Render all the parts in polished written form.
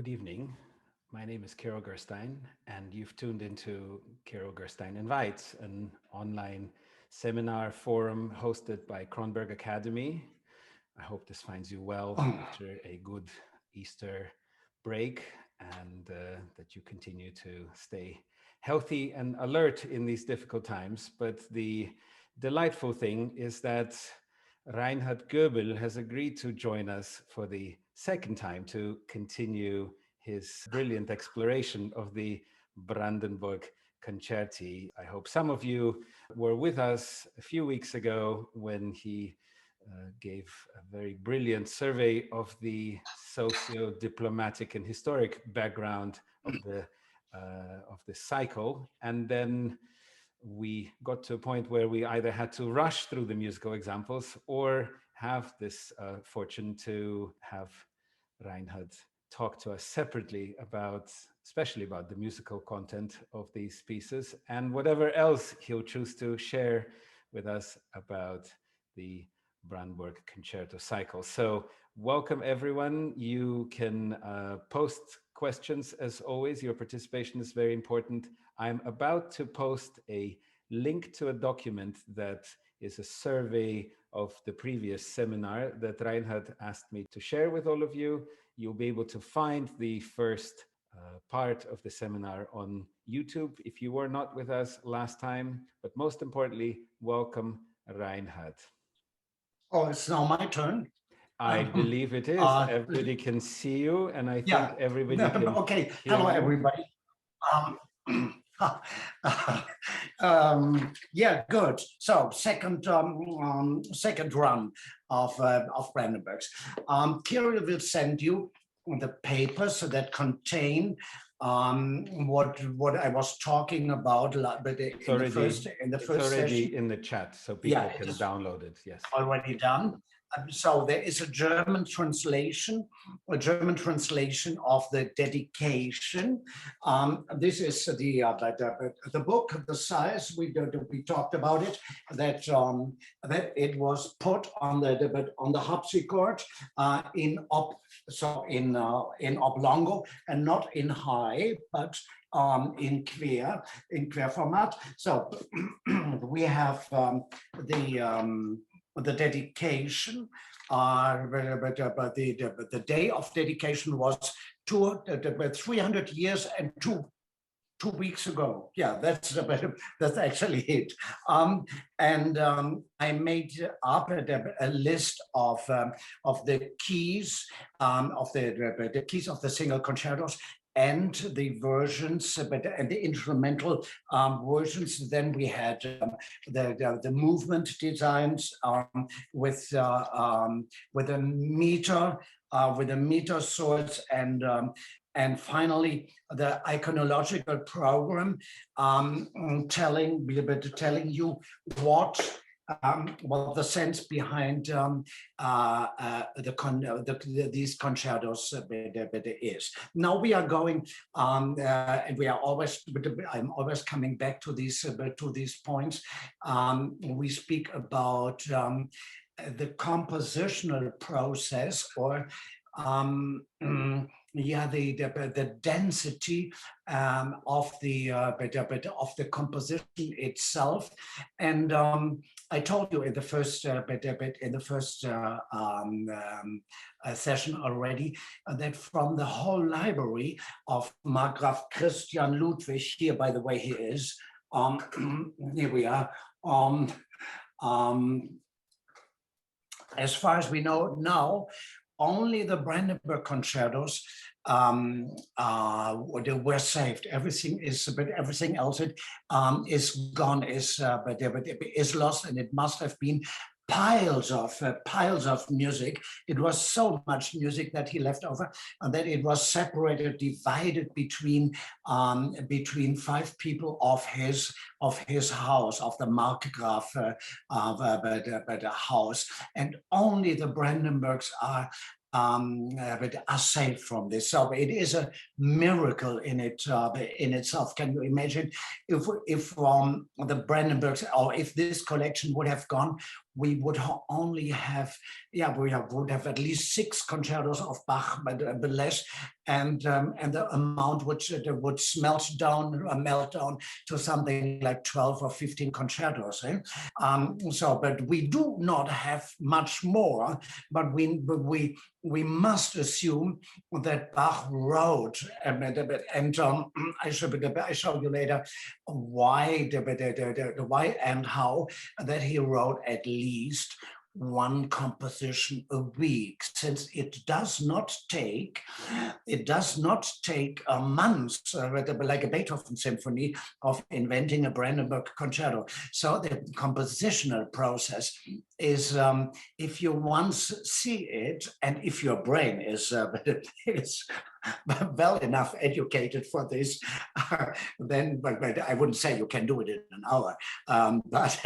Good evening. My name is Kirill Gerstein, and you've tuned into Kirill Gerstein Invites, an online seminar forum hosted by Kronberg Academy. I hope this finds you well after a good Easter break and that you continue to stay healthy and alert in these difficult times. But the delightful thing is that Reinhard Goebel has agreed to join us for the second time to continue his brilliant exploration of the Brandenburg Concerti. I hope some of you were with us a few weeks ago when he gave a very brilliant survey of the socio-diplomatic and historic background of the cycle, and then we got to a point where we either had to rush through the musical examples or have this fortune to have Reinhard talk to us separately about, especially about the musical content of these pieces and whatever else he'll choose to share with us about the Brandenburg Concerto cycle. So welcome everyone. You can post questions as always. Your participation is very important. I'm about to post a link to a document that is a survey of the previous seminar that Reinhard asked me to share with all of you. You'll be able to find the first part of the seminar on YouTube if you were not with us last time. But most importantly, welcome Reinhard. Oh, it's now my turn. I believe it is. Everybody can see you, and I think everybody can okay. hear Hello, you. everybody. Yeah, good. So second run of Brandenburgs. Kirill will send you the papers that contain what I was talking about, but It's already in the chat, so people can download it. Yes, already done. So there is a German translation of the dedication. This is the book, the size we talked about it. That it was put on the harpsichord in oblongo and not in high, but in quer format. So we have the dedication, but the day of dedication was 300 years and two weeks ago. Yeah, that's actually it. I made up a list of the keys of the keys of the single concertos and the versions, and the instrumental versions. Then we had the movement designs with a meter swords, and finally the iconological program, telling you what the sense behind these concertos is. Now we are going, and we are always. I'm always coming back to these points. We speak about the compositional process, or the density of the composition itself. And I told you in the first session already that from the whole library of Markgraf Christian Ludwig, here by the way he is, here we are. As far as we know now, only the Brandenburg Concertos were saved. Everything is, but everything else is gone, is lost, and it must have been piles of music. It was so much music that he left over, and that it was separated, divided between 5 people of his house, of the Markgraf house, and only the Brandenburgs are but are saved from this. So it is a miracle in itself. Can you imagine if the Brandenburgs, or if this collection would have gone, we would only have, would have at least 6 concertos of Bach, but less, and the amount which would melt down to something like 12 or 15 concertos. But we do not have much more, but we must assume that Bach wrote, and I show you later why why and how that he wrote at least one composition a week, since it does not take months, like a Beethoven symphony, of inventing a Brandenburg Concerto. So the compositional process is, if you once see it, and if your brain is well enough educated for this, then but I wouldn't say you can do it in an hour, but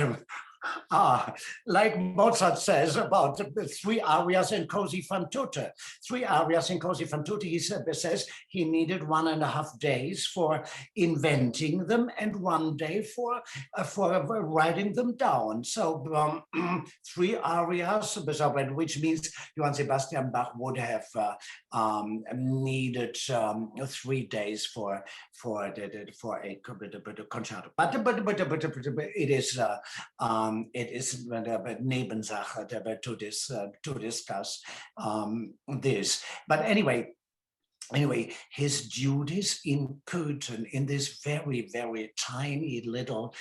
like Mozart says about 3 arias in Così fan tutte. 3 arias in Così fan tutte, he says he needed 1.5 days for inventing them and 1 day for writing them down. So 3 arias, which means Johann Sebastian Bach would have needed 3 days for a concerto. But it is Nebensache to discuss this. But anyway, his duties in Köthen, in this very, very tiny little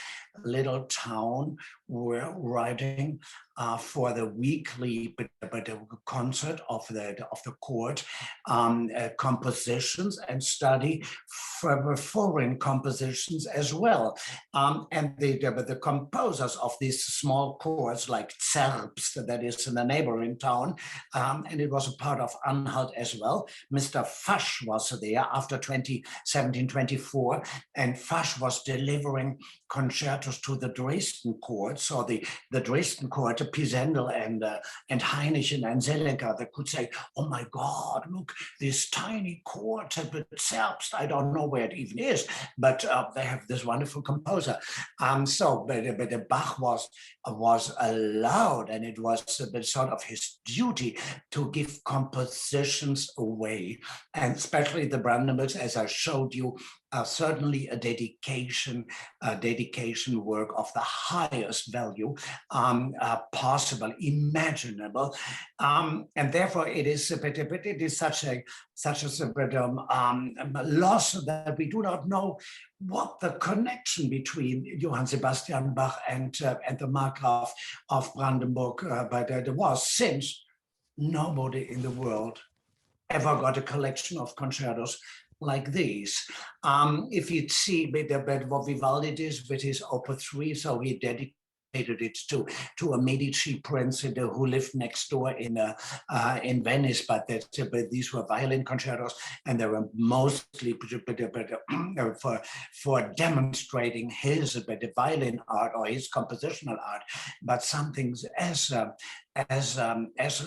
town, were writing for the weekly concert of the court, compositions, and study for foreign compositions as well. And the composers of these small courts, like Zerbst, that is in the neighboring town, and it was a part of Anhalt as well. Mr. Fasch was there after 1724, and Fasch was delivering concertos to the Dresden court. So the Dresden court, Pisendel and Heinichen and Seneca, they could say, oh my God, look, this tiny court at Zerbst, I don't know where it even is, but they have this wonderful composer. But Bach was allowed, and it was sort of his duty to give compositions away, and especially the Brandenburgs, as I showed you, certainly a dedication work of the highest value possible, imaginable, and therefore it is such a loss that we do not know what the connection between Johann Sebastian Bach and the Markgraf of Brandenburg there was, since nobody in the world ever got a collection of concertos like these. If you see what Vivaldi did with his Opus 3, so he dedicated it to a Medici prince who lived next door in Venice, but these were violin concertos, and they were mostly for demonstrating his violin art or his compositional art, but something as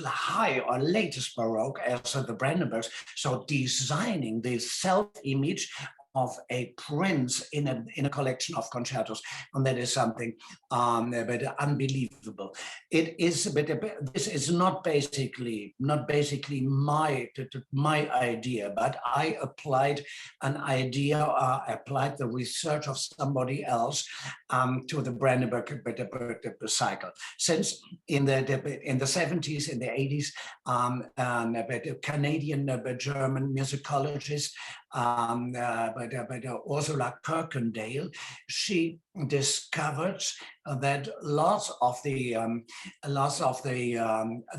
high or latest Baroque as the Brandenburgs. So designing the self-image of a prince in a collection of concertos, and that is something unbelievable. It is, but this is not basically my idea, but I applied an idea, applied the research of somebody else to the Brandenburg cycle. Since in the 70s, in the 80s, Canadian German musicologist Ursula Kirkendale, she discovered that lots of the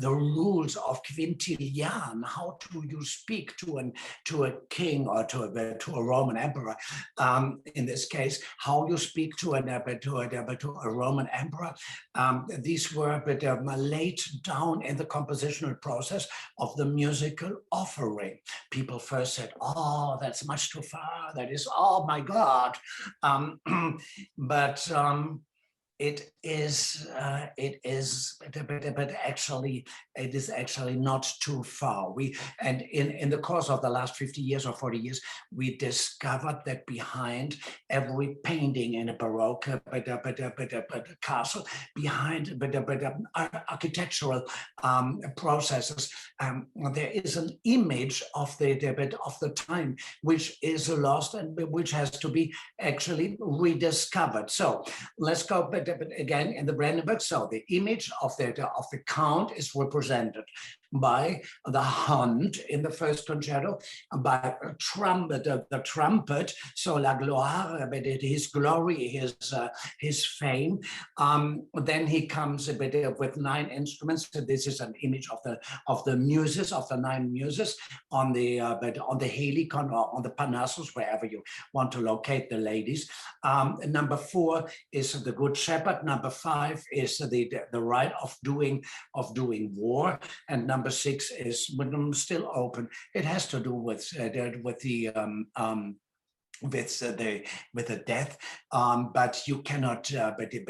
rules of quintilian, how do you speak to a king or to a Roman emperor, in this case, how you speak to a Roman emperor, these were laid down in the compositional process of the musical offering. People first said, oh, that's much too far, that is, oh my God, but but actually it is actually not too far. And in the course of the last 50 years or 40 years, we discovered that behind every painting in a Baroque castle, behind architectural processes, there is an image of the time which is lost and which has to be actually rediscovered. So let's go but again in the Brandenburg. So the image of the count is represented by the Hunt in the first concerto, by a trumpet, the trumpet, so la gloire, but his glory, his fame. Then he comes a bit with 9 instruments. So this is an image of the muses, of the 9 muses on the Helicon or on the Parnassus, wherever you want to locate the ladies. Number 4 is the Good Shepherd. Number 5 is the right of doing war, and number 6 is still open. It has to do with the death, but you cannot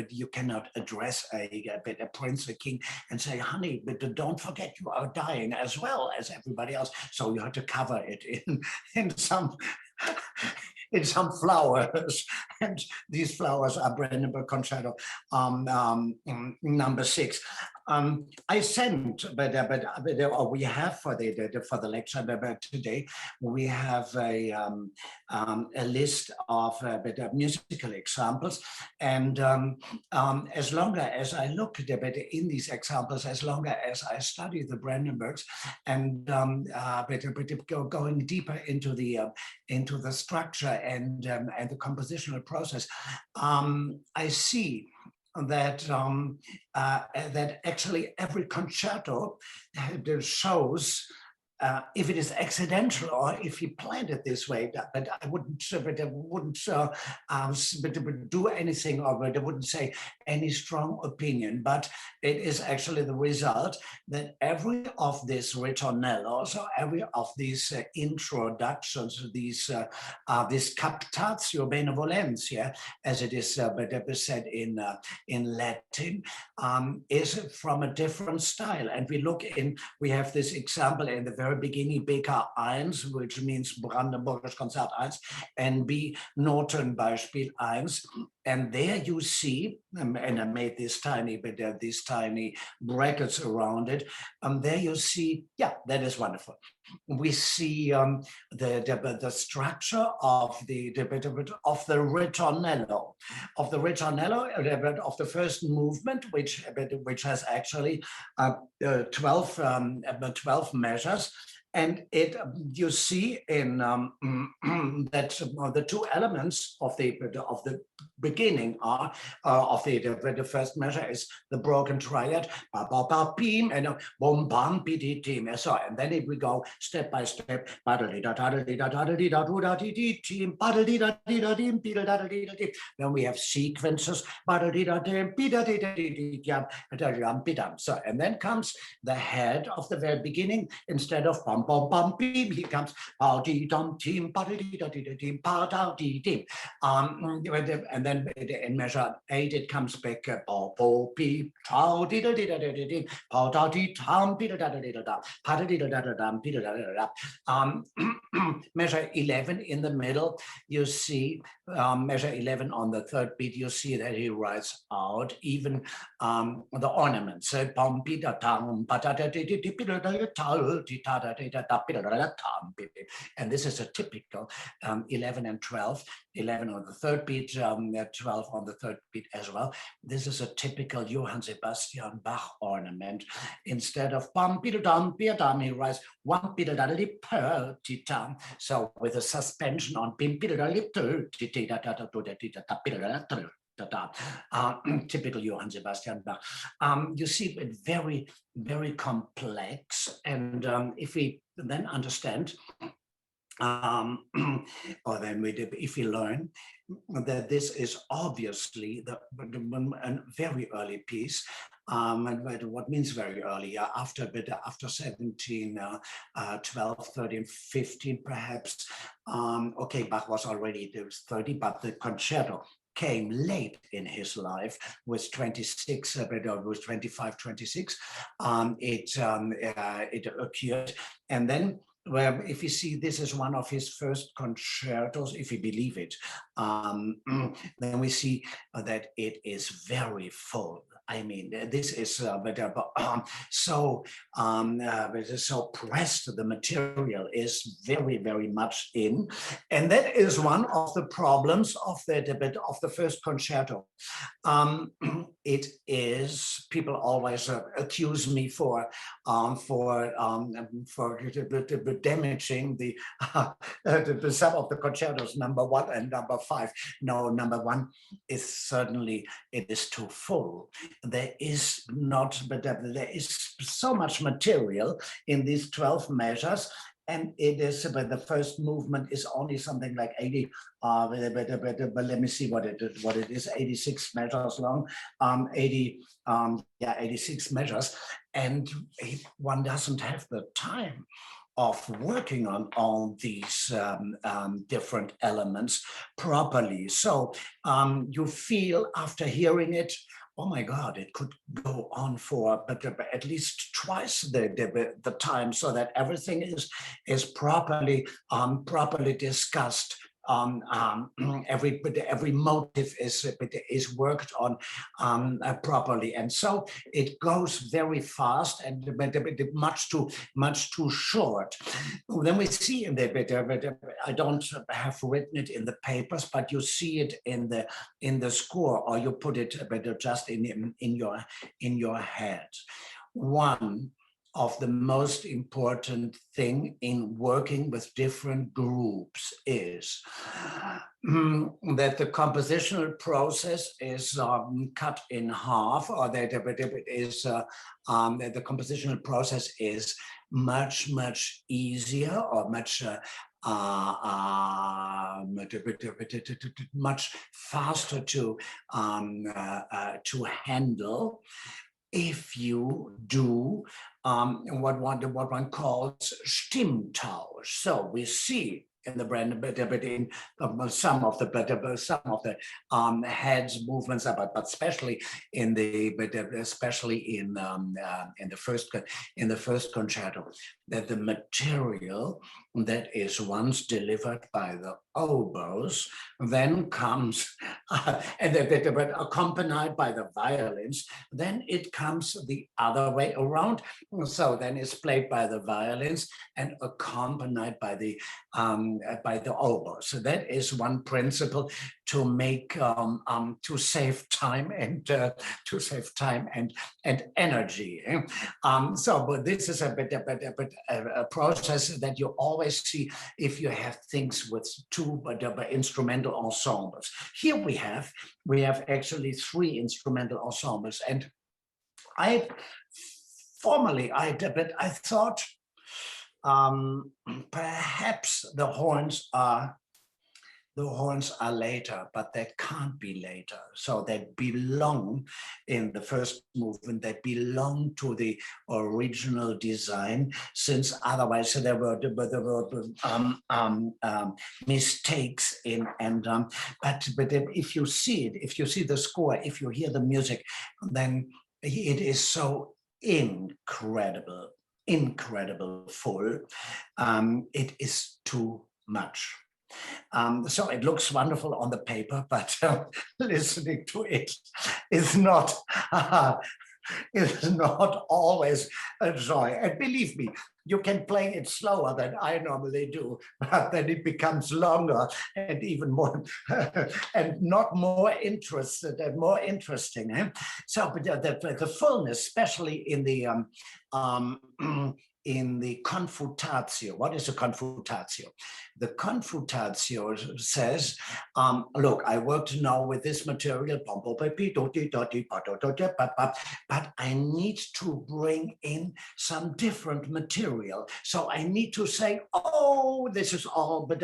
you cannot address a prince, a king, and say, honey, but don't forget you are dying as well as everybody else. So you have to cover it in some in some flowers, and these flowers are Brandenburg Concerto number 6. I sent, but we have for the lecture today, we have a list of musical examples, and as longer as I look in these examples, as longer as I study the Brandenburgs, and going deeper into the structure and the compositional process, I see that that actually every concerto shows if it is accidental or if he planned it this way, but I wouldn't do anything, or I wouldn't say any strong opinion, but it is actually the result that every of these ritornellos, or every of these introductions, these captatio benevolentia, as it is said in Latin, is from a different style. And we have this example in the very beginning, BK1, which means Brandenburg Concert 1, and B Notenbeispiel 1. And there you see, and I made these tiny brackets around it. There you see, yeah, that is wonderful. We see the structure of the ritornello, of the first movement, which has actually 12 measures. And you see in that the 2 elements of the beginning are of the first measure is the broken triad, ba ba ba beam, and bom bam pidi team. So, and then if we go step by step, then we have sequences. So, and then comes the head of the very beginning. Instead of bum bum bum beam, he comes and then in measure 8 it comes back measure 11 in the middle. You see measure 11 on the 3rd beat. You see that he writes out even the ornaments. And this is a typical 11 and 12, 11 on the 3rd beat, 12 on the 3rd beat as well. This is a typical Johann Sebastian Bach ornament. Instead of bum dum he writes 1 per titam. So with a suspension on bim typical Johann Sebastian Bach. You see it very, very complex. And if we then understand, or then if we learn that this is obviously a very early piece, and what means very early? After 17, 12, 13, 15 perhaps. Okay, Bach was already 30, but the concerto came late in his life, was 26, but it was 25, 26. It occurred, and then. Well, if you see, this is one of his first concertos, if you believe it, then we see that it is very full. I mean, this is so pressed. The material is very, very much in, and that is one of the problems of the first concerto. It is, people always accuse me for damaging the some of the concertos, number 1 and number 5. No, number 1 is certainly, it is too full. There is not, but there is so much material in these 12 measures, and it is, but the first movement is only something like 80, but let me see what it is, 86 measures long, 86 measures, and one doesn't have the time of working on all these different elements properly. So you feel after hearing it, oh my God, it could go on for at least twice the time, so that everything is properly discussed. Every motive is worked on properly, and so it goes very fast and much too short. Then we see in the I don't have written it in the papers, but you see it in the score, or you put it just in your head. One of the most important thing in working with different groups is that the compositional process is cut in half, or that it is the compositional process is much easier, or much faster to handle if you do what one calls Stimmtausch. So we see in the Brandenburg, in some of the heads movements, but especially in the first concerto, that the material that is once delivered by the oboes then comes and accompanied by the violins, then it comes the other way around. So then it's played by the violins and accompanied by the oboe. So that is one principle to make to save time and energy. But this is a process that you always see if you have things with two instrumental ensembles. Here we have actually 3 instrumental ensembles, and formerly I thought perhaps the horns are later, but that can't be later. So they belong in the first movement, they belong to the original design, since otherwise there were mistakes in, but if you see it, if you see the score, if you hear the music, then it is so incredible full. It is too much. So it looks wonderful on the paper, but listening to it is not always a joy. And believe me, you can play it slower than I normally do, but then it becomes longer and even more and not more interested and more interesting. So but the fullness, especially in the confutatio. What is a confutatio? The confutatio says, look, I worked now with this material, but I need to bring in some different material. So I need to say, oh, this is all, but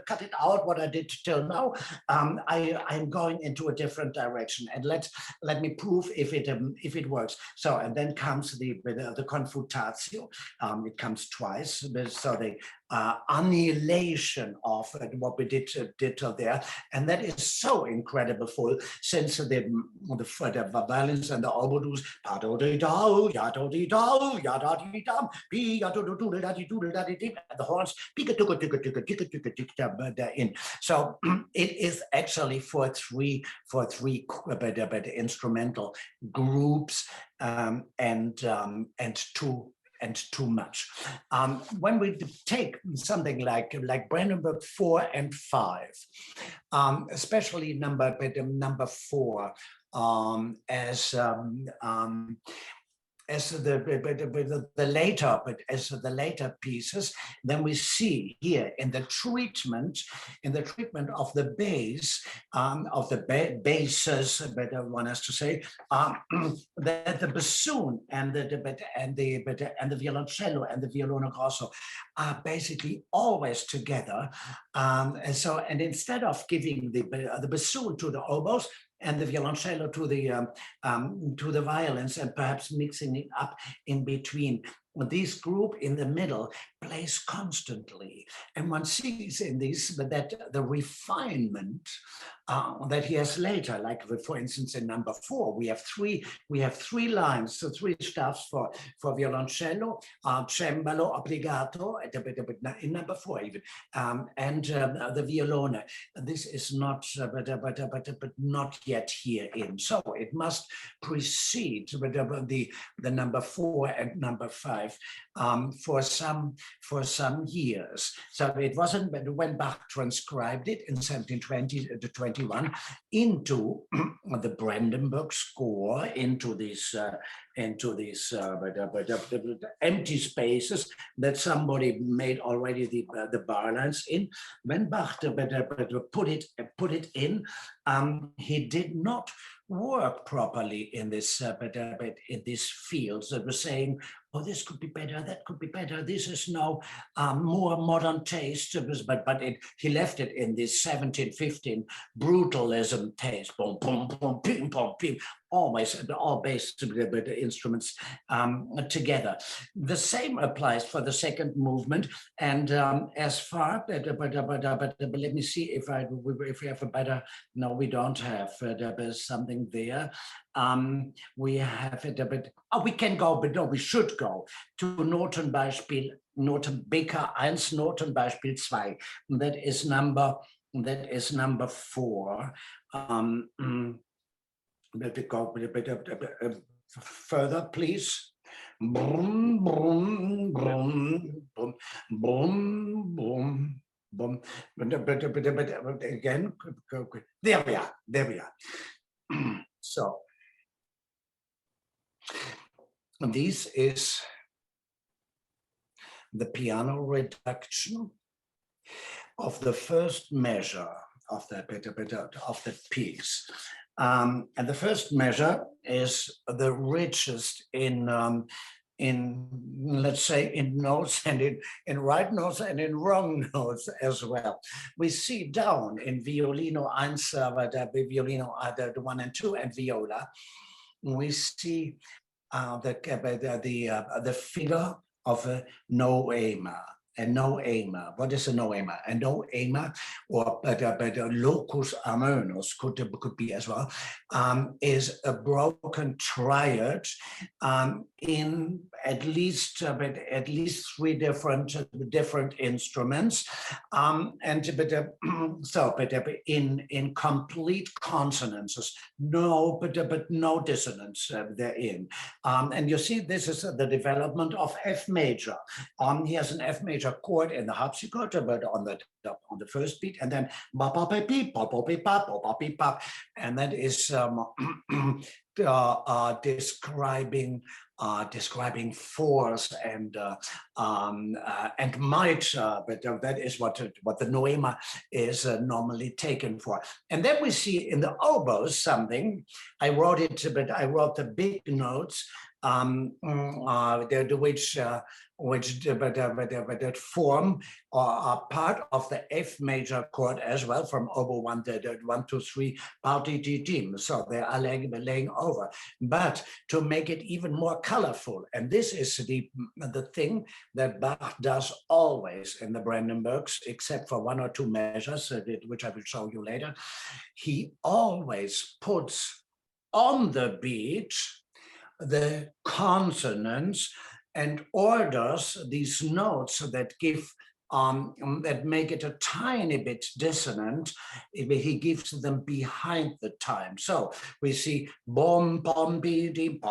cut it out, what I did till now. I'm going into a different direction, and let me prove if it works. So, and then comes the confutatio, It comes twice. So the annihilation of what we did there, and that is so incredible full, since the violins and the oboes, the horns, in. So it is actually for three instrumental groups, and too much. When we take something like Brandenburg 4 and 5, especially number 4, as the later pieces, then we see here in the treatment of the bass, basses, better one has to say, that the bassoon and the violoncello and the violino grosso are basically always together. And instead of giving the bassoon to the oboes and the violoncello to the violins, and perhaps mixing it up in between, this group in the middle plays constantly. And one sees in this that the refinement that he has later, like for instance in number 4, we have three lines, so 3 staffs for violoncello, cembalo, obbligato, in number 4 even, and the violone. This is not, but not yet here in. So it must precede the number 4 and number 5 for some years. So it wasn't when Bach transcribed it in 1721 into the Brandenburg score, into these empty spaces that somebody made already the bar lines in. When Bach put it in, he did not work properly in this in these fields that were saying, oh, this could be better, that could be better, this is now more modern taste, but he left it in this 1715 brutalism taste, boom, boom, boom, ping, boom, ping, always all bass instruments together. The same applies for the second movement, and as far, but let me see if we have a better. No, we don't have. There's something there. We have it, but we can go, but no, we should go to Notenbeispiel, Notenbeker 1, Notenbeispiel 2. That is number 4. Let me go further, please. Boom, boom, boom, boom, boom, boom, boom. But again, there we are. So this is the piano reduction of the first measure of the piece. And the first measure is the richest in let's say in notes, and in right notes and in wrong notes as well. We see down in violino 1, violino the 1 and 2, and viola, we see the figure of a noema. A noema. What is a noema? A noema, or locus harmonos could be as well, is a broken triad in at least 3 different instruments, in complete consonances, but no dissonance therein. And you see, this is the development of F major. He has an F major chord in the harpsichord, but on the first beat, and then and that is describing force and might, but that is what the noema is normally taken for. And then we see in the oboes something. I wrote the big notes, which form or are part of the F major chord as well, from oboe 1 to 3, so they are laying over, but to make it even more colorful. And this is the thing that Bach does always in the Brandenburgs, except for one or two measures, which I will show you later. He always puts on the beat the consonants and orders these notes that give that make it a tiny bit dissonant. He gives them behind the time. So we see bom bom beat beat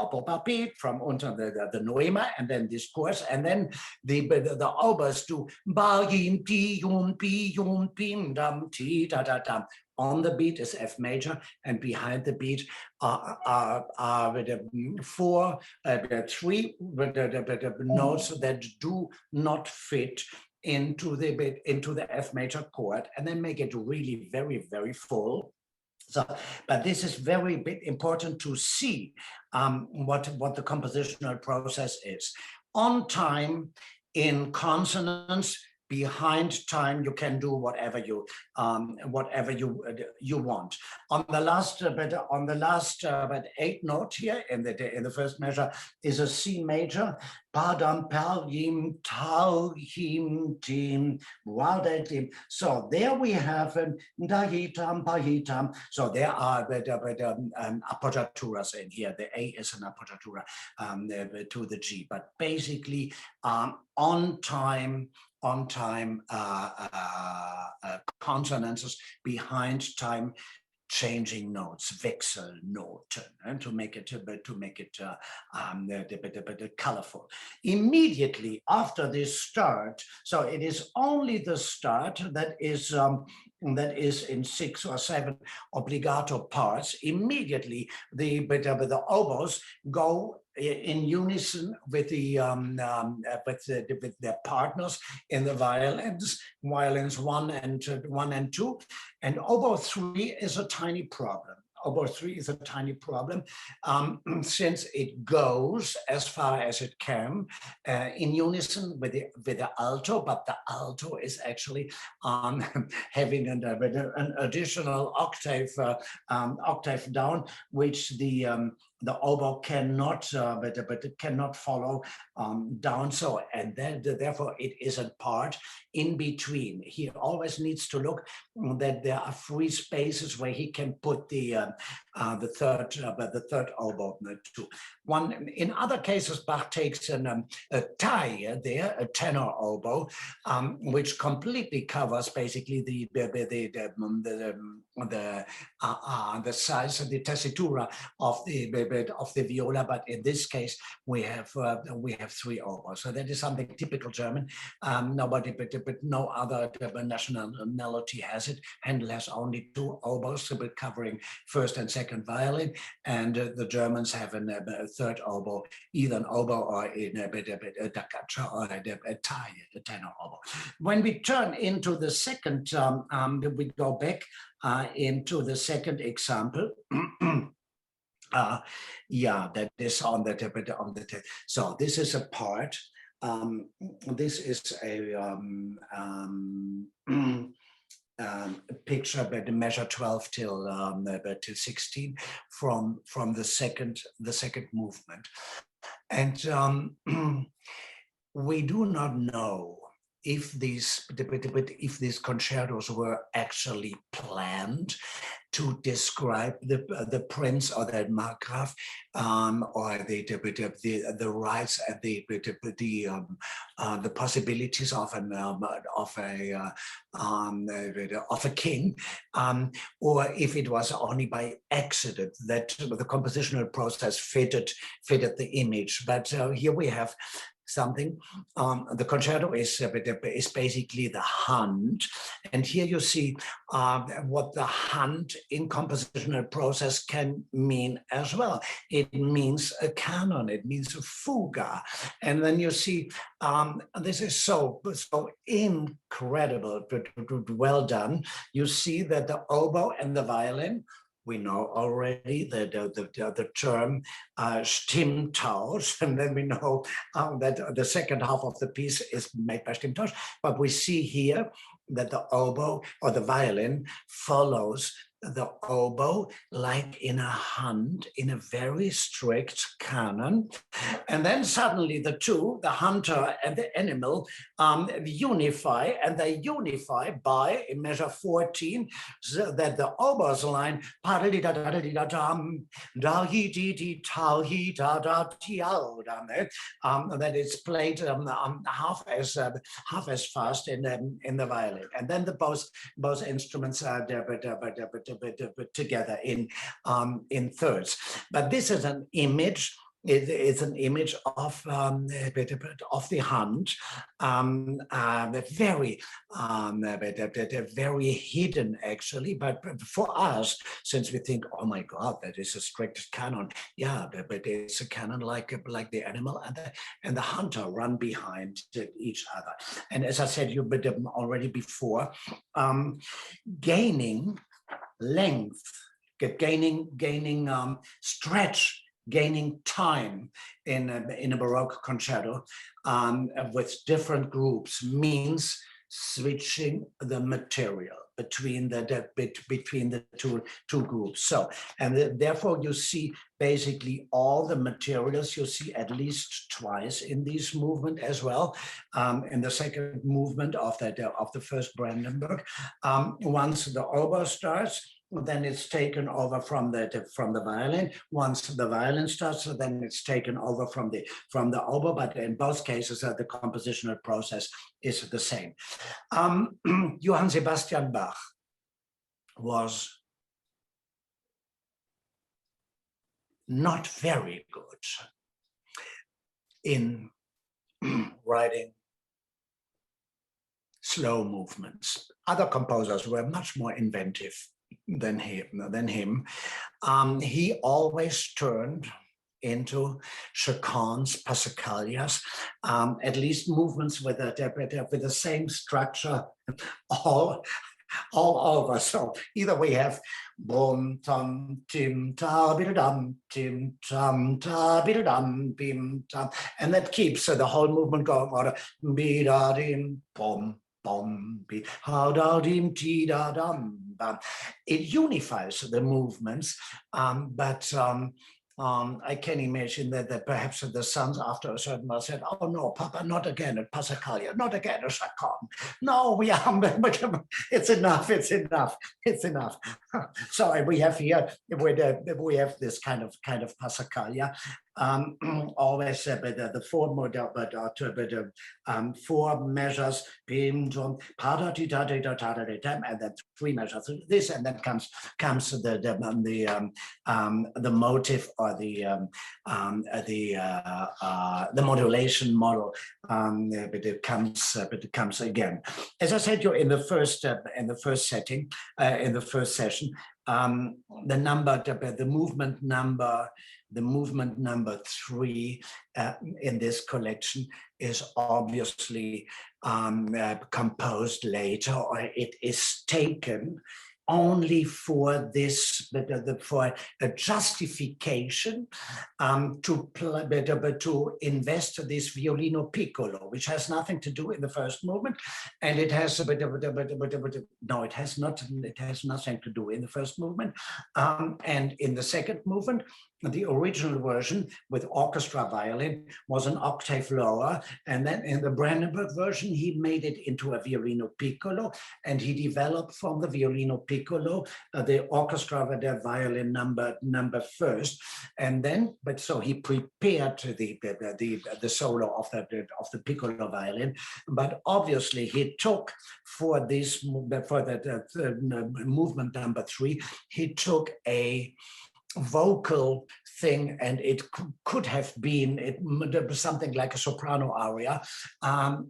from under the noema, and then this chorus, and then the oboes do ba yim ti yum pi yum pim dam ti da da dam. On the beat is F major, and behind the beat are three notes that do not fit into the F major chord, and then make it really very, very full. So, but this is very important to see what the compositional process is. On time, in consonants, behind time, you can do whatever you want. On the last eighth note here in the first measure is a C major. Padam pal yim tal him tim tim. So there we have dahitam pahitam. So there are appoggiaturas in here. The A is an appoggiatura to the G, but basically on time consonants, behind time changing notes, Wechselnoten, and to make it colorful. Immediately after this start, so it is only the start that is in 6 or 7 obbligato parts. Immediately the oboes go in unison with with their partners in the violins 1 and 2, and oboe 3 is a tiny problem. Oboe 3 is a tiny problem since it goes as far as it can in unison with the alto, but the alto is actually having an additional octave down, which the oboe cannot, but it cannot follow down. So, and then therefore it is a part in between. He always needs to look that there are free spaces where he can put the third oboe too. One in other cases, Bach takes a tie there, a tenor oboe, which completely covers basically the size of the tessitura of the viola. But in this case, we have 3 oboes. So that is something typical German. Nobody, but no other nationality has it. Handel has only 2 oboes, covering first and second violin, and the Germans have a third oboe, either an oboe or a dacaccia or a tie, a tenor oboe. When we turn into the second, we go back into the second example. Yeah, that is on the so this is a part. This is a picture by the measure 12 till 16 from the second movement, and we do not know if these concertos were actually planned to describe the prince or the markgraf, or the rights and the possibilities of a king, or if it was only by accident that the compositional process fitted the image. But here we have something. The concerto is basically the hunt, and here you see what the hunt in compositional process can mean as well. It means a canon, it means a fuga, and then you see this is so incredible, well done. You see that the oboe and the violin, we know already the term Stimmtausch, and then we know that the second half of the piece is made by Stimmtausch. But we see here that the oboe or the violin follows the oboe like in a hunt, in a very strict canon. And then suddenly the two, the hunter and the animal, unify, and they unify by, in measure 14, so that the oboe's line, that is played half as fast in the violin. And then the both instruments are together in thirds. But this is an image. It's an image of the hunt, very hidden actually. But for us, since we think, oh my God, that is a strict canon, yeah, but it's a canon like the animal and the hunter run behind each other. And as I said, you already before, gaining length, gaining stretch, gaining time in a Baroque concerto with different groups means switching the material between the two groups. So, and therefore you see basically all the materials you see at least twice in this movement as well. In the second movement of the first Brandenburg, once the oboe starts, then it's taken over from the violin. Once the violin starts, then it's taken over from the oboe. But in both cases, the compositional process is the same. Johann Sebastian Bach was not very good in writing slow movements. Other composers were much more inventive than him. He always turned into chansons, passacaglias, at least movements with the same structure all over. So either we have bum tum tim ta bidadum tim tum ta bidadum bim tam, and that keeps the whole movement going on. Bidadim bum bum bi how da dim ti da dum. It unifies the movements, but I can imagine that perhaps the sons after a certain while said, oh no, Papa, not again at Passacaglia, not again at Chaconne. No, we are, it's enough. So we have here, we have this kind of Passacaglia, always the four model, but four measures, and then three measures. This, and then comes the motive or the modulation model. But it comes again. As I said, you're in the first setting, in the first session. The movement number 3 in this collection is obviously composed later, or it is taken only for this, for a justification to invest this violino piccolo, which has nothing to do in the first movement, and it has no, it has not. It has nothing to do in the first movement, and in the second movement. The original version with orchestra violin was an octave lower, and then in the Brandenburg version, he made it into a violino piccolo, and he developed from the violino piccolo the orchestra with the violin number first, and then so he prepared the solo of the piccolo violin, but obviously he took for the movement number 3, he took a vocal thing, and it could have been something like a soprano aria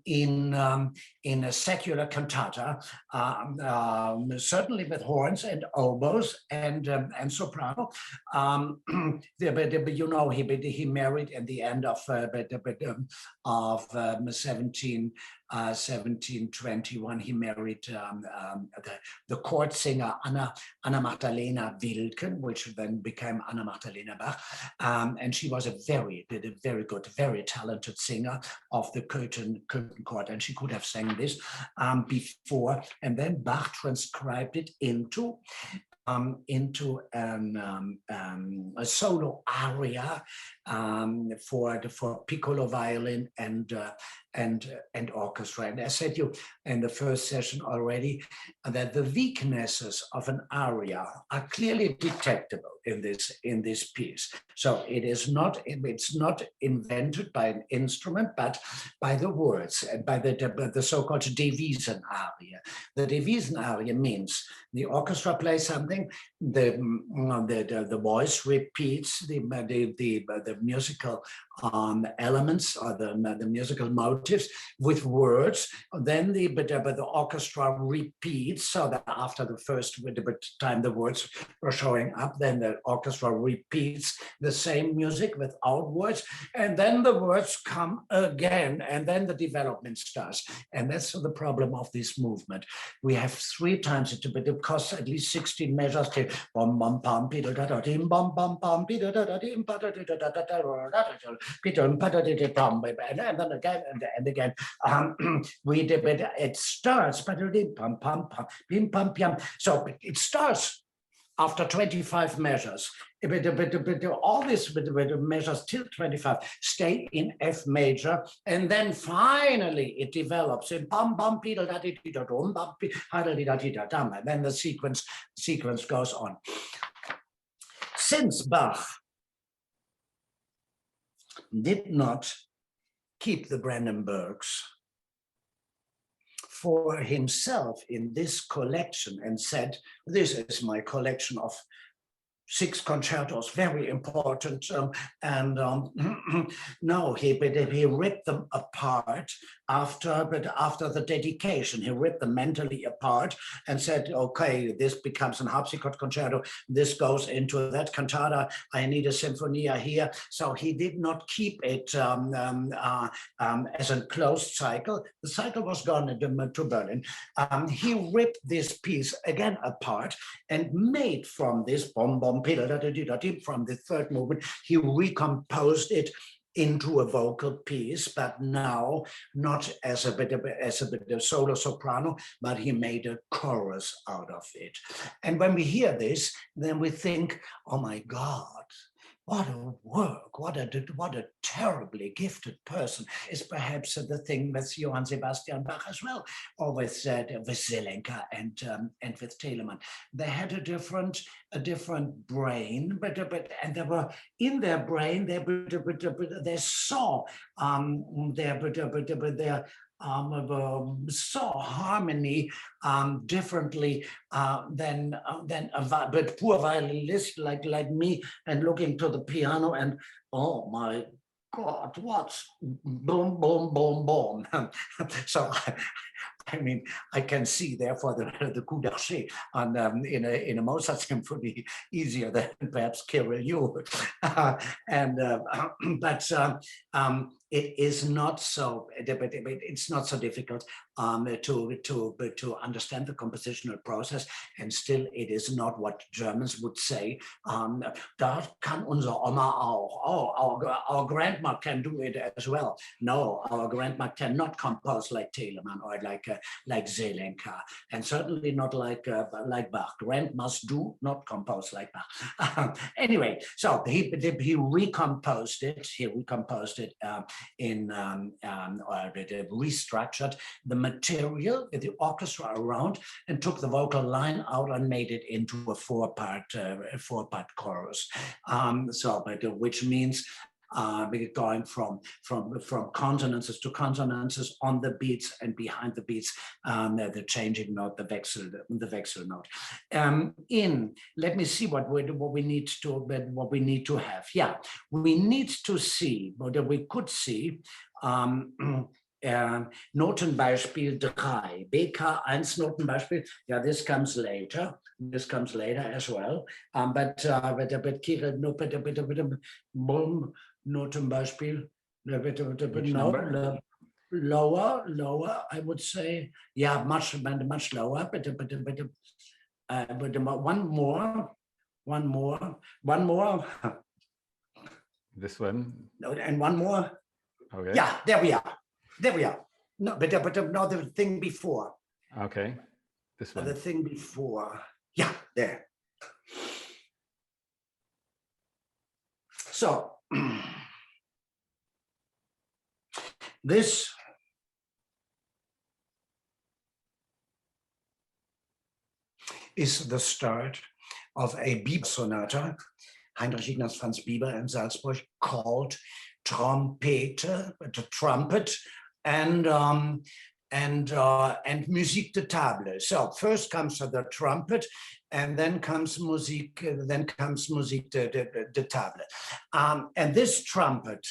in a secular cantata, certainly with horns and oboes and soprano. But you know, he married at the end of 1721. He married the court singer Anna Magdalena Wilken, which then became Anna Magdalena Bach, and she was a very good, very talented singer of the Cöthen court, and she could have sang this before, and then Bach transcribed it into into a solo aria for piccolo violin and orchestra. And I said you in the first session already that the weaknesses of an aria are clearly detectable in this piece. So it's not invented by an instrument, but by the words and by the so-called Devisen aria. The Devisen aria means the orchestra plays something, the voice repeats the musical elements or the musical motives with words. Then the orchestra repeats, so that after the first time the words are showing up, then the orchestra repeats the same music without words, and then the words come again, and then the development starts. And that's the problem of this movement. We have 3 times it costs at least 16 measures. Bum bum bum bum bum bum bum and then again and again. It starts, so it starts after 25 measures. All these measures till 25 stay in F major, and then finally it develops in bum bum and then the sequence goes on. Since Bach did not keep the Brandenburgs for himself in this collection and said, this is my collection of 6 concertos, very important, no, he ripped them apart after the dedication. He ripped them mentally apart and said, okay, this becomes an harpsichord concerto, this goes into that cantata, I need a sinfonia here. So he did not keep it as a closed cycle. The cycle was gone to Berlin. He ripped this piece again apart and made from this from the third movement, he recomposed it into a vocal piece, but now not as a bit of solo soprano, but he made a chorus out of it. And when we hear this, then we think, oh my God, what a work, what a terribly gifted person. Is perhaps the thing with Johann Sebastian Bach as well, or with Zelenka and with Telemann. They had a different brain, and they were in their brain. They saw saw harmony differently than a poor violinist like me, and looking to the piano and, oh my God, what's boom, boom, boom, boom. So I mean, I can see therefore the coup d'archet on in a Mozart symphony easier than perhaps Kirill you. It is not so. It's not so difficult to understand the compositional process, and still it is not what Germans would say. Da kann unser Oma auch. Oh, our grandma can do it as well. No, our grandma cannot compose like Telemann or like Zelenka, and certainly not like Bach. Grandmas do not compose like Bach. Anyway, so he recomposed it. He recomposed it restructured the material with the orchestra around and took the vocal line out and made it into a four-part chorus. Which means going from consonances to consonances on the beats and behind the beats, the changing note, the Wechsel note. Let me see what we need to have. Yeah, we need to see what we could see. Notenbeispiel 3, BK1 Notenbeispiel. Yeah, this comes later. This comes later as well. But Kirill, no, Notenbeispiel. No, lower, I would say. Yeah, much lower. But one more. This one. No, and one more. Okay. Yeah, there we are. No, but no, the thing before. Okay. This one. The thing before. Yeah, there. So this is the start of a Bieber sonata, Heinrich Ignaz Franz Bieber in Salzburg, called Trompete, the trumpet, and musique de table. So first comes the trumpet, and then comes musique de table. And this trumpet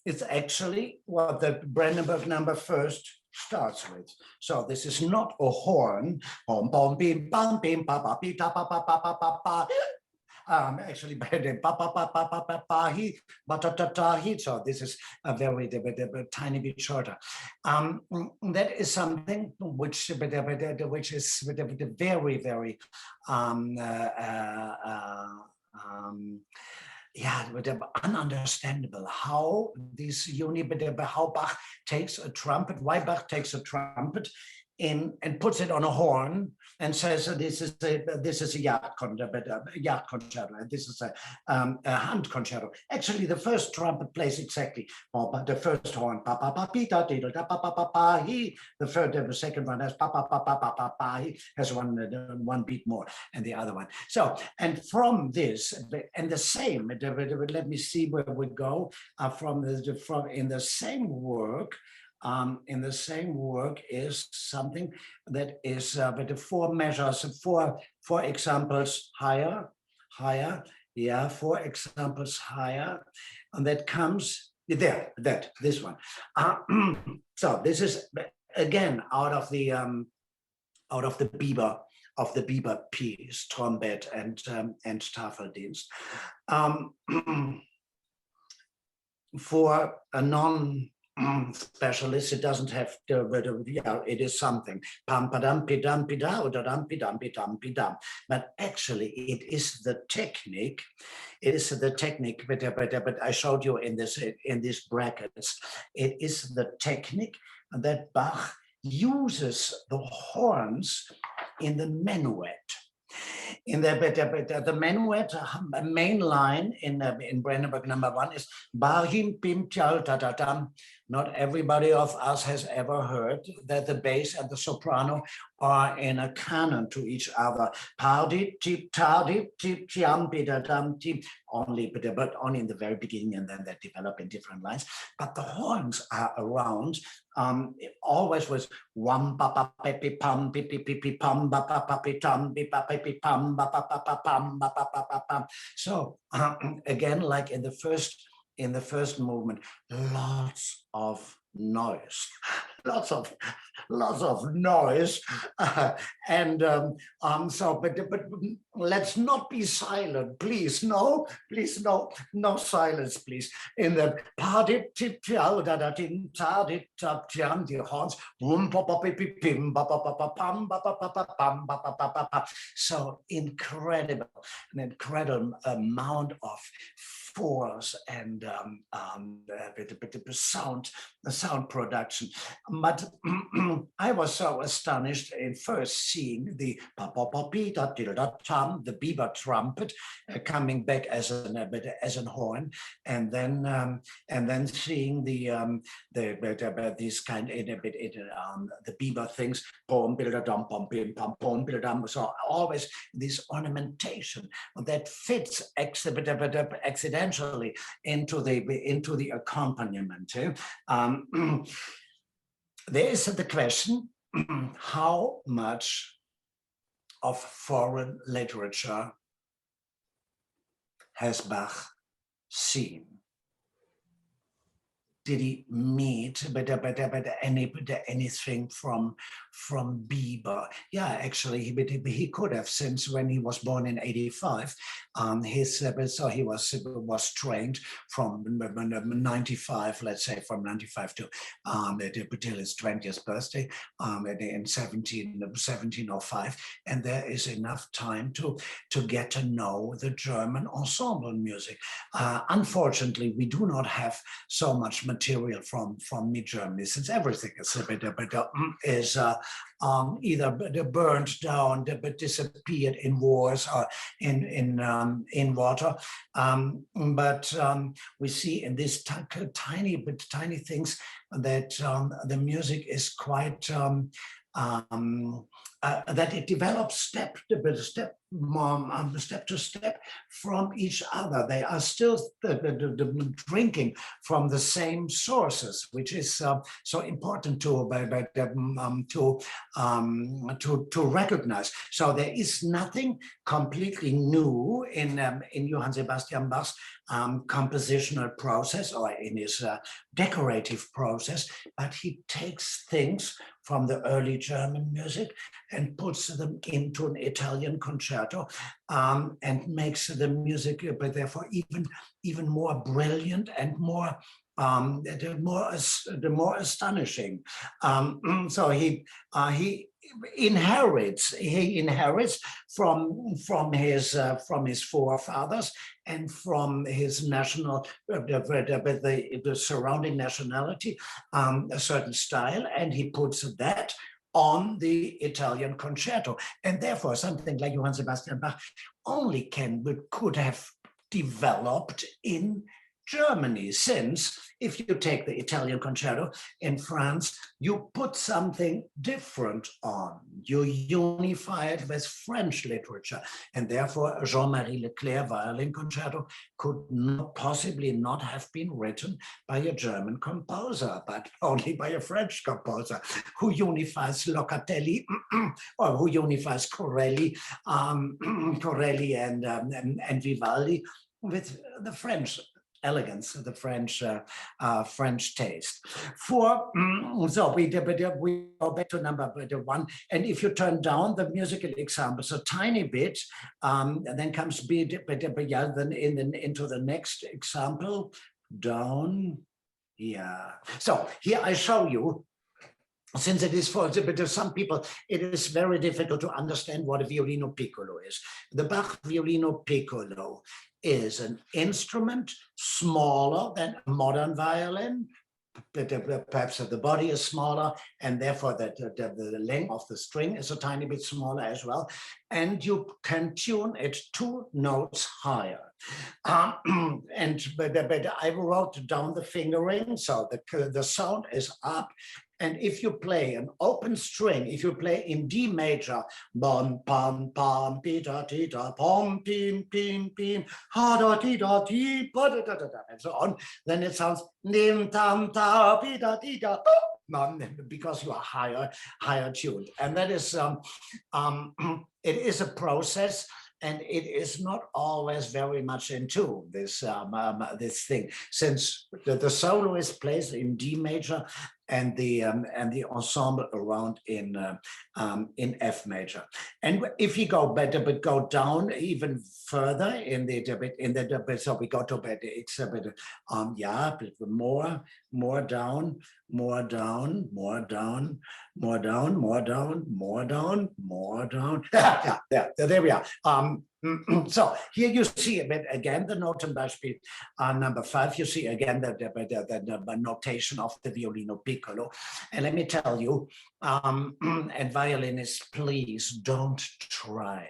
is actually what the Brandenburg number first starts with. So this is not a horn. Actually, so this is a very tiny bit shorter. That is something which is very, very yeah, ununderstandable how this how Bach takes a trumpet, why Bach takes a trumpet in and puts it on a horn and says this is a yard concerto, and this is a hand concerto. Actually, the first trumpet plays exactly the first horn, the second one has one beat more, and the other one. So, and from this, and the same. Let me see where we go from in the same work. In the same work is something that is with the 4 measures, four examples higher, yeah, 4 examples higher, and that comes there, this one. So this is again out of the Bieber piece, Trompet and Tafeldienst. For a non-specialist, it doesn't have to, yeah, it is something. Pam padam pidam pida or dam pidam pidam pidam. But actually, it is the technique. It is the technique. But I showed you in these brackets. It is the technique that Bach uses the horns in the minuet. In the minuet, main line in Brandenburg number 1 is Bahim Pim Tial Tatatam. Not everybody of us has ever heard that the bass and the soprano are in a canon to each other. Pardi tip tardi tip tiam bidadam tip, only but only in the very beginning, and then they develop in different lines. But the horns are around. It always was wam pa pa pepi pam pipi pipi pam ba pa pa pi tam bi pa pipi pam ba pa pa pa pam ba pa pa pa pam. So again, like in the first movement, lots of noise, lots of noise, and so but let's not be silent, please. No silence, please. In the party tip da da tin tardy tap jam the horns boom pop pop pim ba pa pa pa pam ba pa pa pa pam ba pa pa pa. So an incredible amount of force and the sound production. But I was so astonished in first seeing the Bieber trumpet coming back as an horn, and then seeing these kind the Bieber things, so always this ornamentation that fits accidentally into the accompaniment. There is the question, how much of foreign literature has Bach seen? Did he meet anything from Bieber? Yeah, actually, he could have, since when he was born in '85. So he was trained from 95, let's say from 95 to till his 20th birthday in 1705, and there is enough time to get to know the German ensemble music. Unfortunately, we do not have so much material material from Mid Germany, since everything is a bit is either burned down, but disappeared in wars or in water. But we see in these tiny things that the music is quite that it develops step to step from each other. They are still drinking from the same sources, which is so important to recognize. So there is nothing completely new in Johann Sebastian Bach's compositional process or in his decorative process, but he takes things from the early German music and puts them into an Italian concerto and makes the music, but therefore even more brilliant and more the more astonishing. So he inherits from his forefathers and from his national the surrounding nationality a certain style, and he puts that on the Italian concerto, and therefore something like Johann Sebastian Bach only could have developed in Germany, since if you take the Italian concerto in France, you put something different on. You unify it with French literature, and therefore Jean-Marie Leclerc violin concerto could possibly not have been written by a German composer, but only by a French composer who unifies Locatelli or who unifies Corelli, and Vivaldi with the French elegance, the French taste. So we go back to number 1, and if you turn down the musical examples a tiny bit, and then comes then into the next example, down, yeah. So here I show you, since it is for some people, it is very difficult to understand what a violino piccolo is. The Bach violino piccolo is an instrument smaller than a modern violin. Perhaps the body is smaller, and therefore the length of the string is a tiny bit smaller as well. And you can tune it 2 notes higher. But I wrote down the fingering, so the sound is up. And if you play an open string, if you play in D major, bum, pam, pam, pi, da, ti, da, pom, pim, pim, pim, ha, da, ti, da, ti, ba, da, da, da, da, and so on, then it sounds nim, tam, ta, pi, da, ti, da, because you are higher tuned. And that is, it is a process, and it is not always very much in tune, this thing, since the soloist plays in D major, and the ensemble around in F major. And if you go better, but go down even further in the so we go to better, it's a bit yeah, more down, more down, more down, more down, more down, more down, more down. Yeah, there we are. So here you see a bit again the Notenbeispiel number 5. You see again the notation of the violino piccolo. And let me tell you, and violinists, please don't try.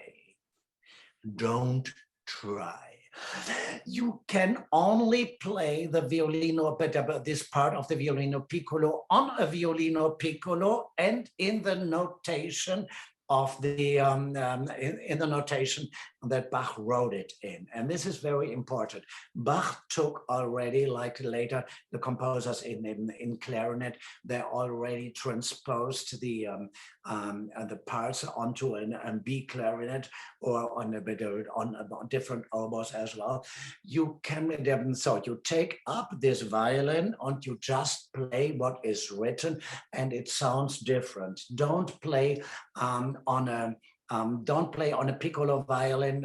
Don't try. You can only play the violino, this part of the violino piccolo on a violino piccolo and in the notation of the in the notation that Bach wrote it in. And this is very important. Bach took already, like later the composers in clarinet, they already transposed the parts onto a B clarinet or on a bit on different oboes as well. You can, so you take up this violin and you just play what is written, and it sounds different. Don't play don't play on a piccolo violin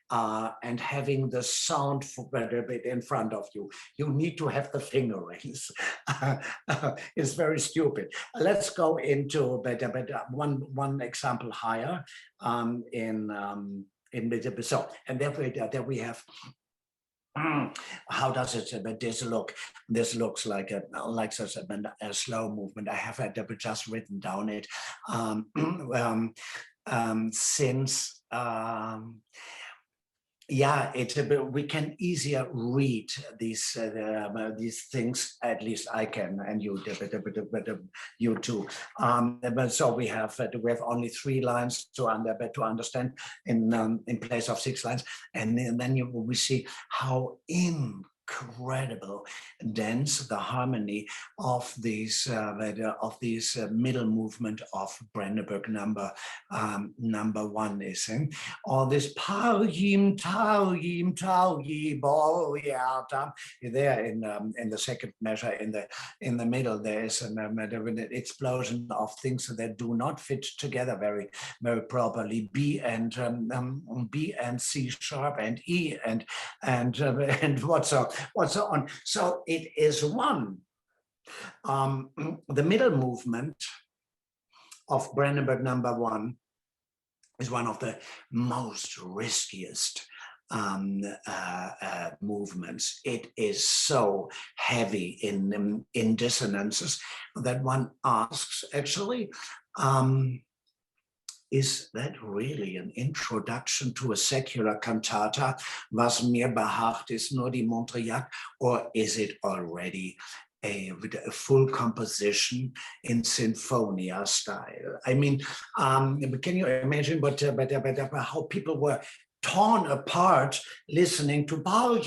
and having the sound a bit in front of you. You need to have the fingerings. It's very stupid. Let's go into one example higher in so, and there we have how does it this look? This looks like such a slow movement. I have just written down it since yeah, we can easier read these things. At least I can, and you you too. But so we have only 3 lines to understand in place of 6 lines, and then we see how incredible dense the harmony of these middle movement of Brandenburg number 1 is. All this pow yim tau yim tau yi bo ya tam. There in the second measure in the middle there is an explosion of things that do not fit together very properly. B and C sharp and E and what's on. So it is one. The middle movement of Brandenburg number 1 is one of the most riskiest movements. It is so heavy in dissonances that one asks, actually, is that really an introduction to a secular cantata? Was mir behaagt ist nur die Montriac, or is it already a full composition in sinfonia style? I mean, can you imagine how people were torn apart listening to but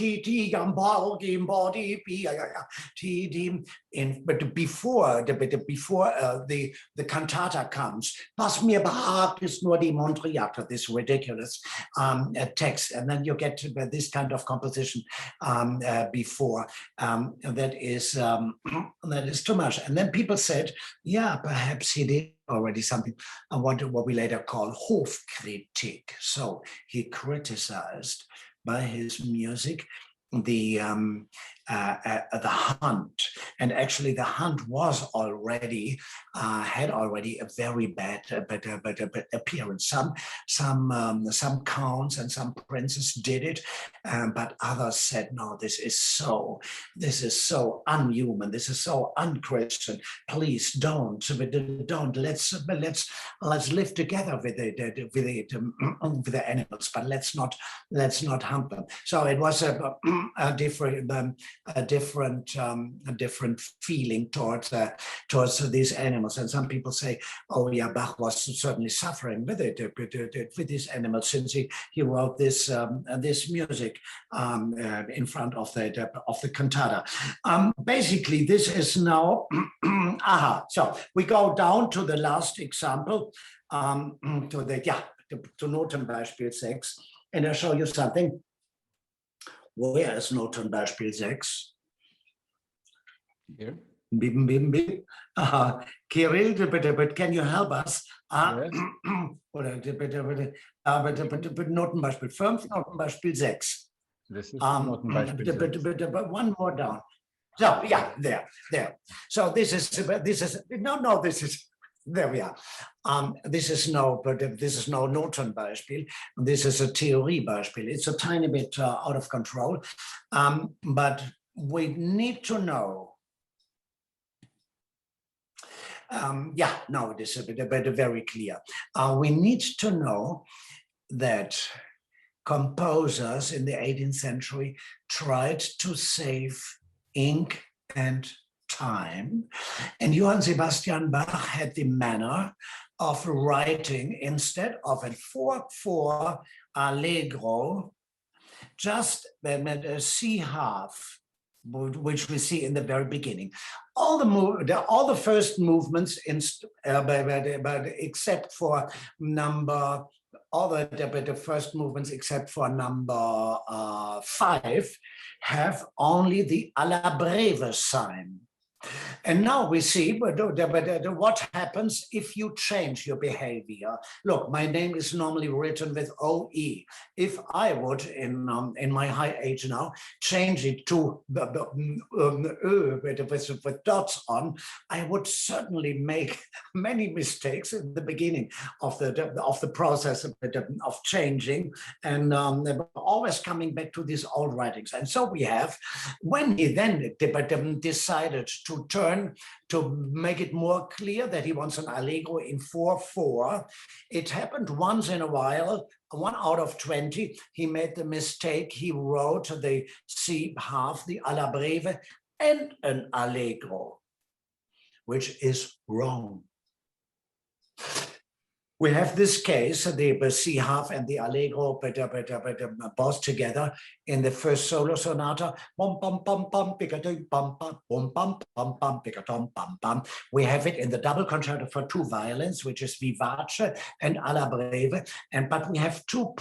before the cantata comes, was mir behagt ist nur die Montriac, this ridiculous text, and then you get this kind of composition before that is too much. And then people said, yeah, perhaps he did already something what we later call Hofkritik. So he criticized by his music the hunt, and actually the hunt was already had already a very bad appearance. Some counts and some princes did it, but others said, no, this is so unhuman, this is so unchristian. Please don't. Let's live together with the animals, but let's not hunt them. So it was a different feeling towards these animals. And some people say, oh yeah, Bach was certainly suffering with these animals, since he wrote this music in front of the cantata. Basically, this is now aha. So we go down to the last example, to Notenbeispiel 6, and I'll show you something. Where is Notenbeispiel 6? Here. Bim, bim, bim. Kirill, but can you help us? Yes. Notenbeispiel 5, Notenbeispiel 6. This is Notenbeispiel 6. But one more down. So yeah, there. So this is there we are. This is no Notenbeispiel. This is a Theoriebeispiel. It's a tiny bit out of control, but we need to know. It is a bit very clear. We need to know that composers in the 18th century tried to save ink and time, and Johann Sebastian Bach had the manner of writing, instead of a 4/4 allegro, just a C half, which we see in the very beginning. All the first movements, except for number. All the first movements except for number 5 have only the alla breve sign. And now we see what happens if you change your behavior. Look, my name is normally written with OE. If I would, in my high age now, change it to with dots on, I would certainly make many mistakes in the beginning of the process of changing, and always coming back to these old writings. And so we have, when he then decided to turn to make it more clear that he wants an allegro in 4/4. It happened once in a while, 1 out of 20, he made the mistake. He wrote the C half, the alla breve, and an allegro, which is wrong. We have this case, the C half and the allegro, both together in the first solo sonata. We have it in the double concerto for 2 violins, which is vivace and alla breve, but we have two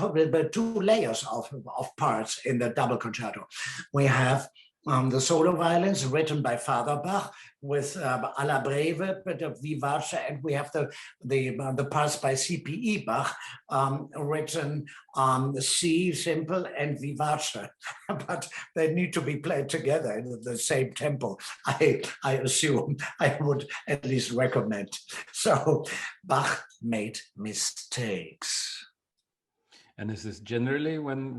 layers of parts in the double concerto. We have the solo violins written by Father Bach with alla breve, vivace, and we have the parts by CPE Bach written C simple and vivace, but they need to be played together in the same tempo. I assume, I would at least recommend. So Bach made mistakes. And is this generally when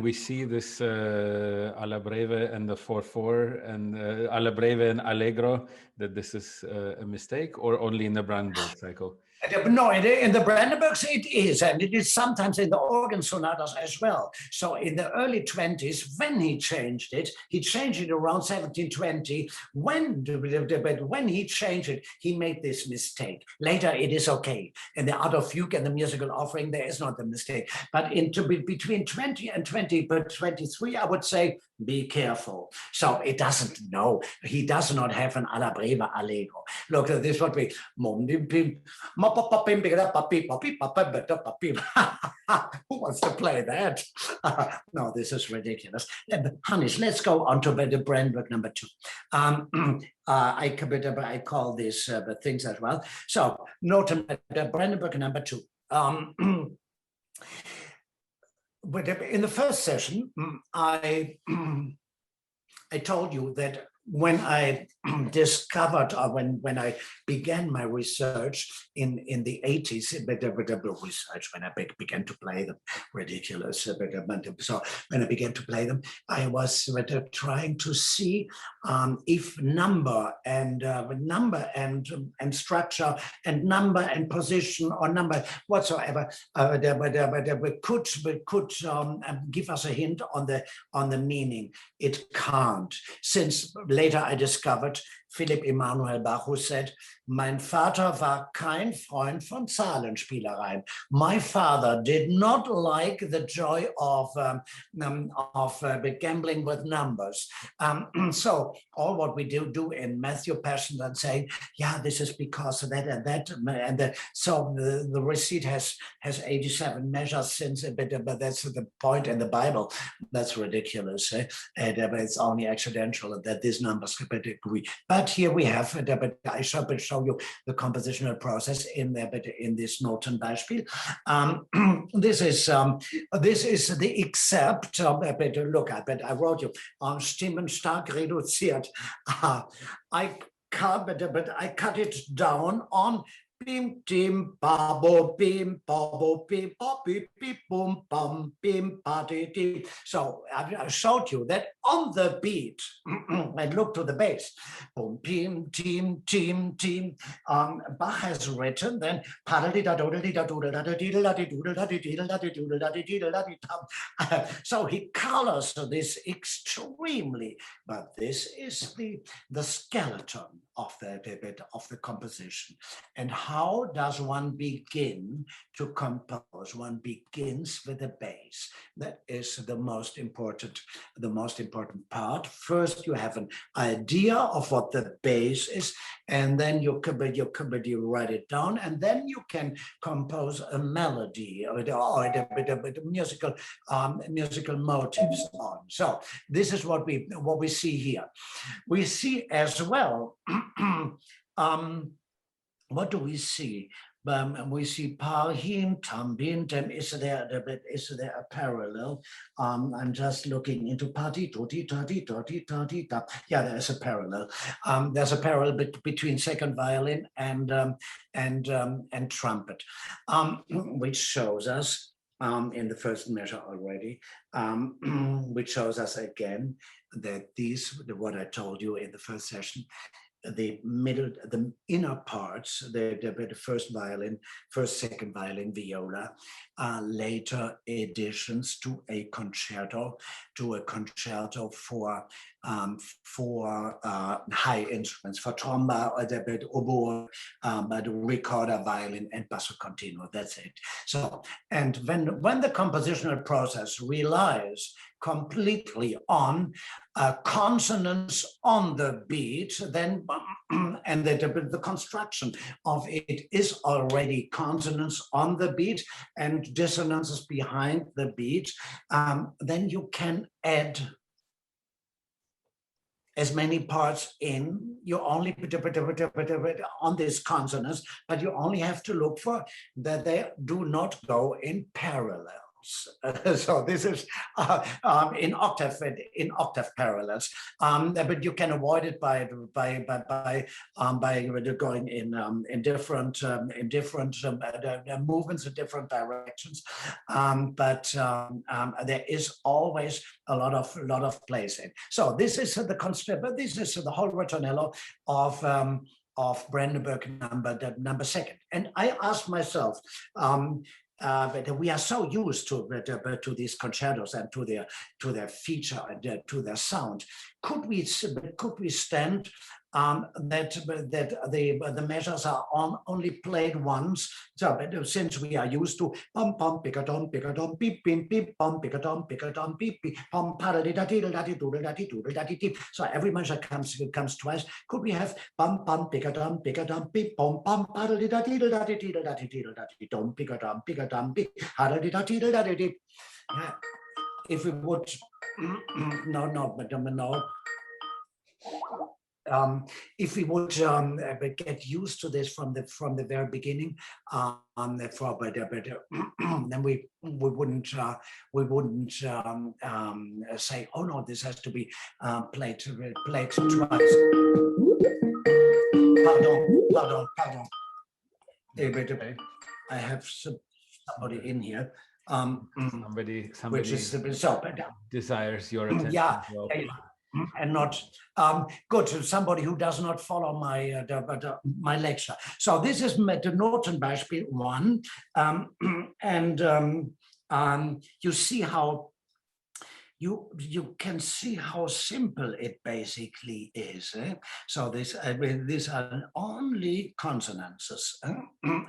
we see this alla breve and the 4/4 and alla breve and allegro, that this is a mistake, or only in the Brandenburg cycle? No, in the Brandenburgs it is, and it is sometimes in the organ sonatas as well. So in the early 20s, when he changed it around 1720. When he changed it, he made this mistake. Later, it is okay. In the Art of Fugue and the Musical Offering, there is not the mistake. But between 20 and 23, I would say, be careful. So it doesn't know. He does not have an alla breve allegro. Look, this is what we who wants to play that? No, this is ridiculous. Hannes, let's go on to the Brandenburg number 2. I call this things as well. So note the Brandenburg number 2. But in the first session, I told you that when I discovered, or when I began my research in the 80s, research, when I began to play them, ridiculous. So when I began to play them, I was trying to see if number and structure and number and position or number whatsoever could give us a hint on the meaning. It can't, since later I discovered Philipp Emanuel Bach, who said, mein Vater war kein Freund von Zahlenspielereien. My father did not like the joy of gambling with numbers. So all what we do in Matthew Passion and saying, yeah, this is because of that and that, and so the receipt has 87 measures since, but that's the point in the Bible. That's ridiculous. It's only accidental that these numbers could agree. But here we have, I shall show you the compositional process in there, but in this Notenbeispiel. This is the excerpt. Look, I wrote you Stimmen stark reduziert. I cut it down on bim dim babo bim babo bim bim bim boom bum bim badi dim. So I showed you that on the beat, and look to the bass, boom bim tim tim tim. Bach has written then. So he colors this extremely, but this is the skeleton of the composition. And how does one begin to compose? One begins with the bass. That is the most important important part. First, you have an idea of what the bass is, and then you write it down, and then you can compose a melody or the musical motives on. So this is what we see here. We see as well. What do we see? We see parhim, tambin, dem. Is there a parallel? I'm just looking into party, toti, toti, toti, toti, ta. Yeah, there's a parallel. There's a parallel between second violin and trumpet, which shows us in the first measure already, which shows us again that what I told you in the first session, the inner parts, the first violin, first, second violin, viola, later additions to a concerto for high instruments, for tromba, or the oboe, the recorder, violin, and basso continuo. That's it. So, and when the compositional process relies completely on consonance on the beat, then and the construction of it is already consonance on the beat and dissonances behind the beat, then you can add as many parts in. You only on this consonance, but you only have to look for that they do not go in parallel. So this is in octave parallels, but you can avoid it by going in different movements in different directions. But there is always a lot of place in. So this is the concept. This is the whole ritornello of Brandenburg number second. And I asked myself. But we are so used to these concertos and to their feature and to their sound. Could we stand that the measures are only played once? So since we are used to pom pom picadom picadom beep beep beep pom picadom picadom beep beep pom paradidatidati. So every measure comes twice. Could we have pom pom picadom picadom beep pom pom paradidatidati dom picadom picadom beep paradidatidati. If we would no. If we would get used to this from the very beginning, then we wouldn't say, oh no, this has to be played twice. Pardon. Okay. I have somebody in here. Somebody which is desires your attention. Yeah. And not good to somebody who does not follow my lecture. So this is the Notenbeispiel 1, and you see how you can see how simple it basically is. So these are only consonances,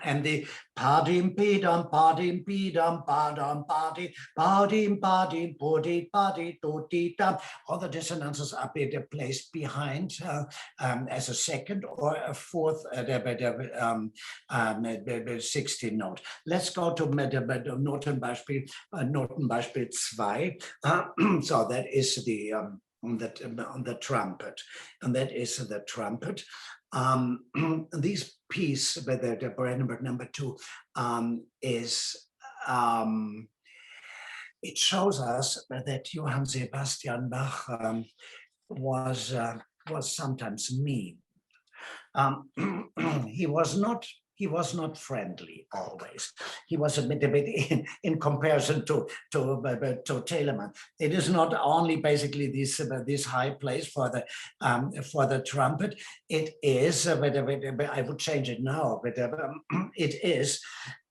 and the padim pidam padim pidam padam padi padim padim podi padi toti tam. All the dissonances are placed behind as a second or a fourth 16th note. Let's go to Notenbeispiel 2. So that is the trumpet, and that is the trumpet. This piece by the Brandenburg number 2 is it shows us that Johann Sebastian Bach was sometimes mean. He was not friendly always. He was a bit in comparison to Telemann. It is not only basically this high place for the trumpet. It is, I would change it now, but it is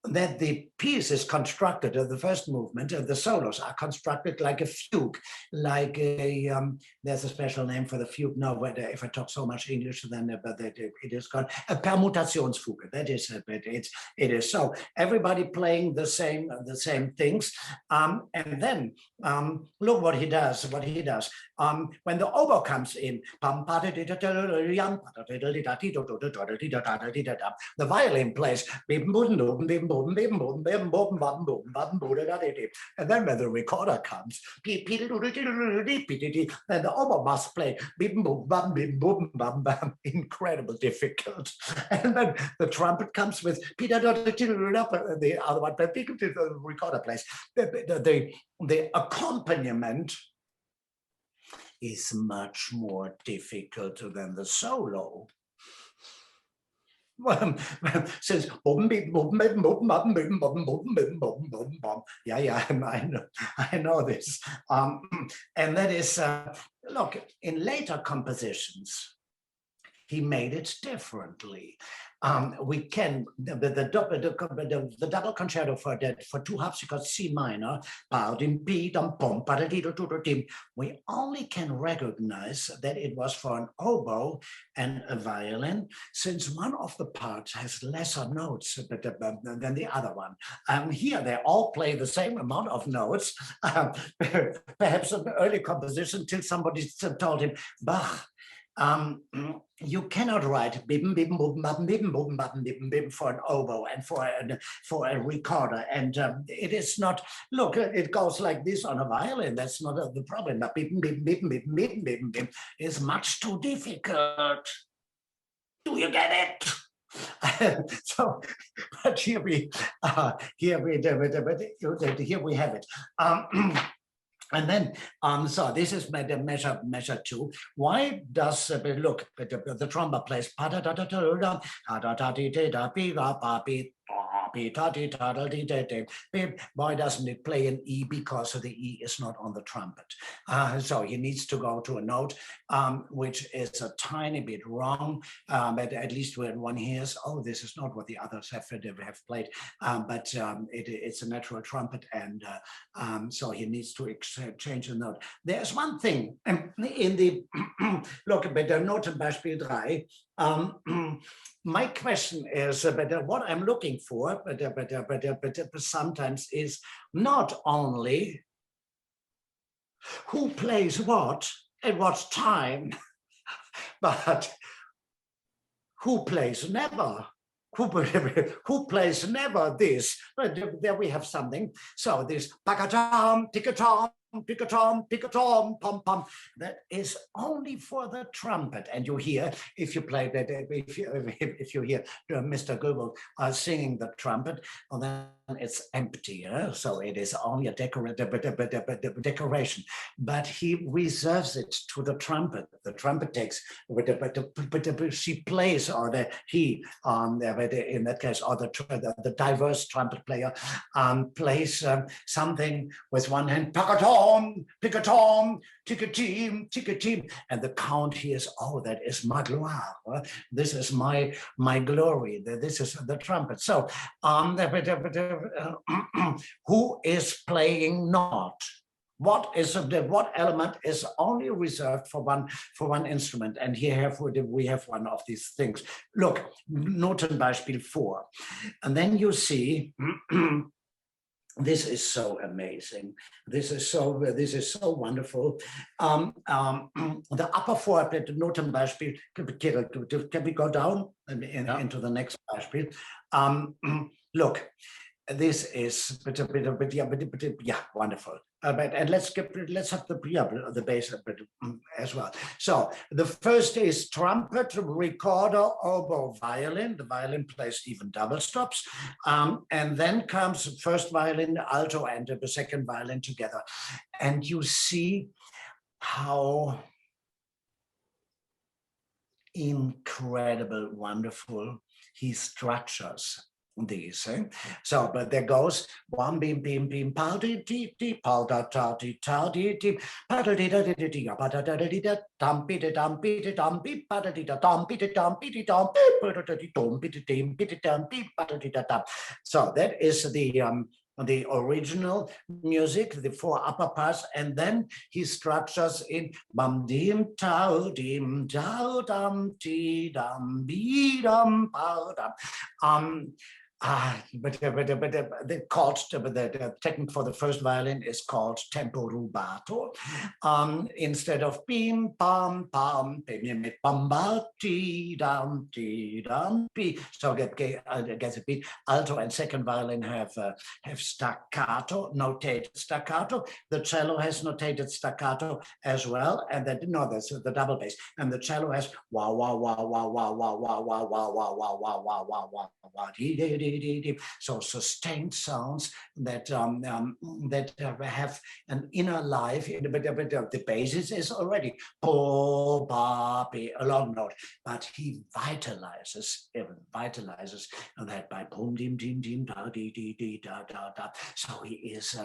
that the piece is constructed, the first movement, the solos are constructed like a fugue, like a, there's a special name for the fugue. No, but if I talk so much English, then it is called a Permutationsfuge. That is, it is so. Everybody playing the same things. And then look what he does, when the oboe comes in, the violin plays, and then when the recorder comes, then the oboe must play, incredible difficult. And then the trumpet comes with, the other one, the recorder plays. The accompaniment is much more difficult than the solo. Since yeah, I know this, and that is look, in later compositions he made it differently. We can the double concerto for two harpsichords C minor, we only can recognize that it was for an oboe and a violin, since one of the parts has lesser notes than the other one. Here they all play the same amount of notes. Perhaps an early composition till somebody told him, Bach, you cannot write bim bim bum bum bim bum bum bim bim for an oboe and for a recorder, and it is not. Look, it goes like this on a violin. That's not the problem. But bim bim bim bim bim bim bim is much too difficult. Do you get it? So, but here we have it. And then, so this is measure 2. Why does, look, the trumpet plays, why doesn't it play an E? Because the E is not on the trumpet. So he needs to go to a note which is a tiny bit wrong, but at least when one hears, oh, this is not what the others have played, but it's a natural trumpet, and so he needs to change the note. There's one thing in the, look, bei der Notenbeispiel 3, my question is, what I'm looking for, but sometimes is not only who plays what at what time, but who plays never. Who plays never this? But there we have something. So this pakatam, tikatam, pikatom, pikatom, pom pom. That is only for the trumpet. And you hear, if you play that, if you hear Mr. Goebel singing the trumpet, well, then it's empty. So it is only a decoration. But he reserves it to the trumpet. The trumpet takes, she plays, or he, in that case, or the diverse trumpet player plays something with one hand, pakatom, pikatom, tickatim, tickatim, and the count hears, oh, that is ma gloire. This is my glory. This is the trumpet. So, who is playing not? What element is only reserved for one instrument? And here we have one of these things. Look, Notenbeispiel 4, and then you see. This is so amazing. This is so wonderful. The upper 4, the Notenbeispiel. Can we go down into the next Beispiel? Look. This is yeah, wonderful. And let's have the bass as well. So the first is trumpet, recorder, oboe, violin. The violin plays even double stops, and then comes first violin, alto, and the second violin together. And you see how incredible, wonderful he structures these. So, but there goes one beam beam beam pal di di di pal da ta di ta di di paddle di da di di di pa da da di da dumpy di dumpy di dumpy paddle di da dumpy di dumpy di dumpy paddle di dumpy di dumpy di dumpy paddle di da da. So that is the original music, the four upper parts, and then he structures in bum dim tau dum ti dum be dum pow dum. The technique for the first violin is called tempo rubato. Instead of bim bam bam bim bam ba ti dum be. So get gets a beat. Alto and second violin have staccato, notated staccato. The cello has notated staccato as well, and then that's the double bass. And the cello has wah wah wah wah wah wah wah wah wah wah wah wah wah wah wah wah. So sustained sounds that have an inner life. The basis is already po ba be a long note, but he vitalizes that by boom dim dim dim da di di di da da da. So he is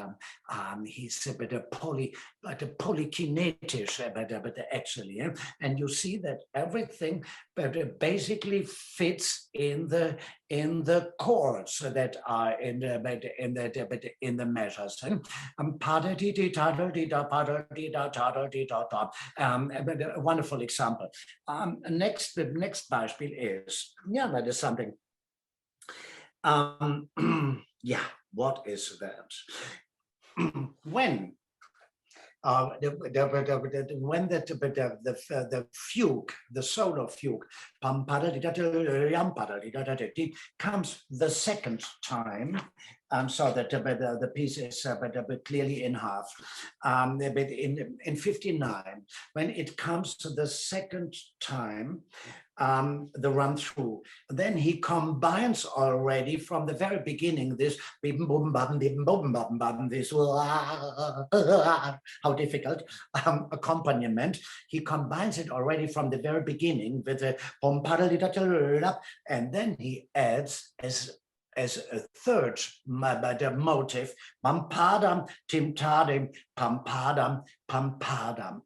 he's a bit of polykinetic, but actually, and you see that everything basically fits in the chords that are in the measures. A wonderful example. The next Beispiel is, that is something. Yeah, what is that? When when the fugue, the solo fugue, comes the second time, so that the piece is clearly in half. In 59, when it comes to the second time, the run through, then he combines already from the very beginning this this how difficult accompaniment. He combines it already from the very beginning with the and then he adds as a third motive, pampadam timtadim pampadam pampadam.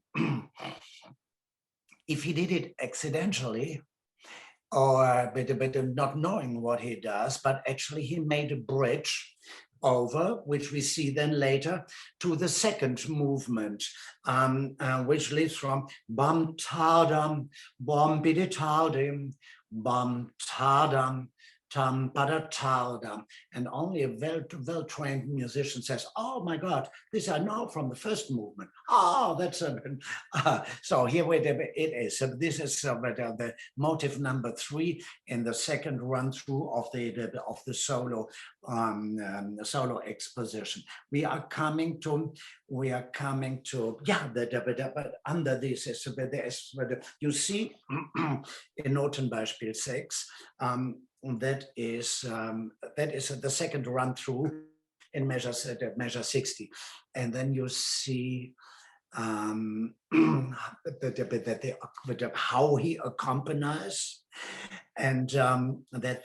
If he did it accidentally, or but not knowing what he does, but actually he made a bridge over, which we see then later, to the second movement, which leads from bam tadam, bom biditaudim, bam tadam, tam padataldam. And only a well-trained musician says, oh my God, this I know from the first movement. Oh, that's so here it is. So this is the motive number 3 in the second run through of the solo solo exposition. We are coming to but under this is you see in Notenbeispiel 6. That is the second run through in measure 60, and then you see how he accompanies, and that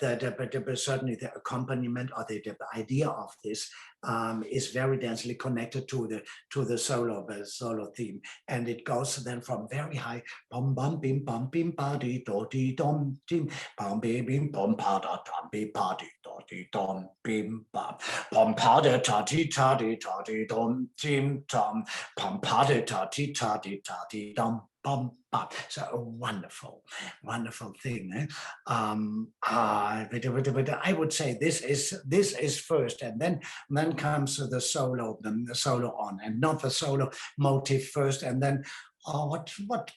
certainly the accompaniment or the idea of this is very densely connected to the solo theme, and it goes then from very high bum bum bim bum bim ba di do di dom dim bum bim bum pa da dum bi pa di do di dom bim bum bum pa da ta di dom dim dom bum pa da ta di dom bum bum. So a wonderful thing. But I would say this is first, and then comes the solo on, and not the solo motive first, and then what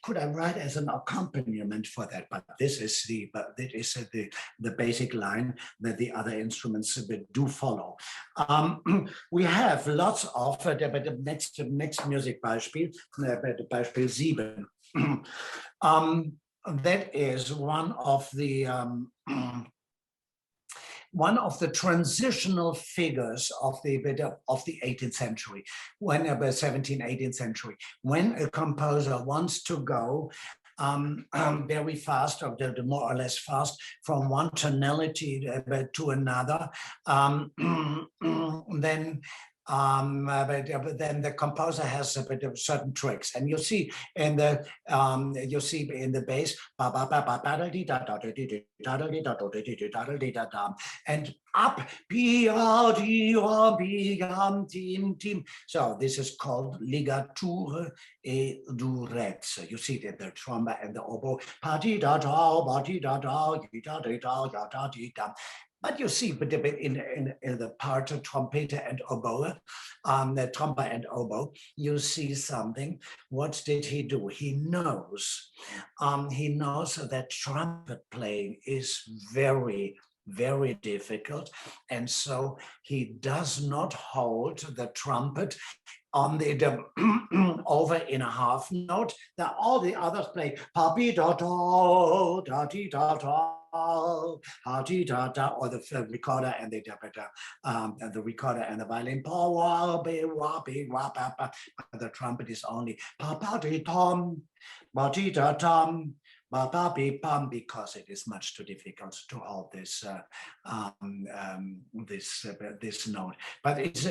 could I write as an accompaniment for that? But this is the basic line that the other instruments do follow. We have lots of the next music Beispiel, Beispiel 7. That is one of the transitional figures of the 18th century, when 17th, 18th century, when a composer wants to go very fast, or the more or less fast, from one tonality to another, then but then the composer has a bit of certain tricks, and you see in the bass, and up, so this is called ligature et durezza. You see it in the trumpet and the oboe. But you see, but in the part of trumpet and oboe, the trumpet and oboe, you see something. What did he do? He knows that trumpet playing is very, very difficult, and so he does not hold the trumpet on the over in a half note. That all the others play papi da da da di da da ha di da da, or the recorder and the recorder and the violin. The trumpet is only pa pa di tom ba di da tom because it is much too difficult to hold this this note. But it's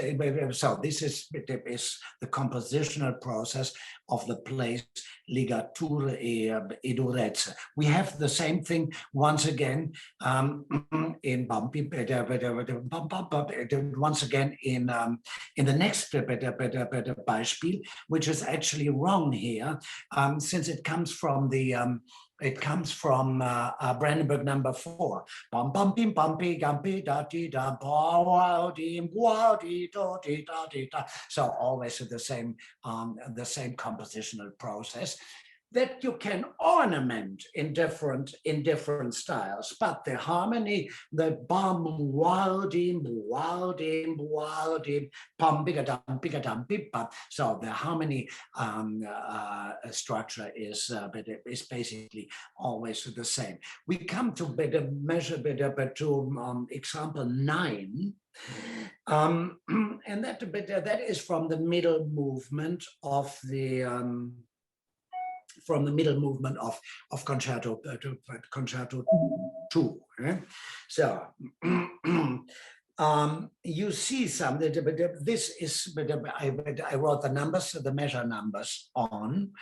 so this is the compositional process of the place ligature e durezza. We have the same thing once again in once again in the next Beispiel, which is actually wrong here, since it comes from the Brandenburg number 4. Bum bum bim bum bi gum bi da di da ba wow dim wow di do di da di da. So always the same compositional process that you can ornament in different styles, but the harmony, the bum wilding, pum bigadam bim. So the harmony structure is basically always the same. We come to measure to example 9. And that is from the middle movement of the Concerto 2. So you see something. This is. I wrote the numbers, the measure numbers on.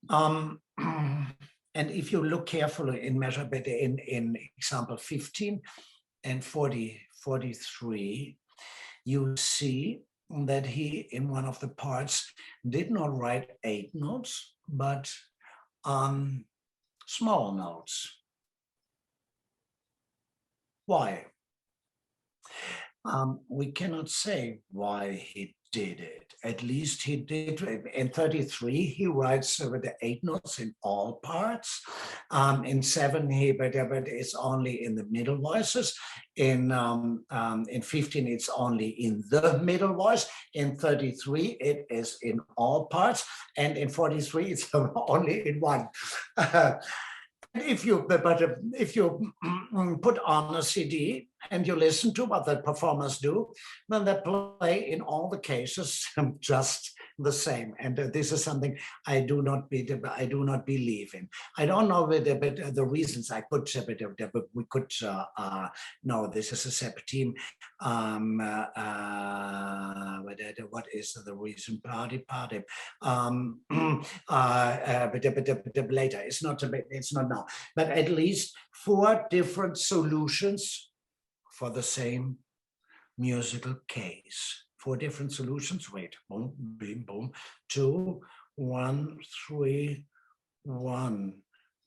And if you look carefully in measure, in example 15 and 43, you see that he, in one of the parts, did not write 8 notes, but small notes. Why? We cannot say why he did it. At least he did. In 33, he writes with the 8 notes in all parts. In 7, but it's only in the middle voices. In 15, it's only in the middle voice. In 33, it is in all parts, and in 43, it's only in one. If you put on a CD and you listen to what the performers do, then they play in all the cases just the same. And this is something I do not believe in. I don't know the reasons. I could we could no, this is a septime. What is the reason? Party. But later. It's not now. But at least 4 different solutions for the same musical case. 4 different solutions. Wait, boom, boom, boom. 2, 1, 3, 1.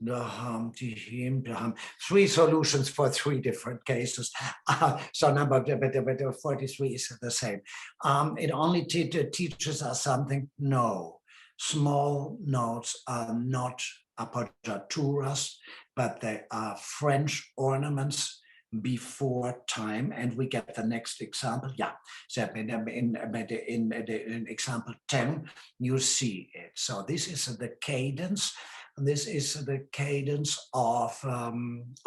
The hum, 3 solutions for 3 different cases. So number 43 is the same. It only teaches us something. No, small notes are not appoggiaturas, but they are French ornaments before time. And we get the next example. Yeah, so in example 10, you see it. So this is the cadence This is the cadence of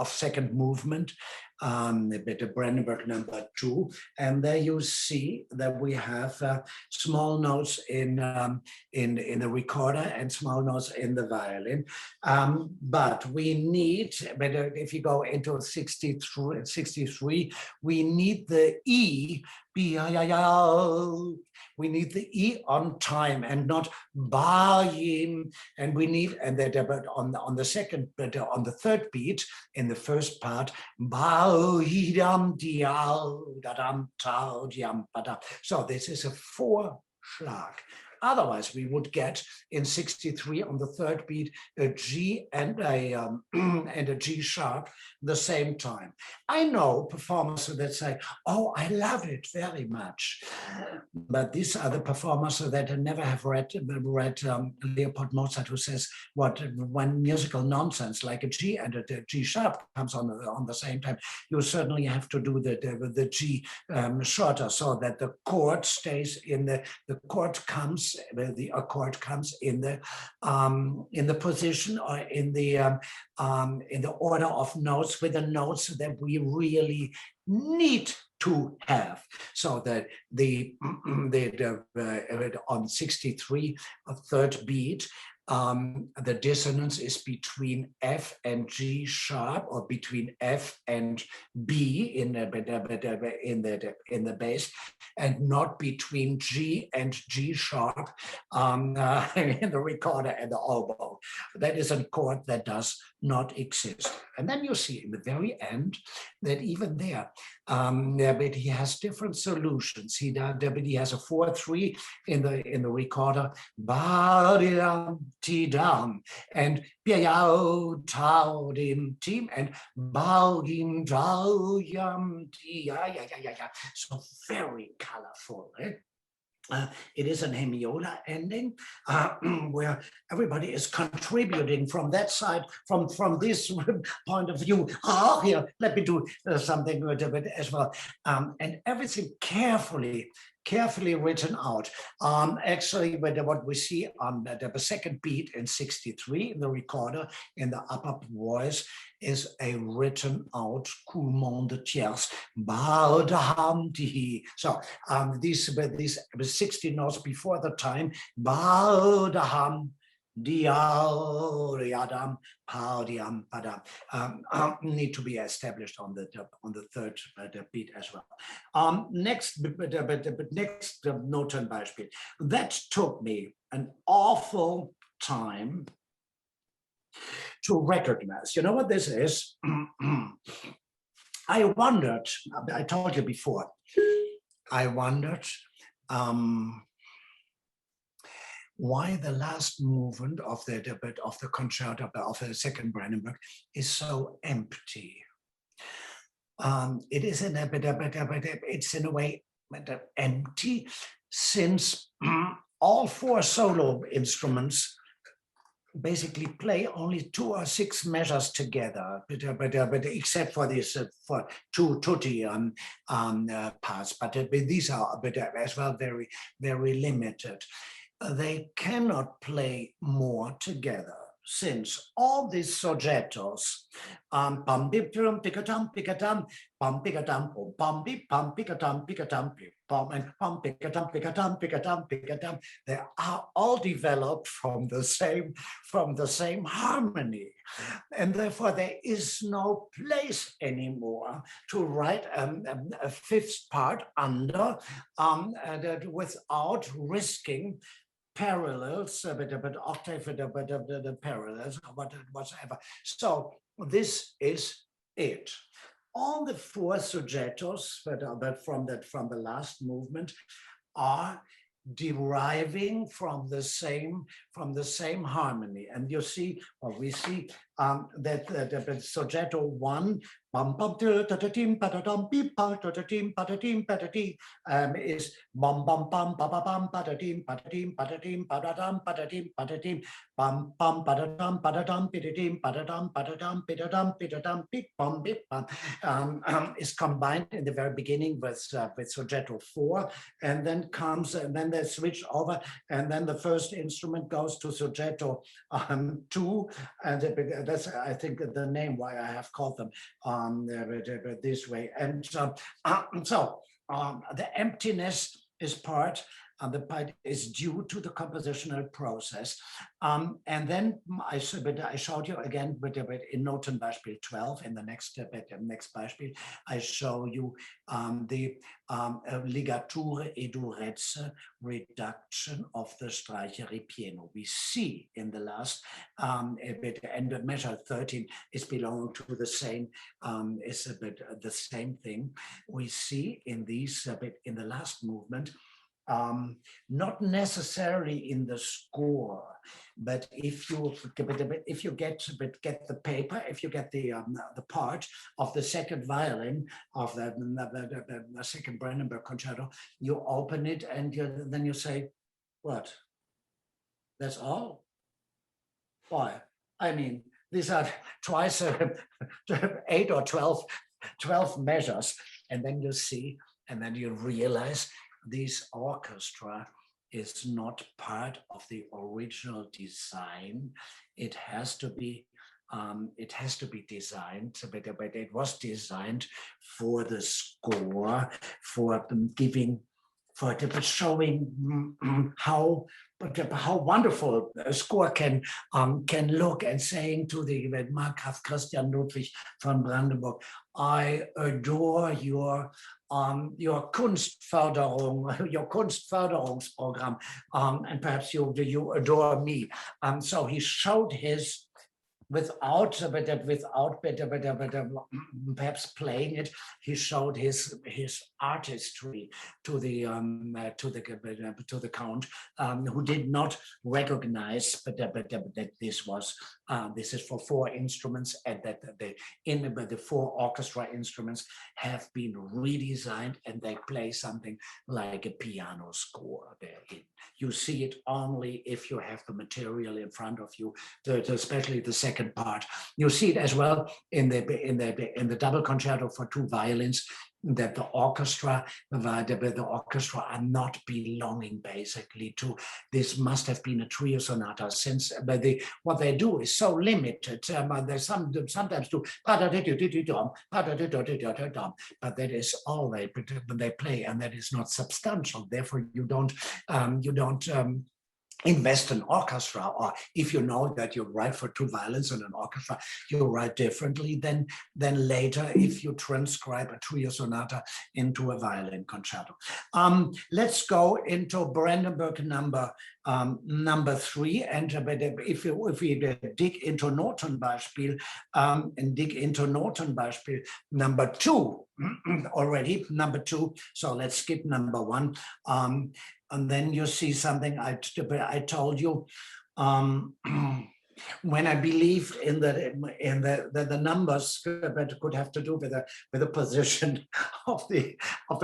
second movement, the Brandenburg number 2, and there you see that we have small notes in the recorder and small notes in the violin. But we need, if you go into 63, we need the E. We need the E on time and not bayim, and we need, and that on the second, but on the third beat in the first part, so this is a 4-Schlag. Otherwise, we would get in 63 on the third beat a G and a G sharp the same time. I know performers that say, "Oh, I love it very much," but these are the performers that never have read Leopold Mozart, who says when musical nonsense like a G and a G sharp comes on the same time, you certainly have to do the G shorter so that the chord stays in the chord comes. The accord comes in the position or in the order of notes with the notes that we really need to have, so that on 63, a third beat, the dissonance is between F and G sharp, or between F and B in the bass, and not between G and G sharp in the recorder and the oboe. That is a chord that does not exist. And then you see in the very end that even there, but he has different solutions. He has a 4/3 in the recorder, Tidam, and Piao Tao Dim Tim, and Baugim Dao Yam. So very colorful. It is an hemiola ending where everybody is contributing from that side, from this point of view. Oh, here, let me do something with it as well. And everything carefully written out. Actually, what we see on the second beat in 63 in the recorder, in the upper voice, is a written out coulement de tierce. So these 60 notes before the time, need to be established on the third beat as well. Next Notenbeispiel. That took me an awful time to recognize. You know what this is? I wondered, I told you before, I wondered why the last movement of the concerto of the second Brandenburg is so empty. It is it's in a way empty, since all 4 solo instruments basically play only 2 or 6 measures together, but except for this for 2 tutti parts. But these are as well very, very limited. They cannot play more together, since all these soggettos, bum bim picatum picatum bum picatum bum bim bum picatum picatum bum and bum picatum picatum picatum picatum, they are all developed from the same harmony, and therefore there is no place anymore to write a 5th part under without risking parallels, but octave, the parallels, whatever. So this is it. All the 4 soggettos that from the last movement are deriving from the same harmony, and you see, or we see that the soggetto 1 bum bum tim patatum beep patatim patatim patati is bum bum bum bum patatim patatim patatim patatam patatim patatim bum bum patatam patatam pitatim patatam patatam pitatam pitatam beep bum beep bum, is combined in the very beginning with soggetto 4, and then they switch over, and then the first instrument goes goes to Soggetto 2, and that's, I think, the name why I have called them this way. And so the emptiness is part, the part is due to the compositional process. And then I showed you again in Notenbeispiel 12, in the next Beispiel, I show you the Ligature e Durezza reduction of the streicher ripieno. We see in the last and measure 13 is belonging to the same, is a bit the same thing. We see in these in the last movement, not necessarily in the score, but if you get the paper, if you get the part of the second violin of the second Brandenburg Concerto, you open it and then you say, what? That's all? Why? I mean, these are twice 8 or 12 measures, and then you see, and then you realize this orchestra is not part of the original design. It has to be designed, but it was designed for the score, for giving, for showing how wonderful a score can look, and saying to the Markgraf Christian Ludwig von Brandenburg, I adore your Kunstförderung, your Kunstförderungsprogramm, and perhaps you adore me. So he showed his, without perhaps playing it, he showed his artistry to the count, who did not recognize that this is for 4 instruments, and that the 4 orchestra instruments have been redesigned, and they play something like a piano score therein. You see it only if you have the material in front of you, especially the second part. You see it as well in the double concerto for 2 violins, that the orchestra are not belonging basically to, this must have been a trio sonata, since what they do is so limited. They sometimes do, but that is all they play, and that is not substantial. Therefore, you don't invest in orchestra, or if you know that you write for 2 violins in an orchestra, you write differently than later if you transcribe a trio sonata into a violin concerto. Let's go into Brandenburg number 3, and if we dig into Notenbeispiel and dig into Notenbeispiel number 2 already, number 2. So let's skip number 1. And then you see something I told you. When I believe in the numbers that could have to do with the position of the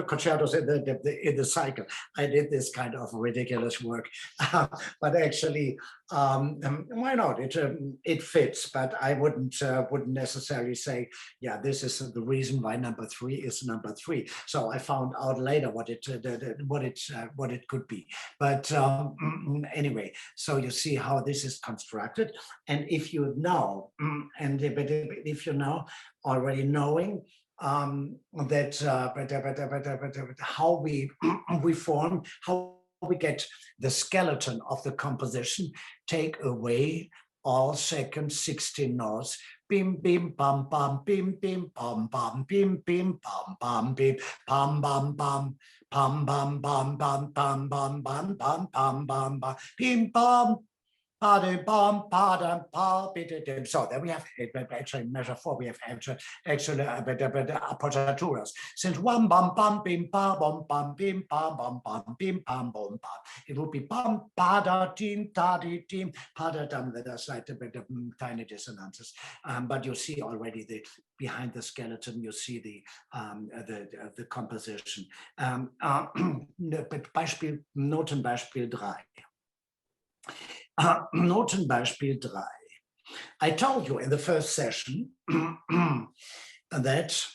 concertos in the cycle, I did this kind of ridiculous work, but actually, why not? It fits, but I wouldn't necessarily say, yeah, this is the reason why number 3 is number 3. So I found out later what it could be. But anyway, so you see how this is constructed. And if you know, if you know, already knowing that how we form, how we get the skeleton of the composition, take away all second 16 notes. Bim bim bam bam bim bim bam bam bim bim bam bam bim bam bam bam bam bam bam bam bam bam bam bam bam bam bam bim bam. So then we have actually measure 4. We have actually appoggiaturas. Since 1 bam bam bim bam bam bim bam bam bam bim bam bam bam, it would be bam ba da tim da di tim pa da dum. There's like tiny dissonances, but you see already behind the skeleton. You see the composition. Notenbeispiel 3. Notenbeispiel 3. I told you in the first session that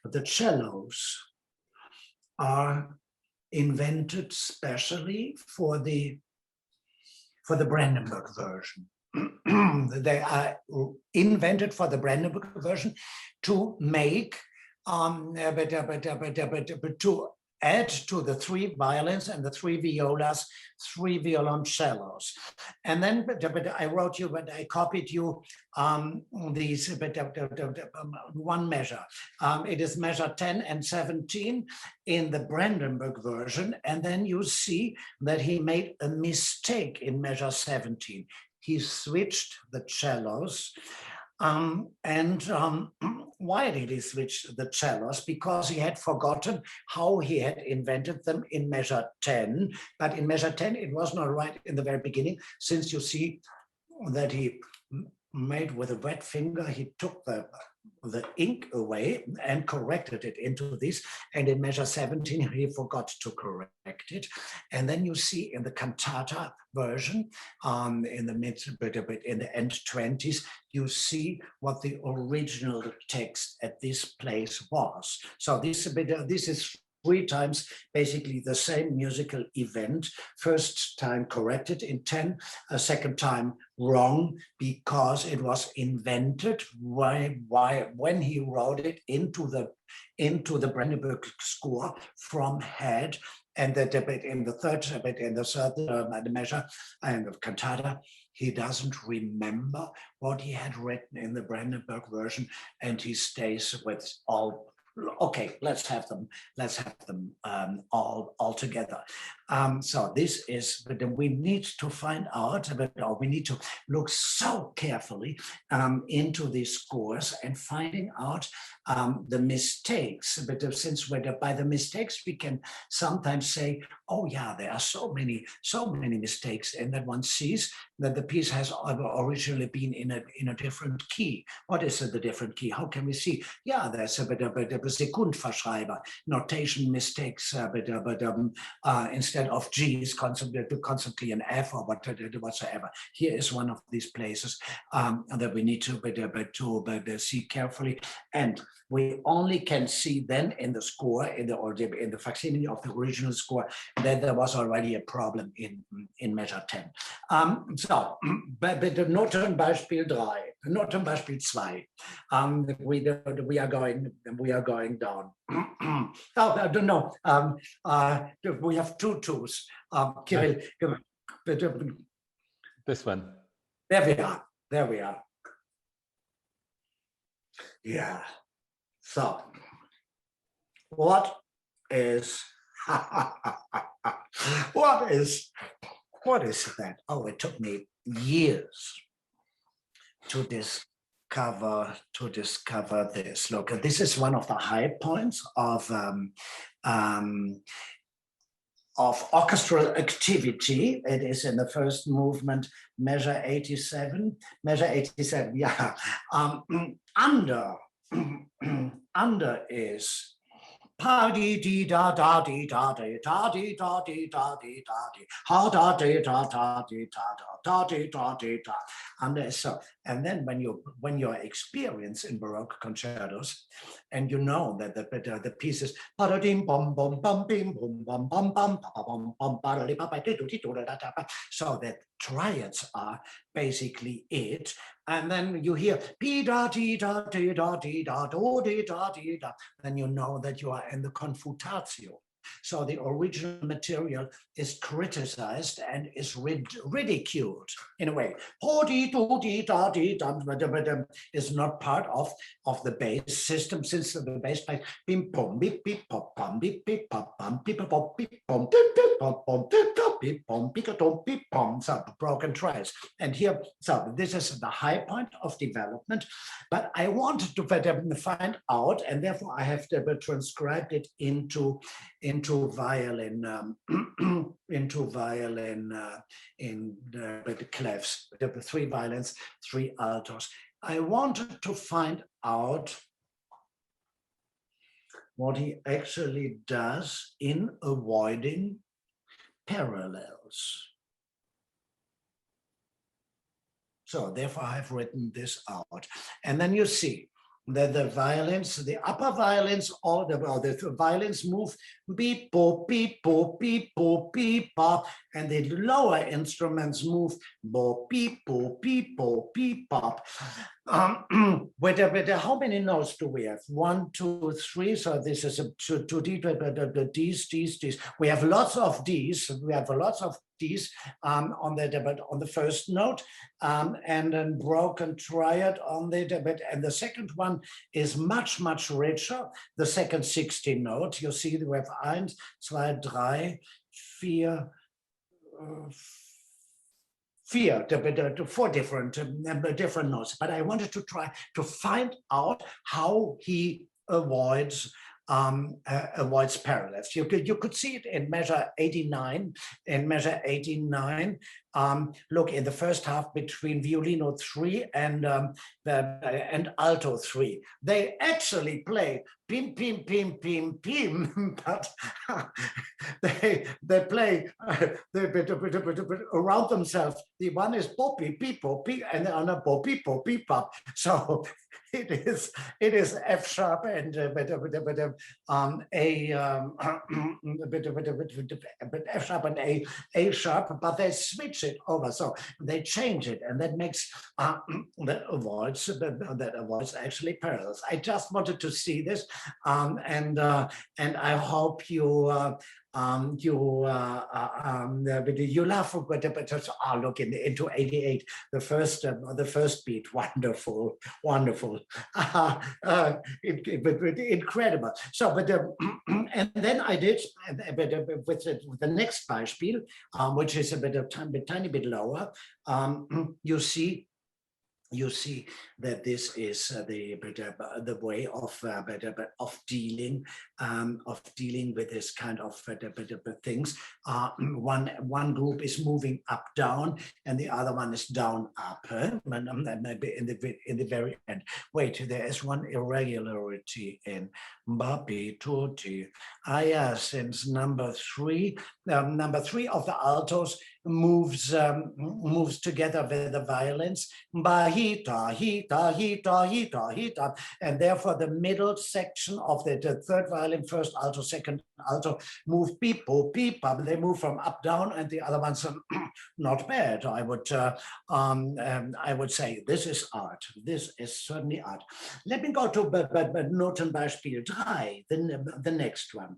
the cellos are invented specially for the Brandenburg version. They are invented for the Brandenburg version to make to add to the 3 violins and the 3 violas, 3 violoncellos. And then I wrote you, but I copied you these one measure. It is measure 10 and 17 in the Brandenburg version. And then you see that he made a mistake in measure 17. He switched the cellos. Why did he switch the cellos? Because he had forgotten how he had invented them in measure 10. But in measure 10, it was not right in the very beginning, since you see that he made with a wet finger, he took the ink away and corrected it into this. And in measure 17, he forgot to correct it. And then you see in the cantata version, in the end 20s, you see what the original text at this place was. So this is 3 times basically the same musical event. First time corrected in 10, a second time wrong, because it was invented when he wrote it into the Brandenburg score from head. And in the third measure and of cantata, he doesn't remember what he had written in the Brandenburg version, and he stays with all. Okay, let's have them all together. So this is, but we need to find out, or we need to look so carefully into these scores and finding out the mistakes. But since by the mistakes, we can sometimes say, oh yeah, there are so many mistakes, and that one sees that the piece has originally been in a different key. What is the different key? How can we see? Yeah, there's a bit of Sekundverschreiber, notation mistakes, instead of G's, constantly an F or whatsoever. Here is one of these places that we need to see carefully, and we only can see then in the score, in the facsimile of the original score, that there was already a problem in measure 10. So, bitte Notenbeispiel 3, Notenbeispiel 2. We are going down. Oh, I don't know. We have 2 twos. Kirill, this one. There we are. Yeah. So, what is that? Oh, it took me years to discover this. Look, this is one of the high points of orchestral activity. It is in the first movement, measure 87. Measure 87, yeah. Under is pa di di da da di da di da di da di da di da di ha da di da da di da da di da di da. Under is so. And then when you're experienced in Baroque concertos, and you know that the pieces so that triads are basically it, and then you hear pi da di da di da di da do di da di da, then you know that you are in the confutatio. So the original material is criticized and is ridiculed in a way. Is not part of the bass system, since the bass plays bim pom bip bip pop pom bip bip pop pom bip pop bip pom bip pop pom bip pom bip pom. So broken triads. And here, so this is the high point of development. But I wanted to find out, and therefore I have transcribed it into violin, in the clefs, the 3 violins, 3 altos. I wanted to find out what he actually does in avoiding parallels. So therefore I've written this out. And then you see the violins, the upper violins, or the violins move beep, boop, beep, boop, beep, boop, beep, bop, and the lower instruments move boop, beep, boop, beep, boop, beep, bop. How many notes do we have? 1, 2, 3. So this is a two D, the D's, D's, D's. We have lots of D's. We have lots of D's on the first note, and then broken triad on the and the second one is much richer. The second 16 note. You see, we have 1, 2, 3, 4. 4 different notes, but I wanted to try to find out how he avoids parallels. You could see it in measure 89. In measure 89, look, in the first half between violino 3 and alto 3, they actually play pim pim pim pim pim, but they play around themselves. The one is poppy peepo pee, and the other poppy poppy pop. So it is F sharp and F sharp and A sharp, but they switch it over, so they change it, and that makes that avoids actually parallels. I just wanted to see this, and I hope you you laugh, but look into 88, the first beat, wonderful, incredible. So, but and then I did with the next Beispiel, which is a tiny bit lower. You see that this is the way of dealing with this kind of things. One group is moving up down, and the other one is down up. Maybe in the very end. Wait, there is one irregularity in Babi Tutti. Since number 3 of the altos moves together with the violins, bahita, hita, hita, hita, hita, and therefore the middle section of the third violin, first alto, second alto, move peepo, peepa. They move from up down, and the other ones are not bad. I would say this is art. This is certainly art. Let me go to Notenbeispiel 3, the next one.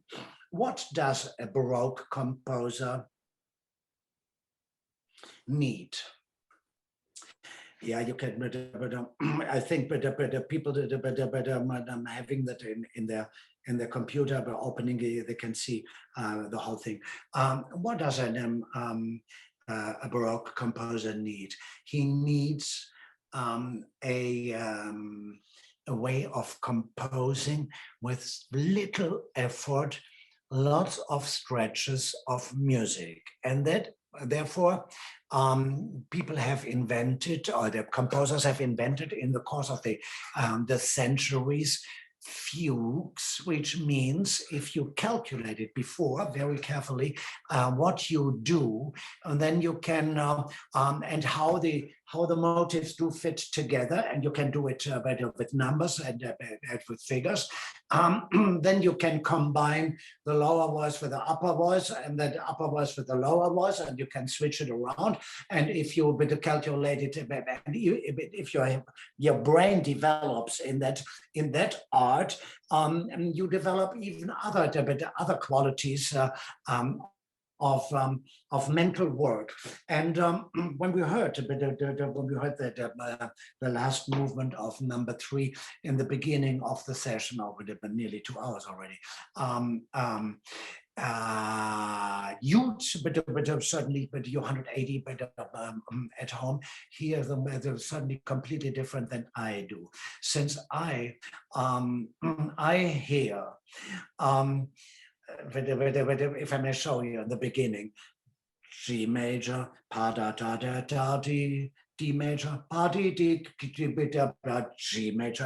What does a Baroque composer need? Yeah, you can, I think, but the people having that in their computer, but opening it, they can see the whole thing. What does a Baroque composer need? He needs a way of composing with little effort, lots of stretches of music, and that therefore people have invented, or the composers have invented in the course of the centuries, fugues, which means if you calculate it before very carefully what you do, and then you can and how the motives do fit together, and you can do it with numbers and with figures. Then you can combine the lower voice with the upper voice, and then the upper voice with the lower voice, and you can switch it around. And if you calculate it, if your brain develops in that art, you develop even other qualities of mental work. And when we heard the last movement of number 3 in the beginning of the session, over nearly 2 hours already, huge, but certainly, but you 180, but at home here, they're certainly completely different than I do, since I hear. If I may show you in the beginning, G major, pa da da da da dee, D major, pa di di G major,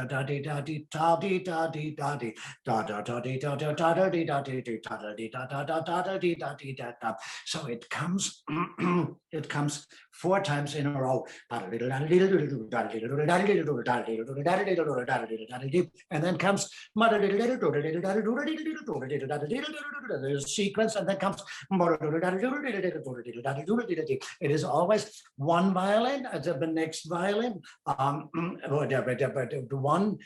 da di da di da di da di da di da da da di da da da di da di da da di da da da da di da di da da. So it comes it comes 4 times in a row, and then comes the sequence, and then comes it is always one violin, the next violin, one,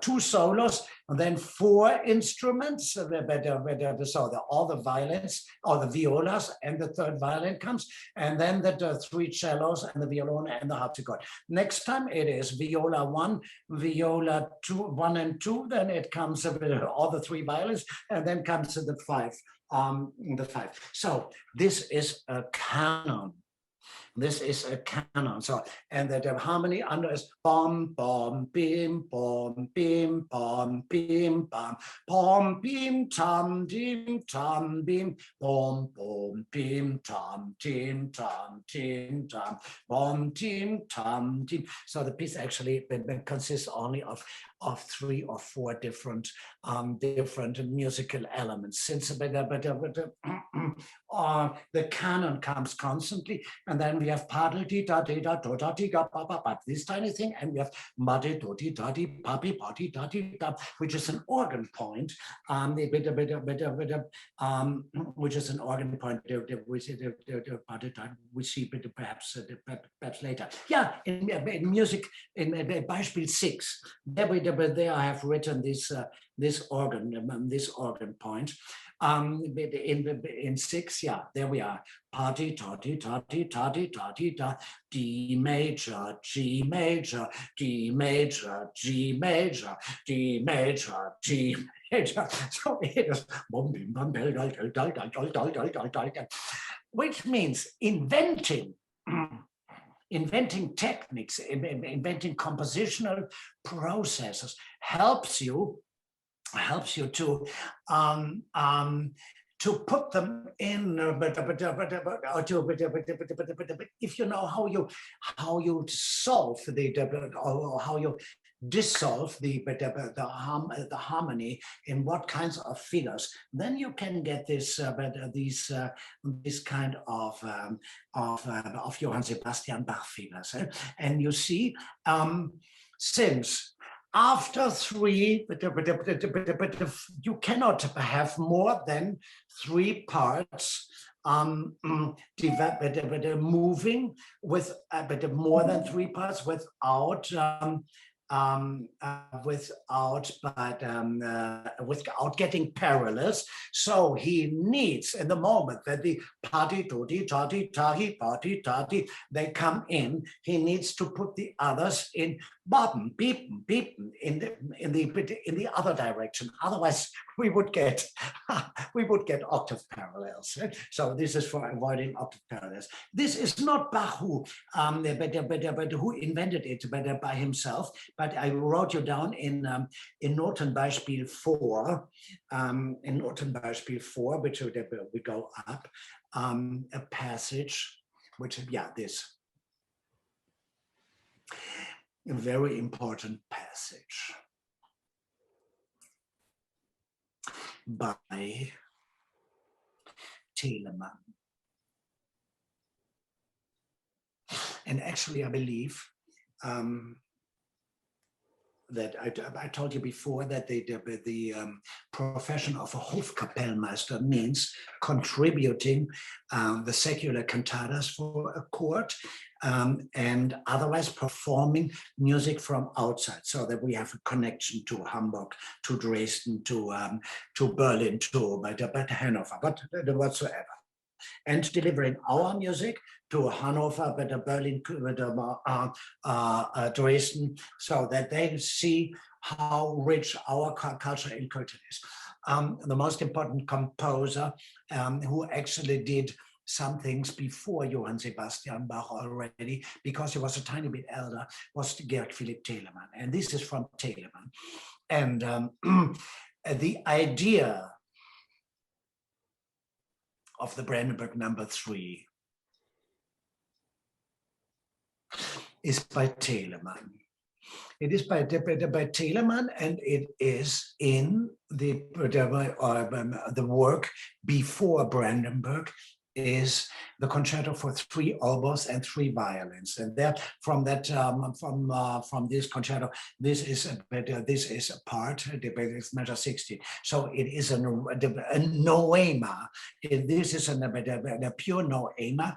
two solos, and then 4 instruments. So all the violins, or the violas, and the 3rd violin comes, and then the 3 cellos and the violone and the harpsichord. Next time it is viola 1, viola 2, 1 and 2. Then it comes all the 3 violins, and then comes to the 5. The 5. So this is a canon. This is a canon. So, and the harmony under is bom bom bim bom bim bom bim bom bom bim tam dim tam bim bom bom bim tam dim tam dim tam bom dim tam dim. So the piece actually consists only of 3 or 4 different musical elements. Since the canon comes constantly, and then we have padel di da di da do da di ga ba ba ba, this tiny thing, and we have madi do di da di pa pi pa di da di da, which is an organ point, which is an organ point. We see perhaps later. Yeah, in music, in Beispiel 6, there I have written this organ point. In 6, yeah, there we are. Party, toddy, toddy, toddy, toddy, da, D major, G major, D major, G major, D major, G major. So it is, which means inventing techniques, inventing compositional processes helps you to put them in, if you know how you solve or how you dissolve the harmony in what kinds of figures, then you can get this kind of Johann Sebastian Bach figures. And you see, since after 3, you cannot have more than 3 parts moving with more than 3 parts without getting perilous. So he needs, in the moment that the party todi tadi tahi party tadi they come in, he needs to put the others in bottom beep beep in the other direction. Otherwise we would get octave parallels. So this is for avoiding octave parallels. This is not Bach who invented it, but by himself. But I wrote you down in Notenbeispiel 4, which we go up, a passage, which, yeah, this. A very important passage by Telemann. And actually, I believe that I told you before that the profession of a Hofkapellmeister means contributing the secular cantatas for a court, and otherwise performing music from outside, so that we have a connection to Hamburg, to Dresden, to Berlin, to Hanover, but whatsoever. And delivering our music to Hanover, Berlin, Dresden, so that they see how rich our culture in Cologne is. The most important composer who actually did some things before Johann Sebastian Bach already, because he was a tiny bit elder, was Georg Philipp Telemann. And this is from Telemann. And the idea of the Brandenburg number 3 is by Telemann. It is by Telemann, and it is in the work before Brandenburg is the concerto for 3 oboes and 3 violins, and that from this concerto, this is a part. It's measure 60, so it is a noema. This is a pure noema,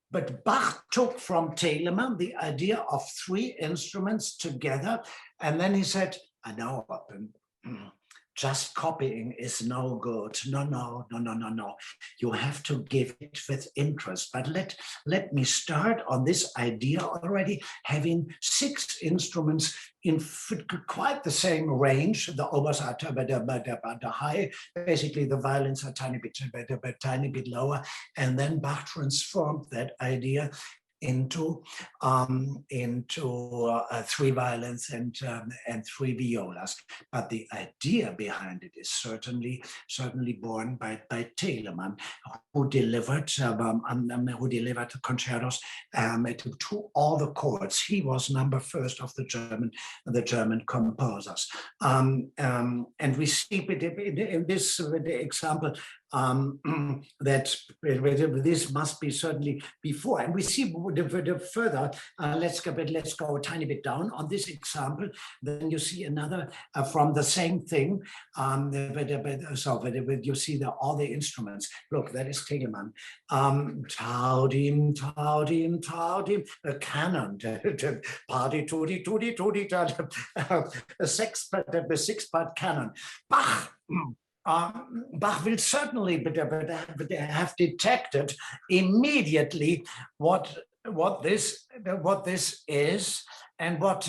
but Bach took from Telemann the idea of 3 instruments together, and then he said, "I know, just copying is no good. No. You have to give it with interest." But let me start on this idea already, having 6 instruments in quite the same range. The oboes are high, basically the violins are tiny bit lower, and then Bach transformed that idea into 3 violins and 3 violas. But the idea behind it is certainly born by Telemann, who delivered concertos to all the courts. He was number 1st of the German composers, and we see in this example that this must be certainly before, and we see further. Let's go a tiny bit down on this example. Then you see another from the same thing. You see all the instruments. Look, that is Telemann. Taudim, a canon. Party, tutti, a 6-part canon. Bach. Bach will certainly have detected immediately what this is and what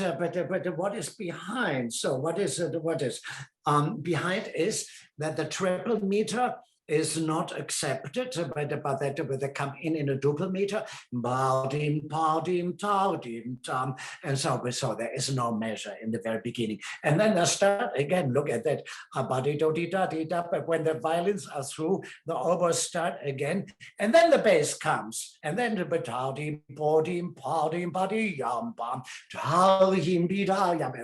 is behind. So what is behind is that the triple meter is not accepted, but they come in a duple meter, and so there is no measure in the very beginning. And then they start again, look at that, but when the violins are through, the oboes start again, and then the bass comes, and then the and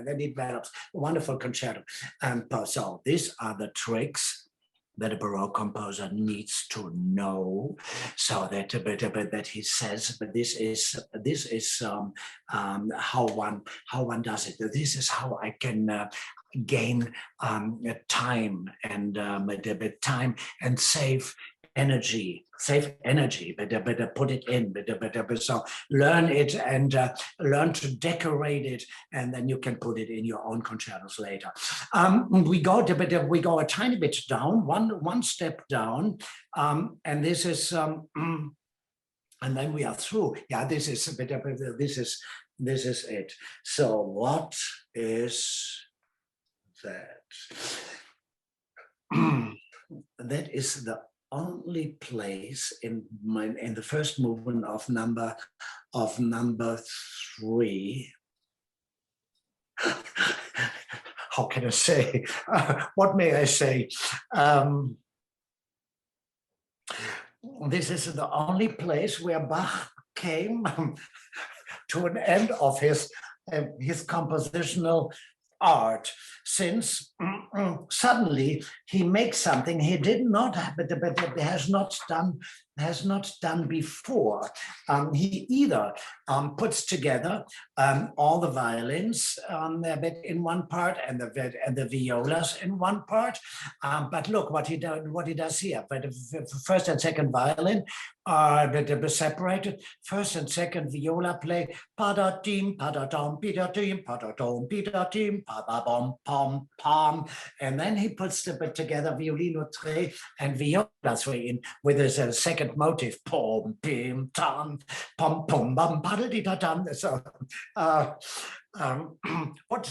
then it develops a wonderful concerto. And so these are the tricks that a Baroque composer needs to know, so that he says, but this is how one does it. This is how I can gain time and save energy, but put it in, so learn it and learn to decorate it, and then you can put it in your own concertos later. We go a tiny bit down, one step down, and this is and then we are through. Yeah, this is a bit of this is it. So what is that? That is the only place in the first movement of number 3. How can I say? What may I say? This is the only place where Bach came to an end of his compositional art, since suddenly he makes something he did not have, but has not done before. He either puts together all the violins in one part and the violas in one part. But look what he does here. But the first and second violin are separated. First and second viola play pa-da-dim, pa-da-dom, pi-da-dim, pa-da-dom, pi-da-dim, pa-ba-bom, pom, pom. And then he puts together violino tre and viola three in with his second motive, pom, pim, tam, pom, pom, bum, pa-da-di-da-dum. So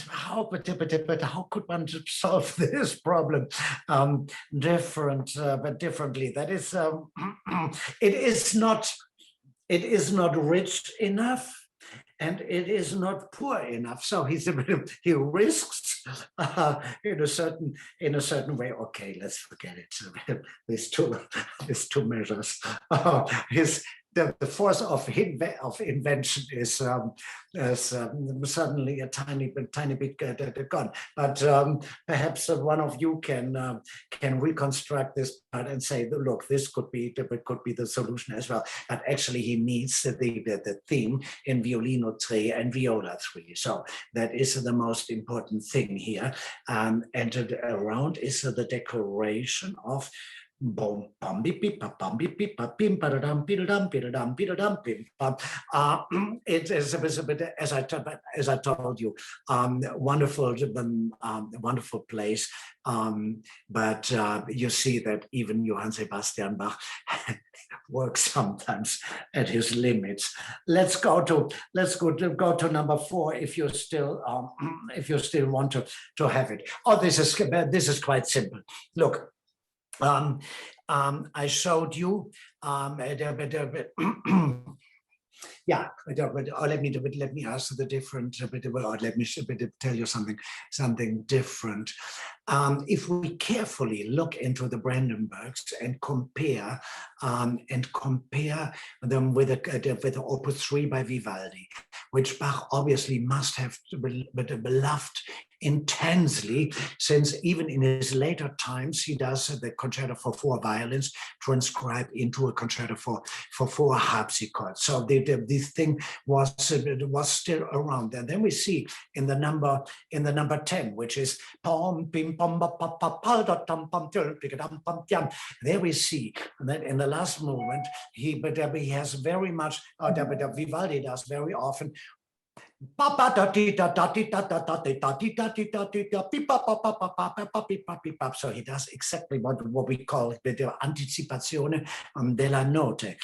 how could one solve this problem differently? That is, it is not rich enough, and it is not poor enough. So he risks in a certain way. Okay, let's forget it. These two measures. the force of invention is certainly a tiny bit gone. But perhaps one of you can reconstruct this part and say, look, this could be the solution as well. But actually, he needs the theme in violino 3 and viola 3. So that is the most important thing here. And around is the declaration of boom, bum, beep, beep, bum, beep, beep, bim, ba-da-dum, beedadum, beedadum, beedadum, bim, bum. It is a bit, as I told you, wonderful place. But you see that even Johann Sebastian Bach works sometimes at his limits. Let's go to number 4 if you still want to have it. Oh, this is quite simple. Look. I showed you yeah, let me ask the different, let me tell you something different. If we carefully look into the Brandenburgs and compare them with Opus 3 by Vivaldi, which Bach obviously must have beloved intensely, since even in his later times he does the concerto for 4 violins transcribed into a concerto for 4 harpsichords. So this thing was still around. And then we see in the number 10, which is there we see that in the last movement he has very much, Vivaldi does very often. So he does exactly what we call the anticipazione della note.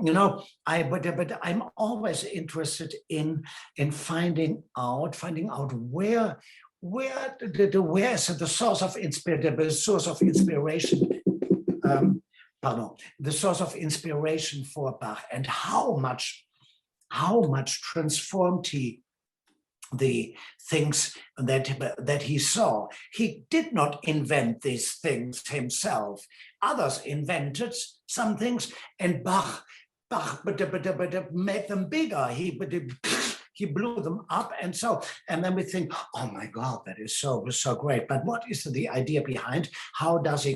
You know, I'm always interested in finding out where is the source of inspiration, the source of inspiration for Bach, and how much transformed he the things that he saw. He did not invent these things himself. Others invented some things, and Bach made them bigger. He blew them up, and then we think, oh my God, that is so great. But what is the idea behind? How does he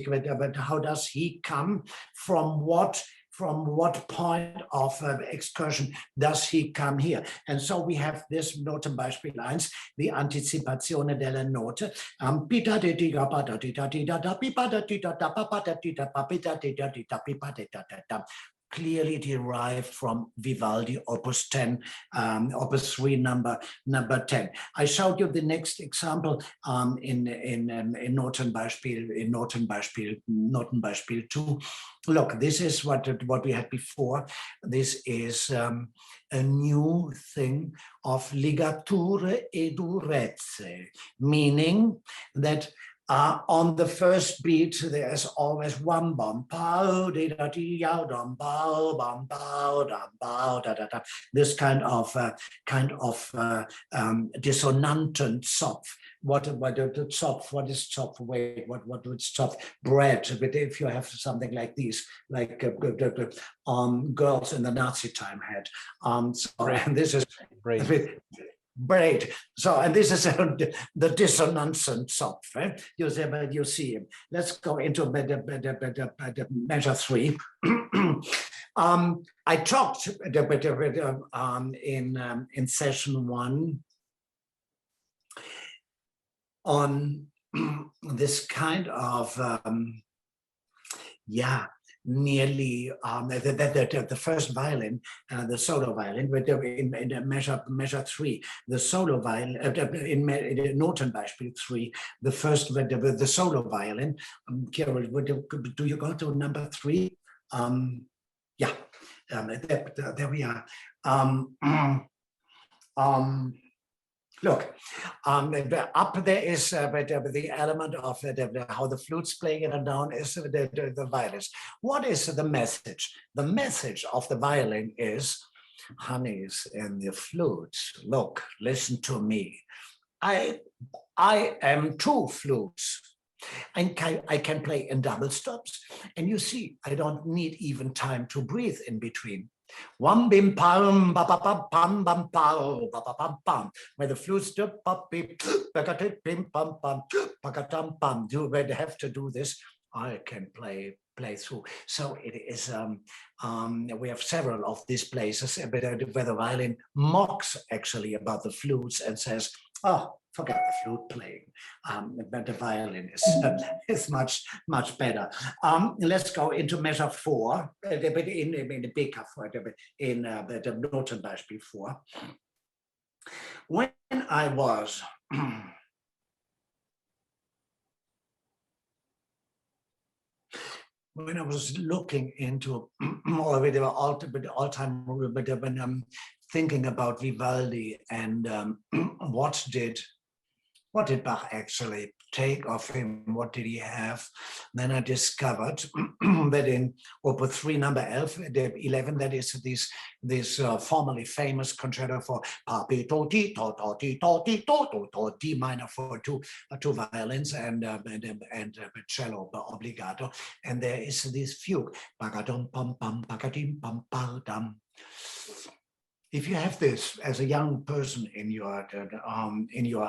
come from what point of excursion does he come here? And so we have this Notenbeispiel 1, the Anticipazione della Note. Clearly derived from Vivaldi, Opus 10, Opus 3, number 10. I showed you the next example in Notenbeispiel 2. Look, this is what we had before. This is a new thing of ligature e durezze, meaning that on the first beat, there's always one bum, this kind of dissonant Zopf. What is Zopf? Wait, what would Zopf? Bread. But if you have something like these, like girls in the Nazi time had, and this is braid. So, and this is the dissonance and Zopf. Right? You see him. Let's go into measure 3. I talked in session 1 on this kind of nearly the first violin, the solo violin, but in measure 3, the solo violin in Notenbeispiel 3, the first the solo violin. Kirill, do you go to number 3? There we are. Look, up there is the element of how the flute's playing it, and down is the violins. What is the message? The message of the violin is, honeys and the flute, look, listen to me. I am 2 flutes. I can play in double stops. And you see, I don't need even time to breathe in between. Wham bim pam ba ba ba pam bam pam ba ba pam pam. Where the flutes do pop bim bim pam pam pakatam pam. Do when they have to do this, I can play through. So it is. We have several of these places where the violin mocks actually about the flutes and says, "Oh, forget the flute playing, but the violin is much better." Let's go into measure 4, in the big in the Notenbeispiel 4. When I was when I was looking into already all-time, when I'm thinking about Vivaldi and what did Bach actually take of him? What did he have? Then I discovered that in Opus 3, number 11, that is this formerly famous concerto for D minor for two violins and cello obbligato, and there is this fugue. If you have this as a young person in your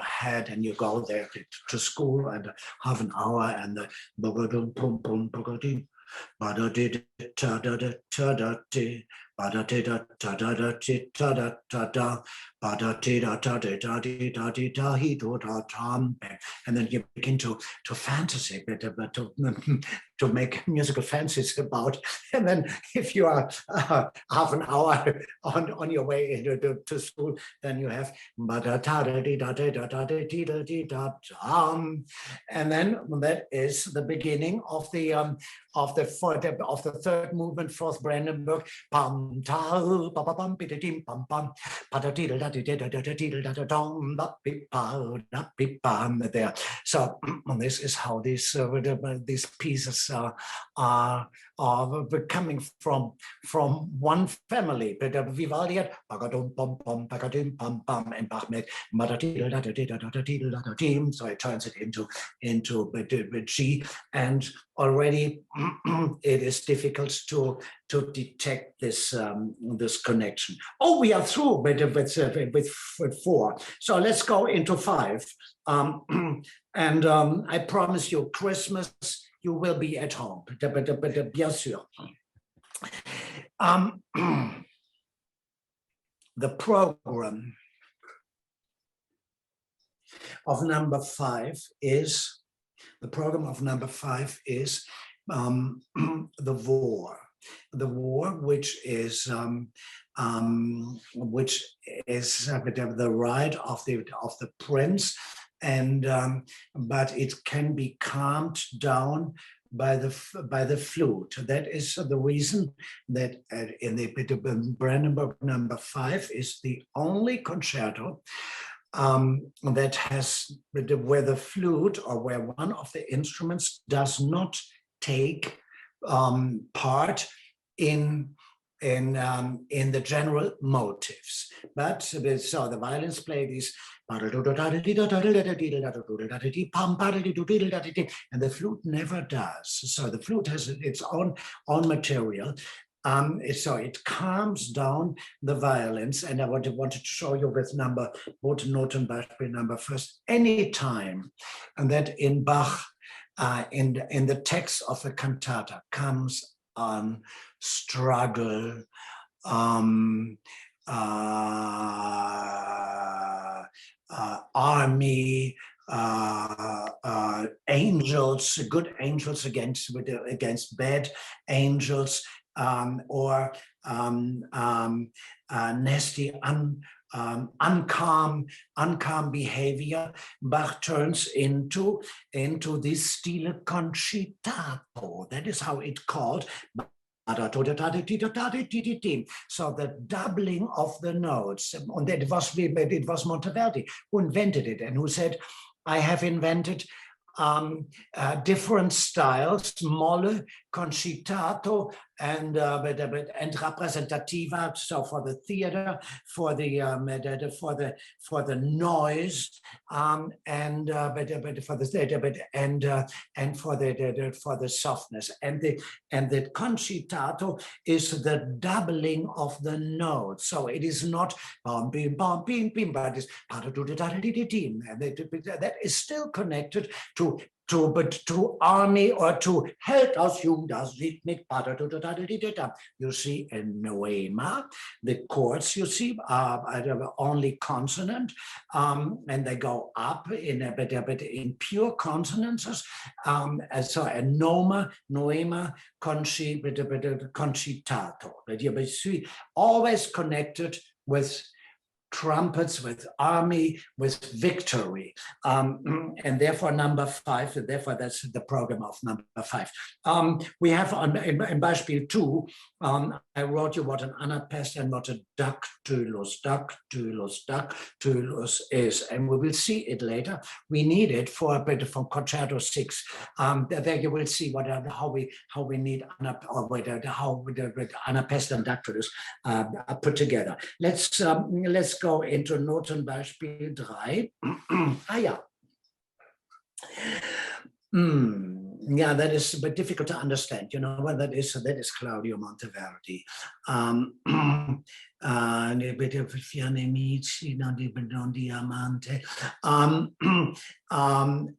head and you go there to school and half an hour and the and then you begin to fantasy, to make musical fancies about. And then if you are half an hour on your way to school, then you have and then that is the beginning of the third movement, fourth Brandenburg. There. So this is how these pieces are coming from one family. But Vivaldi had and Bach made, so it turns it into G, and already it is difficult to detect this connection. Oh, we are through with 4. So let's go into 5. And I promise you, Christmas, you will be at home. Bien sûr. The program of number 5 is the war. The war, which is the right of the prince, and but it can be calmed down by the flute. That is the reason that in the Brandenburg number 5 is the only concerto that has where the flute, or where one of the instruments does not take part in the general motives, but so the violins play these, and the flute never does. So the flute has its own material. So it calms down the violins, and I wanted to show you with Notenbeispiel number first, any time, and that in Bach, in the text of a cantata comes on struggle, army, angels, good angels against bad angels, or nasty, uncalm behavior. Bach turns into this stile concitato. That is how it's called. So the doubling of the notes, and it was Monteverdi who invented it, and who said, I have invented different styles, molle, concitato, and representativa, so for the theater, for the noise, and for the and for the softness, and the concitato is the doubling of the notes. So it is not bom bim bom bim bim, but it's and that is still connected to army or to Held aus Jugend das Lied mit. You see in Noema, the chords you see are only consonant, and they go up in a bit in pure consonances. So a Noma, Noema, concitato. But you see, always connected with trumpets, with army, with victory, and therefore number 5. Therefore, that's the program of number 5. We have in Beispiel 2. I wrote you what an anapest and what a dactylus is, and we will see it later. We need it for a bit from Concerto 6. There you will see how we need how the anapest and dactylus are put together. Let's go into Notenbeispiel 3. Ja. Yeah, that is a bit difficult to understand. You know what that is? So that is Claudio Monteverdi.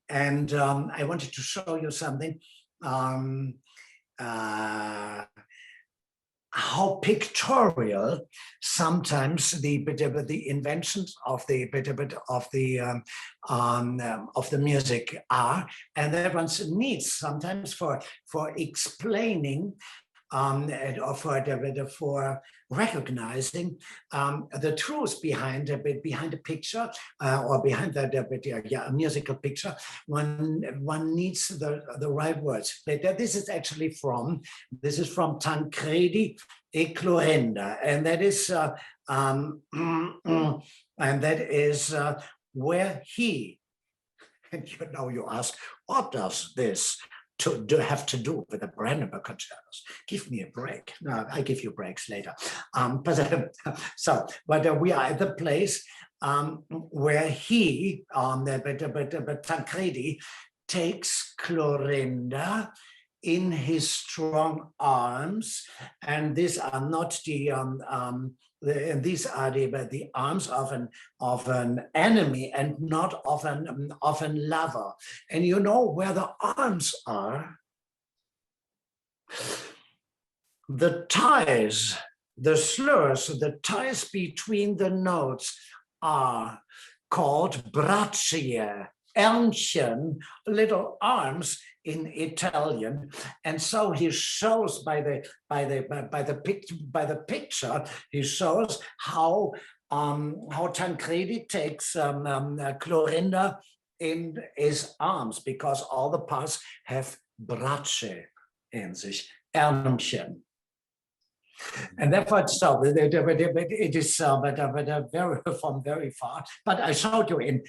And I wanted to show you something. How pictorial sometimes the inventions of the music are, and that one needs sometimes for explaining or for recognizing the truth behind a picture or behind a musical picture. One needs the right words. But this is actually from Tancredi e Clorinda, and that is where he. And you ask, what does this have to do with the Brandenburg Concertos? Give me a break. No, I give you breaks later. But we are at the place where he, Tancredi, takes Clorinda in his strong arms, and these are not these are the arms of an enemy and not of an lover. And you know where the arms are? The ties, the slurs, the ties between the notes are called braccia, Ärmchen, little arms in Italian, and so he shows by the picture he shows how Tancredi takes Clorinda in his arms, because all the parts have braccia in sich, Ärmchen. And therefore, so it is from very far. But I showed you in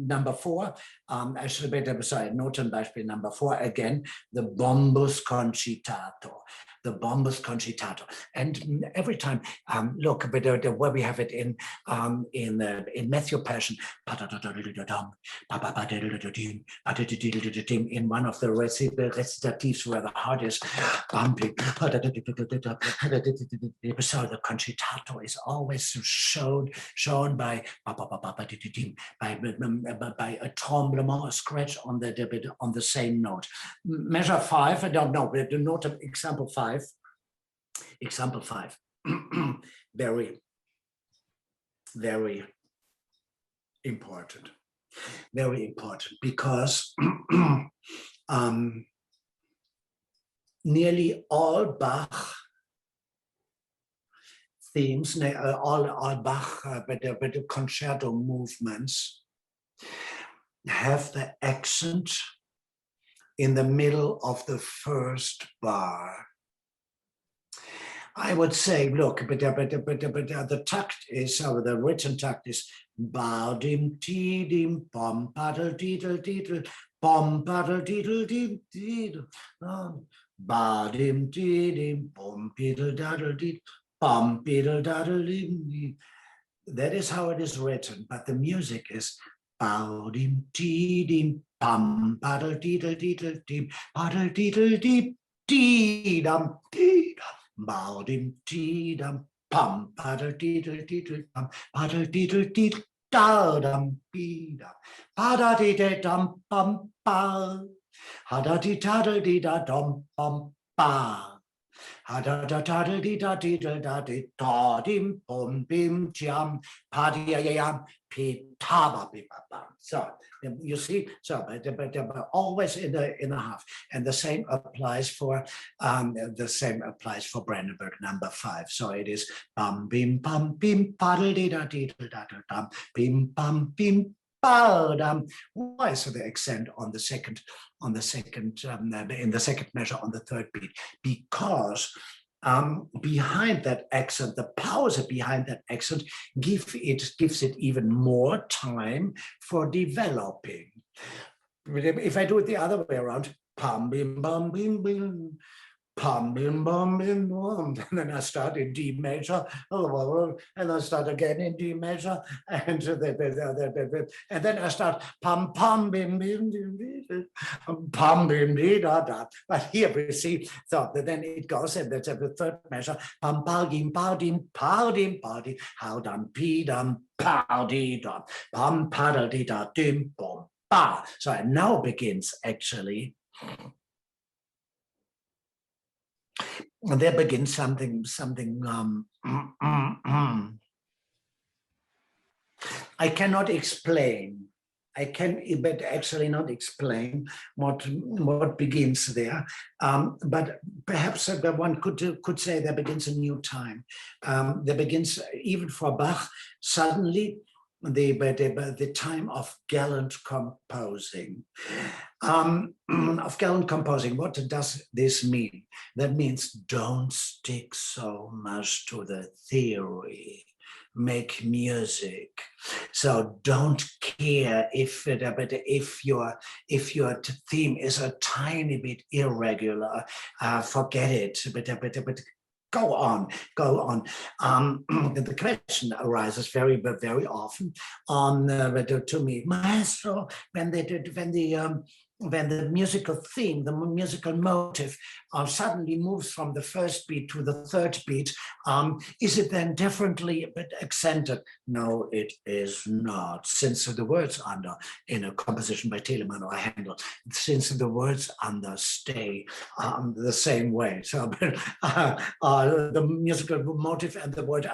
number 4. I should be sorry, Notenbeispiel number 4 again. The bombus concitato. The bombus concitato. And every time, look, where we have it in Matthew Passion, in one of the recitatives where the heart is bumping. So the concitato is always shown by a tremblement, a scratch on the same note. Measure 5, I don't know, the note of example 5. Example 5, very, very important. Very important, because nearly all Bach themes, all Bach, but the concerto movements have the accent in the middle of the first bar. I would say, look, but the takt is, the written takt is ba dim ti dim bom paddle diddle diddle bom paddle diddle diddle diddle ba dim dee dim bum beetle daddle dee bum beetle daddle dim. That is how it is written, but the music is bow dim dee dim bum paddle deedle deedle dim paddle deedle deep dee dum bow dim dee dum bum paddle deedle deedle dum paddle deedle deedle da dum bee dum pada dee dum bum ba ha da dee da dee da dum bum ba. Ha da da da da dee da dee da da dee da dim bum bim jam pa di ya yam pi ta ba bi ba ba. So you see, so but always in the half, and the same applies for Brandenburg number 5. So it is bim pa dee da dee da da dum bim bim ba. Why is the accent on the second in the second measure on the third beat? Because behind that accent, the pause behind that accent gives it even more time for developing. If I do it the other way around, pam bim bam bim bim, pam bim bam bim bam, and then I start in D major, and I start again in D major, and then I start pam pam bim bim bim pam bim da da. But here we see, so then it goes, and that's the third measure, pam pam dim pow dim how dum p dum pow di dum pam paddle di da dim bom ba. So it now begins actually. And there begins something I cannot explain. I can but actually not explain what begins there. But perhaps one could say there begins a new time. There begins, even for Bach, suddenly the time of gallant composing. Of gallant composing, what does this mean? That means don't stick so much to the theory. Make music. So don't care if your theme is a tiny bit irregular. Forget it. But go on. The question arises very often to me, Maestro, when the musical theme, the musical motive suddenly moves from the first beat to the third beat, is it then differently accented? No, it is not. Since the words under, in a composition by Telemann or Handel, since the words under stay the same way. So the musical motive and the word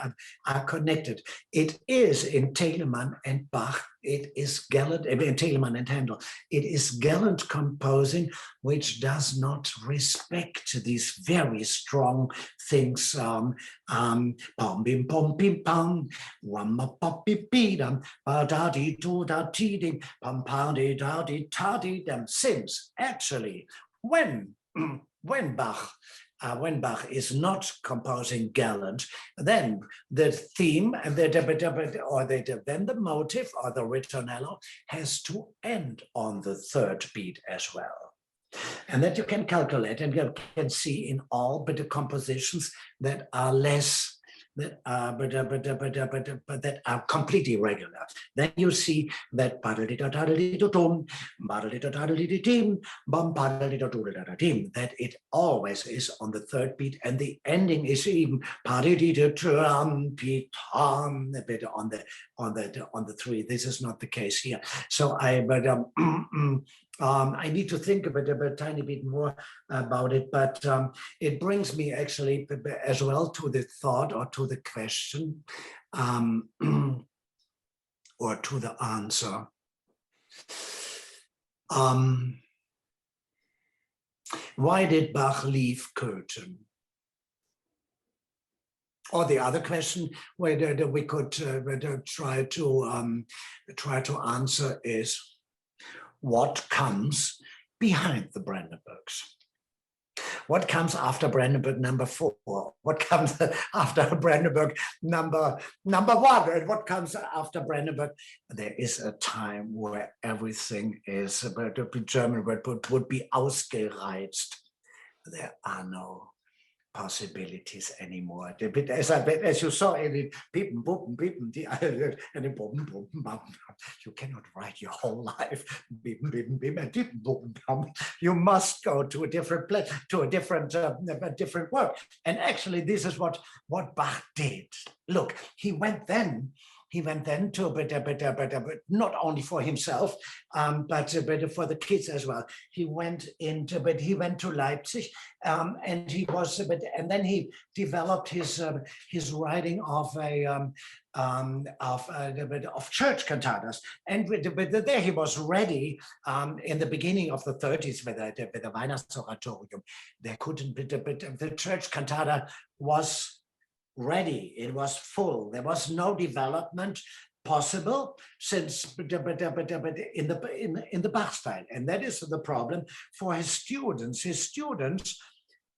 are connected. It is in Telemann and Bach, it is gallant, in Telemann and Handel, it is gallant composing which does not respect these very strong things. Pom bim pom bim pam, wamma pop bim bidam, ba da di do da ti dim, pam pam di da di ta di dem. Since actually when Bach is not composing gallant, then the theme and then the motive or the ritornello has to end on the third beat as well. And that you can calculate, and you can see in all but the compositions that are less that are completely regular. Then you see that that it always is on the third beat, and the ending is even on the three. This is not the case here. So I need to think a tiny bit more about it, but it brings me actually as well to the thought or to the question or to the answer. Why did Bach leave Cöthen? Or the other question where we could try to answer is, what comes behind the Brandenburgs? What comes after Brandenburg number 4? What comes after Brandenburg number 1? And what comes after Brandenburg? There is a time where everything is, the German word would be ausgereizt. there are no possibilities anymore. As you saw in it, you cannot write your whole life. You must go to a different place, to a different work. And actually, this is what Bach did. Look, he went then to, but not only for himself, but for the kids as well. He went to Leipzig, and he was, and then he developed his writing of church cantatas, and there he was ready in the beginning of the 30s with the Weihnachtsoratorium. There couldn't, the church cantata was ready, it was full, there was no development possible since in the Bach style, and that is the problem for his students. His students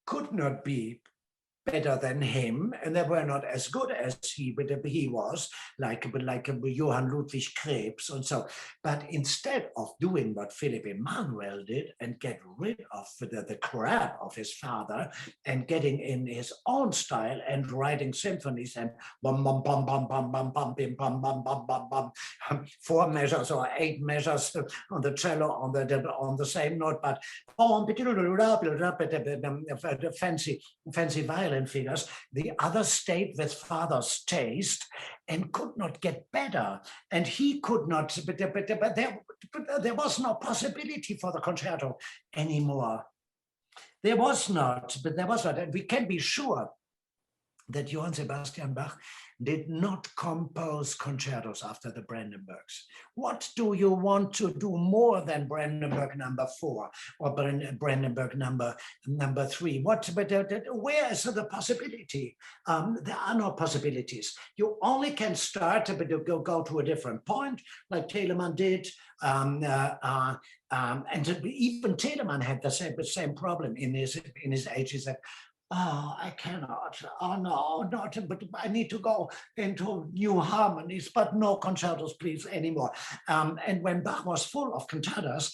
could not be better than him, and they were not as good as he was, like Johann Ludwig Krebs and so. But instead of doing what Philipp Emanuel did and get rid of the crap of his father and getting in his own style and writing symphonies and bum bum bum bum bum bum bum bim bum bum bum bum bum 4 measures or 8 measures on the cello on the same note, but fancy violin figures, the other stayed with father's taste and could not get better. And he could not, but there was no possibility for the concerto anymore. There was not, and we can be sure that Johann Sebastian Bach did not compose concertos after the Brandenburgs. What do you want to do more than Brandenburg number 4 or Brandenburg number 3? Where is the possibility? There are no possibilities. You only can start to go to a different point, like Telemann did, and even Telemann had the same problem in his age. He said, "Oh, I cannot. Oh no, not. But I need to go into new harmonies, but no concertos, please, anymore." And when Bach was full of cantatas,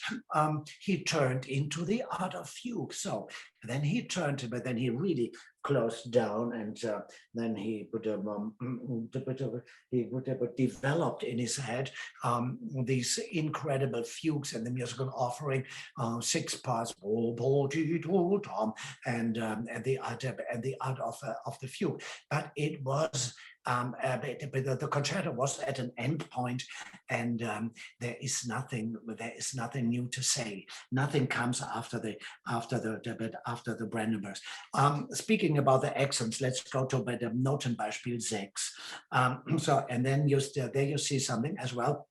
he turned into the art of fugue. So then he turned, but then he really closed down, and then he developed in his head these incredible fugues and the musical offering, 6 parts, and the art of the fugue. But it was the concerto was at an end point, and there is nothing new to say. Nothing comes after the Brandenburgs. Speaking about the accents, let's go to the Notenbeispiel 6. So, and then there you see something as well.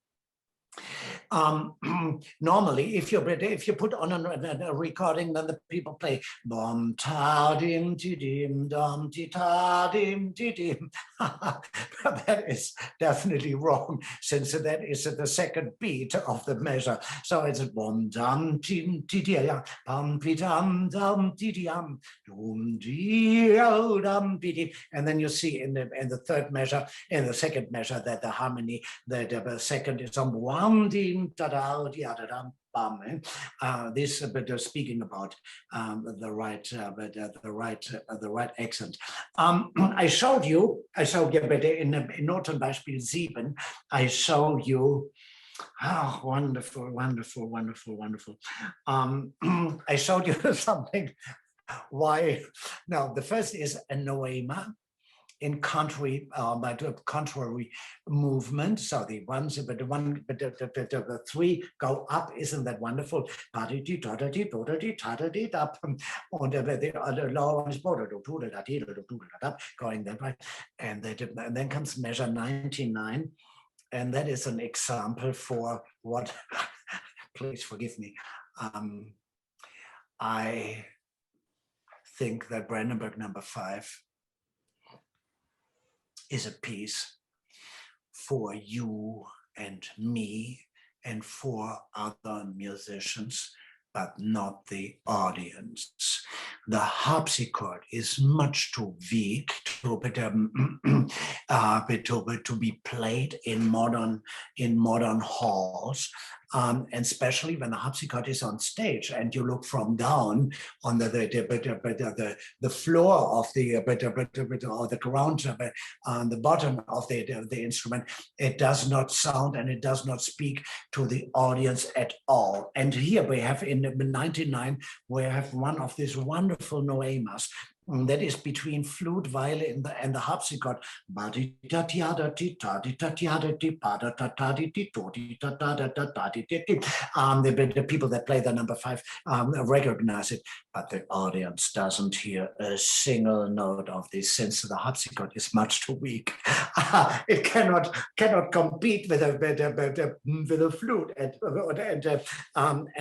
Normally, if you put on a recording, then the people play bom ta dim ti dim dom ti ta dim ti dim. That is definitely wrong, since that is the second beat of the measure. So it's bom dam tim ti dia bom pi dam dam ti diam dum di dam pi dim. And then you see in the third measure, in the second measure, that the harmony, the second is on one dim. This, speaking about the right accent. I showed you, but in Notenbeispiel 7, I show you. Oh, wonderful, wonderful, wonderful, wonderful. I showed you something. Why? Now, the first is a noema in contrary movement. So the ones, but the 3 go up. Isn't that wonderful? And the other lower one is going that way. And then comes measure 99. And that is an example for what, please forgive me. I think that Brandenburg number 5 is a piece for you and me and for other musicians, but not the audience. The harpsichord is much too weak to be played in modern halls, and especially when the harpsichord is on stage and you look from down on the floor of the or the ground on the bottom of the instrument. It does not sound and it does not speak to the audience at all. And here we have in 99 we have one of these wonderful noemas that is between flute, violin, and the harpsichord. The people that play the number 5 recognize it, but the audience doesn't hear a single note of this, since the harpsichord is much too weak. It cannot compete with a flute and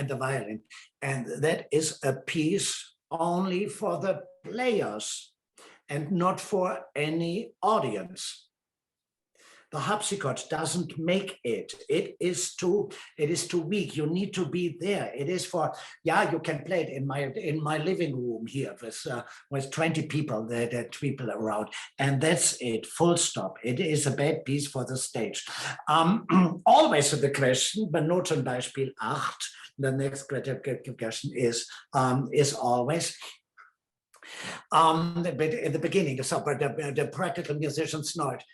the violin, and that is a piece only for the players and not for any audience. The harpsichord doesn't make it. It is too weak. You need to be there. It is for, yeah, you can play it in my living room here with 20 people, there people around, and that's it, full stop. It is a bad piece for the stage. Always the question, bei Notenbeispiel 8, the next question is always at the beginning, so the practical musicians know it.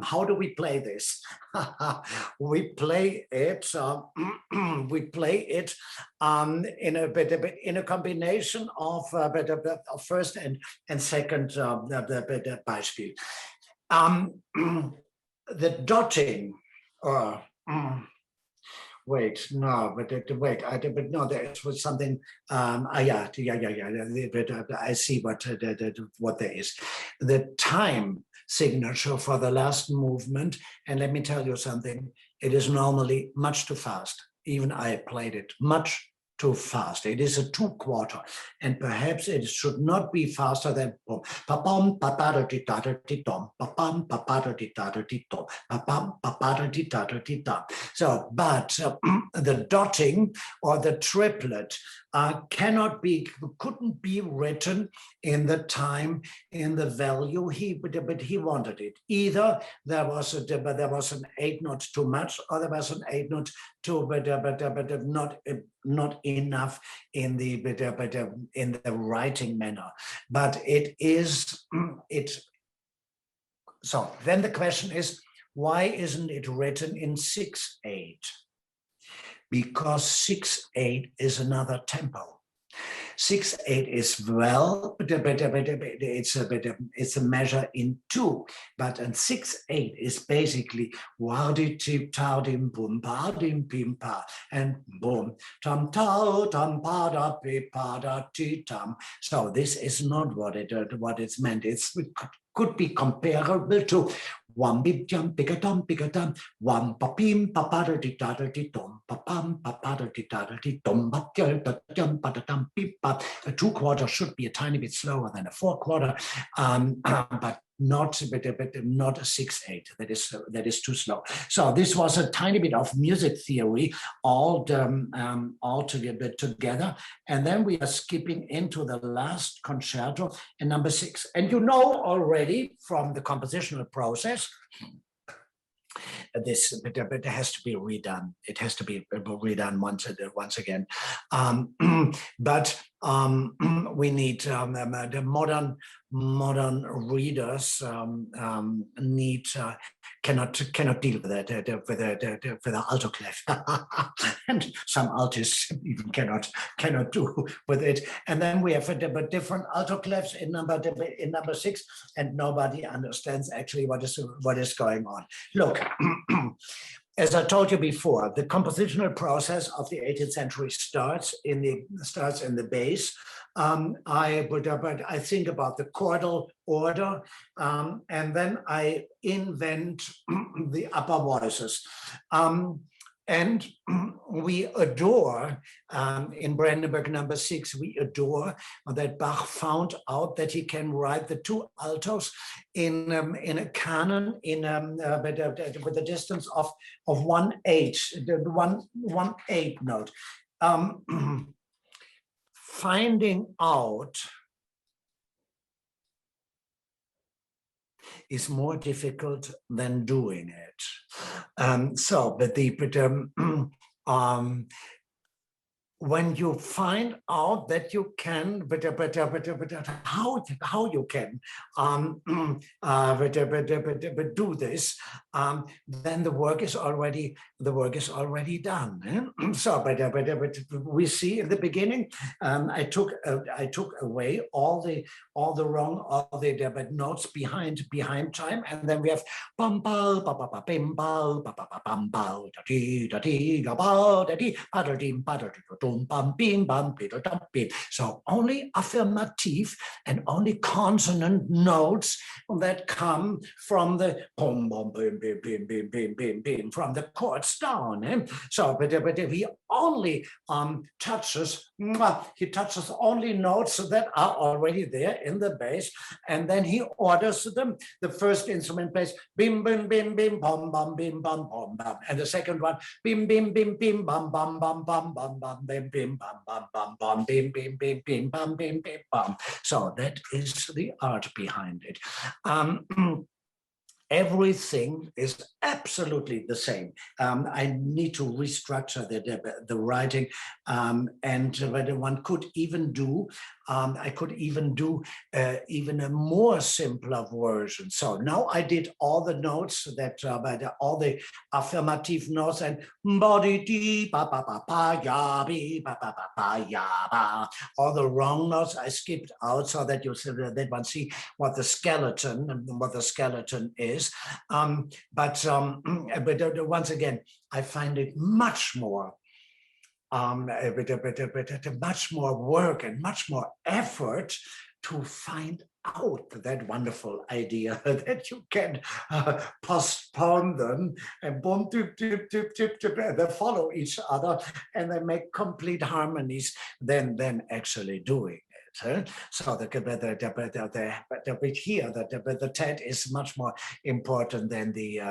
How do we play this? We play it. We play it in a combination of first and second Beispiel. The dotting. Wait, no, but no, there was something. Yeah. I see what there is. The time signature for the last movement, and let me tell you something. It is normally much too fast. Even I played it much too fast. It is a 2/4, and perhaps it should not be faster than so, but the dotting or the triplet couldn't be written in the time, in the value but he wanted it. Either there was an 8 note too much, or there was an 8 note too, but not enough in the writing manner. But it is so. Then the question is, why isn't it written in 6/8? Because 6/8 is another tempo. 6/8 is well, but it's a measure in 2. But in 6/8 is basically wadi tip tardim bum padim pimpa and boom tam tau tam pada pipada titam. So this is not what it's meant. It could be comparable to one big jump, picatum, one papim, papada di tada di dom, papam, papada di tada di dom, patatam, pipa. A 2/4 should be a tiny bit slower than a 4/4, but not a 6/8. That is too slow. So this was a tiny bit of music theory all together, and then we are skipping into the last concerto in number 6. And you know already from the compositional process, this it has to be redone. It has to be redone once again. But we need the modern readers cannot deal with it with the alto clef, and some altists even cannot do with it. And then we have different alto clefs in number 6, and nobody understands actually what is going on. Look. As I told you before, the compositional process of the 18th century starts in the bass. I think about the chordal order, and then I invent the upper voices. And we adore, in Brandenburg number 6, we adore that Bach found out that he can write the 2 altos in a canon with a distance of 1/8, the 1/8 note. Finding out is more difficult than doing it. When you find out that you can, how you can do this, then the work is already done. So, but we see in the beginning, I took away all the notes behind time, and then we have bum bal ba ba ba bim bal ba ba ba bum bal da dee da dee ga ba da dee ba da dee ba da dee. So only affirmative and only consonant notes that come from the bum bum bim bim bim bim bim bim bim from the chords down. So but he only touches only notes that are already there in the bass, and then he orders them. The first instrument plays bim bim bim bim bum bum bim bum bum bum, and the second one bim bim bim bim bum bum bum bum bum bum bim bim bum bum bum bum bim bim bim bim bum bim bim bum. So that is the art behind it. Everything is absolutely the same. I need to restructure the writing, and one could even do. I could even do even a more simpler version. So now I did all the notes that all the affirmative notes, and body dee ba ba ba ba ya be ba ba ba ba ya ba. All the wrong notes I skipped out so that you see that one see what the skeleton is. But once again, I find it much more much more work and much more effort to find out that wonderful idea that you can postpone them and boom, tip, tip, tip, tip, tip, and they follow each other and they make complete harmonies than actually doing it. So the TED is much more important than the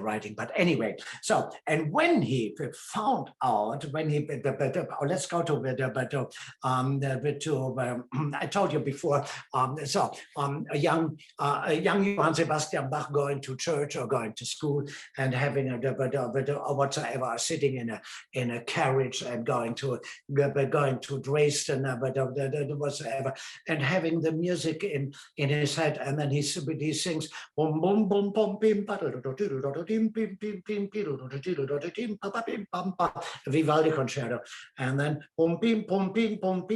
writing. But anyway, so and when he found out, let's go to I told you before. A young Johann Sebastian Bach going to church or going to school and having or whatsoever, sitting in a carriage and going to Dresden. Whatsoever, and having the music in his head, and then he sings boom boom boom boom bim Vivaldi concerto, and then boom bim boom bim boom.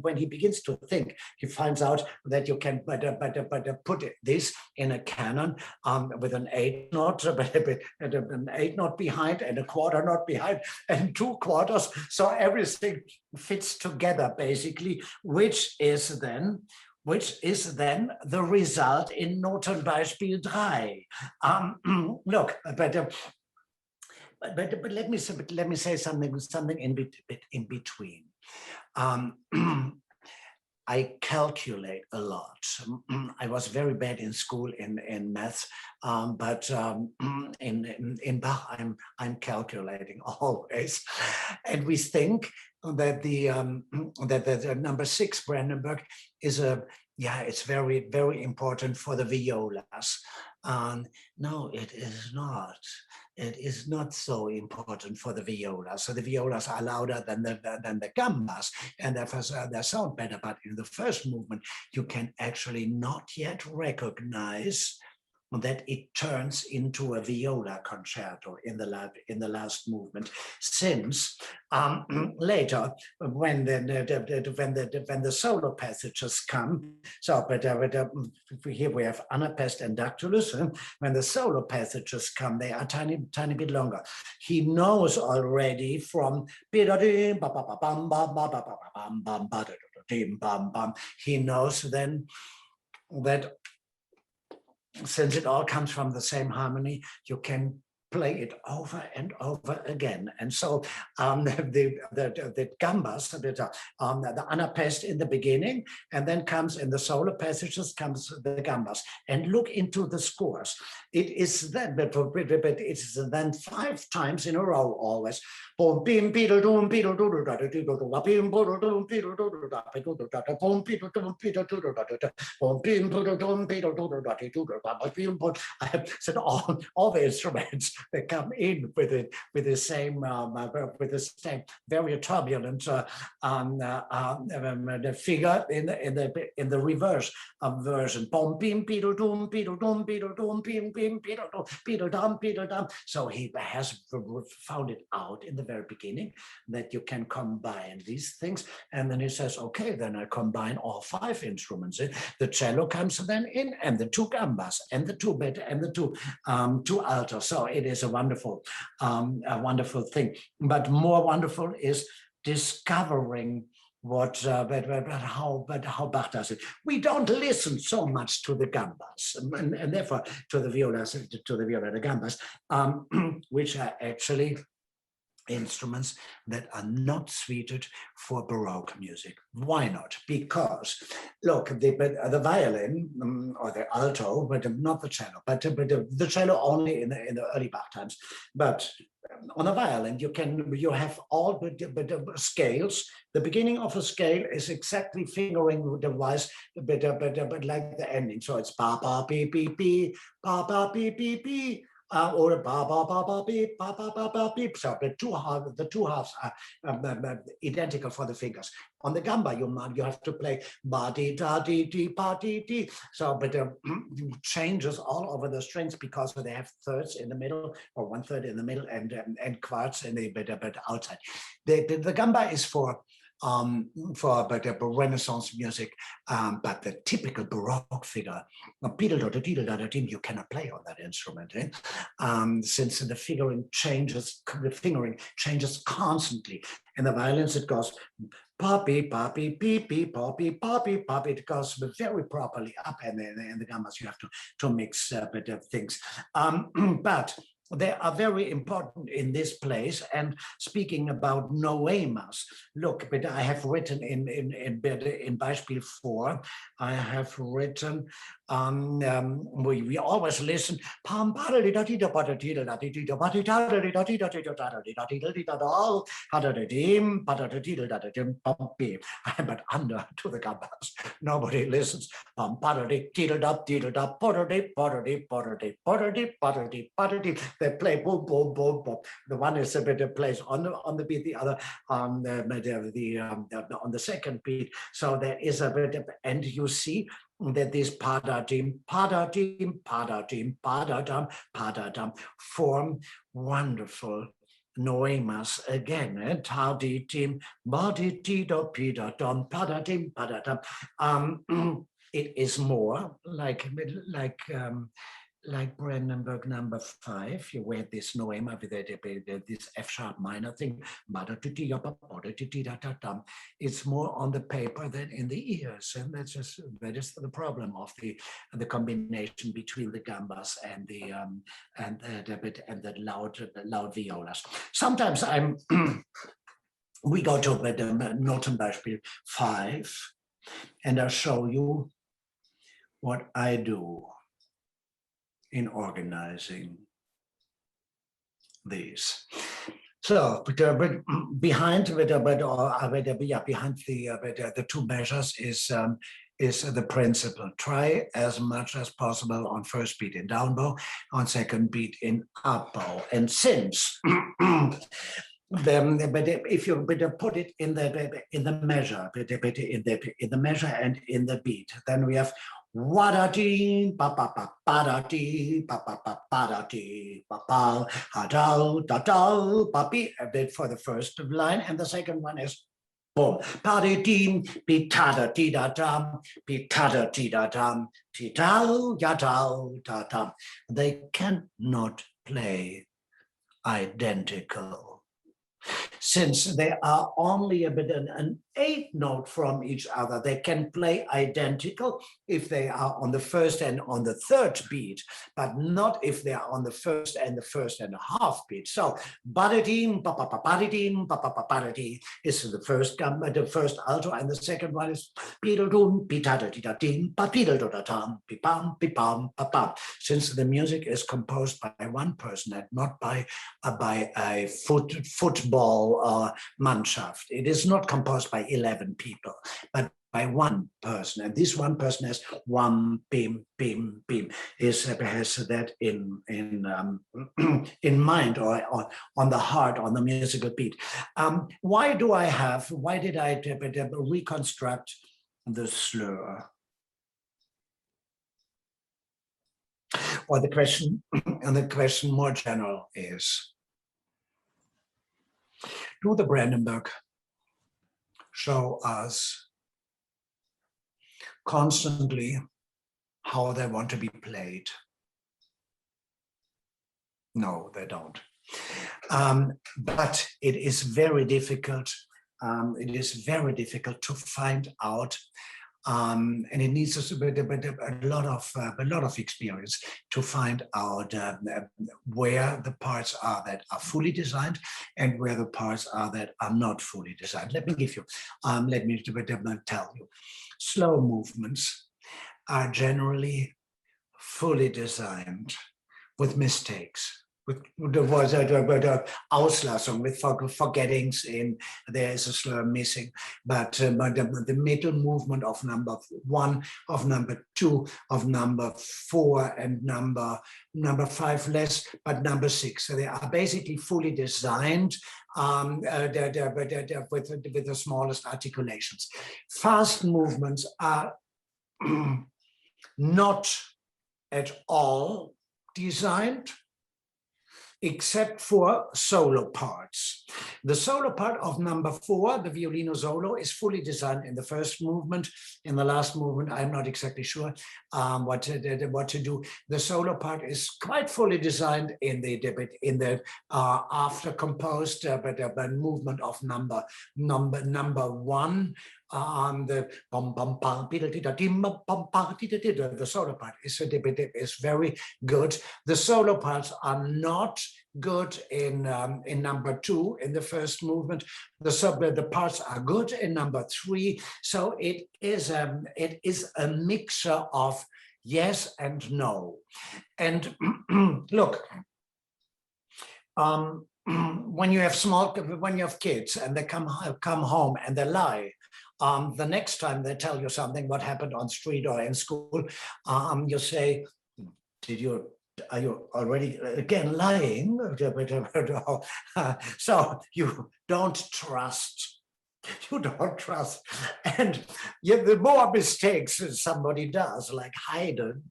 When he begins to think, he finds out that you can put this in a canon with an 8 note, an 8 note behind and a quarter note behind and 2 quarters, so everything fits together basically, which is then the result in Notenbeispiel 3. Look, but let me say something in between. I calculate a lot. I was very bad in school in maths, but in Bach I'm calculating always, and we think that the number 6 Brandenburg is it's very, very important for the violas. No, it is not. It is not so important for the violas. So the violas are louder than the gambas, and therefore they sound better. But in the first movement, you can actually not yet recognize that it turns into a viola concerto in the last movement, since later when the solo passages come. So, but here we have Anapest and Dactylus. When the solo passages come, they are tiny bit longer. He knows already from he knows then that since it all comes from the same harmony, you can play it over and over again. And so the gambas, the anapest in the beginning, and then comes in the solo passages comes the gambas. And look into the scores. It is then, but it's then 5 times in a row always. So I have said all the instruments that come in with it with the same very turbulent the figure in the reverse of version. So he has found it out in the very beginning that you can combine these things, and then he says, okay, then I combine all 5 instruments in. The cello comes then in, and the 2 gambas, and the 2 beta, and the 2 altos. So it is a wonderful thing. But more wonderful is discovering how Bach does it. We don't listen so much to the gambas, and therefore to the viola da gambas, which are actually instruments that are not suited for Baroque music. Why not? Because look, the violin or the alto, but not the cello, but the cello only in the early Bach times. But on a violin, you have all the scales. The beginning of a scale is exactly fingering the wise, but like the ending. So it's ba ba beep beep beep, ba ba beep beep beep. Or ba ba ba ba beep ba ba ba ba beep. So the two halves are identical for the fingers. On the gamba, you have to play ba di da di di ba di di. So, but changes all over the strings because they have thirds in the middle, or 1/3 in the middle, and quarts in the but outside. The gamba is for Renaissance music, but the typical Baroque figure, you cannot play on that instrument, since the fingering changes constantly. In the violins, it goes poppy, poppy, beep, beep, poppy, poppy, poppy. It goes very properly up, and in the gambas you have to mix things. But they are very important in this place. And speaking about noemas, look, but I have written in Beispiel 4, I have written, we always listen, but under to the gambas, nobody listens. They play boom, boom, boom, boom. The one is a bit plays on the beat, the other on the second beat. So there is a bit, and you see that this padadim, padadim, padadim, padadam, padadam form wonderful noemas again. Tadidim, badidido, pidadam, padadim, padadam. It is more like Brandenburg number 5, you had this noema with this F sharp minor thing. It's more on the paper than in the ears, and that is the problem of the combination between the gambas and the loud violas. Sometimes we go to the Notenbeispiel 5, and I'll show you what I do in organizing these. So, behind the 2 measures is the principle. Try as much as possible on first beat in down bow, on second beat in up bow. And since but if you put it in the measure, in the measure and in the beat, then we have wadati pa pa pa padati pa pa pa padati pa pa hadal dadal papi. A bit for the first line, and the second one is boom padidim pitada tida dam pitada tida dam tidal yadal dadam. They cannot play identical, since they are only a bit an eighth note from each other. They can play identical if they are on the first and on the third beat, but not if they are on the first and a half beat. So ba-da-dee, ba-ba-ba-ba-da-dee, ba-ba-ba-ba-da-dee is the first alto, and the second one is beedle-doom, be-da-da-dee-da-dee, ba-beedle-do-da-tam, be-bam, be-bam, ba-bam. Since the music is composed by one person and not by a football Mannschaft. It is not composed by 11 people, but by one person, and this one person has one bim bim bim, has that in in mind, or on the heart, on the musical beat. Why did I reconstruct the slur? Or the question, and the question more general is, do the Brandenburg show us constantly how they want to be played? No, they don't. But it is very difficult. It is very difficult to find out, and it needs a lot of experience to find out where the parts are that are fully designed and where the parts are that are not fully designed. Let me give you. Let me tell you. Slow movements are generally fully designed with mistakes, with Auslassung, with forgettings in, there is a slur missing, but the middle movement of number 1, of number 2, of number 4, and number 5 less, but number 6. So they are basically fully designed with the smallest articulations. Fast movements are not at all designed, except for solo parts. The solo part of number 4, the violino solo, is fully designed in the first movement. In the last movement, I'm not exactly sure what to do. The solo part is quite fully designed in the after composed movement of number 1. The solo part is very good. The solo parts are not good in number 2 in the first movement. The parts are good in number 3. So it is a mixture of yes and no. And look, when you have kids and they come home and they lie, the next time they tell you something, what happened on street or in school, you say, are you already again lying? So you don't trust. You don't trust. And the more mistakes somebody does, like Haydn,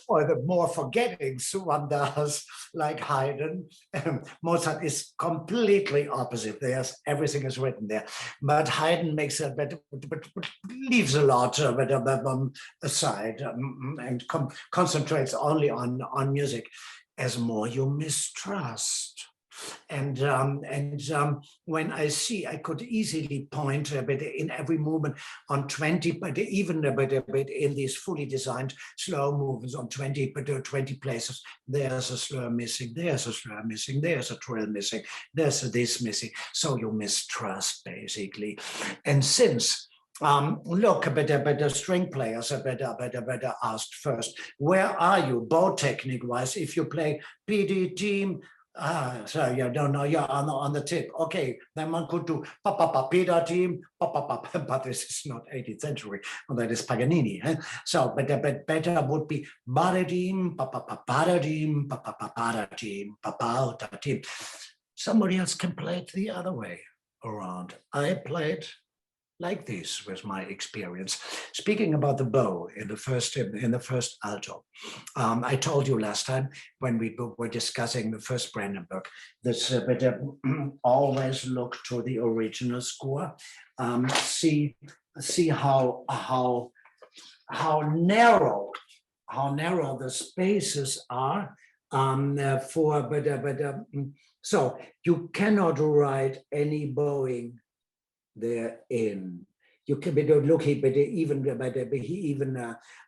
or the more forgettings one does, like Haydn, Mozart is completely opposite. Everything is written there, but Haydn makes a but leaves a lot aside and concentrates only on music. As more you mistrust. And when I could easily point a bit in every movement on 20, but even a bit in these fully designed slow movements on 20 places, there's a slur missing, there's a slur missing, there's a trill missing, there's a this missing. So you mistrust basically. And since look, but the string players are better asked first, where are you bow technique wise? If you play PD team, so you don't know, you're on the tip. Okay, then one could do pida team, but this is not 18th century. Well, that is Paganini. Eh? So, but better would be badadim, badadim, badadim, team. Somebody else can play it the other way around. I played like this was my experience. Speaking about the bow in the first alto, I told you last time when we were discussing the first Brandenburg, that always look to the original score, see how narrow the spaces are so you cannot write any bowing therein. You can look, but he even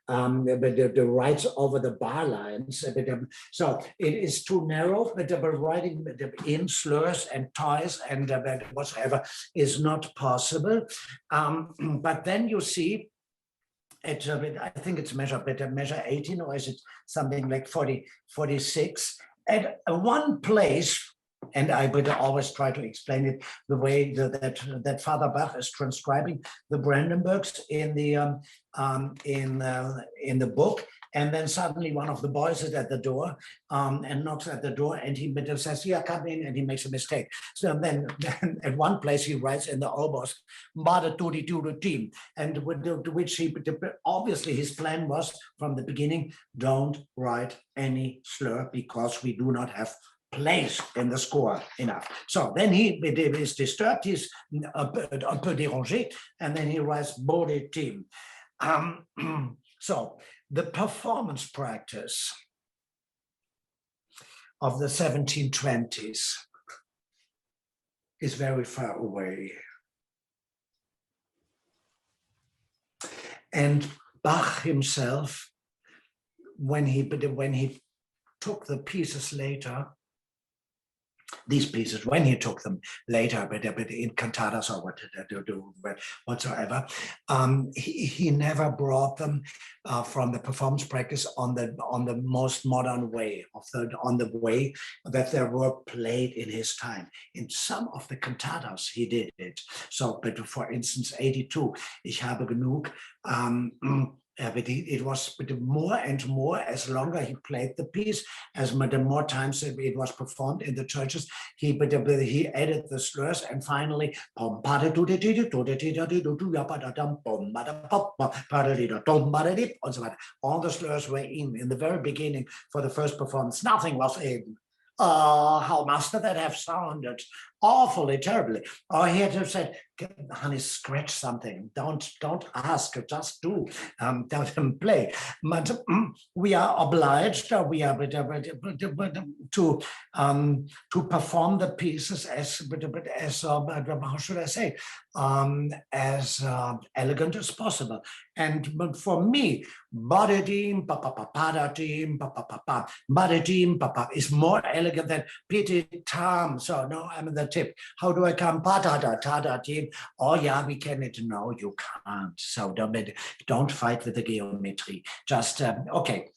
the writes over the bar lines. So it is too narrow. But writing in slurs and ties and whatsoever is not possible. But then you see. I think it's measure 18, or is it something like 46? At one place, and I would always try to explain it the way that Father Bach is transcribing the Brandenburgs in the book. And then suddenly one of the boys is at the door and knocks at the door, and he says, "Yeah, come in," and he makes a mistake. So then at one place he writes in the oboes, "Bada to the team," and which he obviously his plan was from the beginning: don't write any slur because we do not have place in the score enough. So then he is disturbed, he's un peu dérangé, and then he writes body team. So the performance practice of the 1720s is very far away. And Bach himself, when he took the pieces later, these pieces, when he took them later, but in cantatas or whatsoever, he never brought them from the performance practice on the most modern way, on the way that they were played in his time. In some of the cantatas he did it. So, but for instance, 82, Ich habe genug. But it was more and more as longer he played the piece, as the more times it was performed in the churches, he added the slurs, and finally all the slurs were in the very beginning for the first performance. Nothing was in. How must that have sounded? Awfully terribly. Or he had to have said, "Honey, scratch something. Don't ask, just do. Don't play." But we are obliged. We are to perform the pieces as how should I say, as elegant as possible. And for me, badadim, pa-pa-pa-pa-da-dim, pa-pa-pa-pa, badadim, pa-pa is more elegant than piti-tam. So no, I'm in the tip. How do I come? Pa-da-da-ta-da-dim. Oh yeah, we can it. No, you can't. So don't fight with the geometry. Just okay.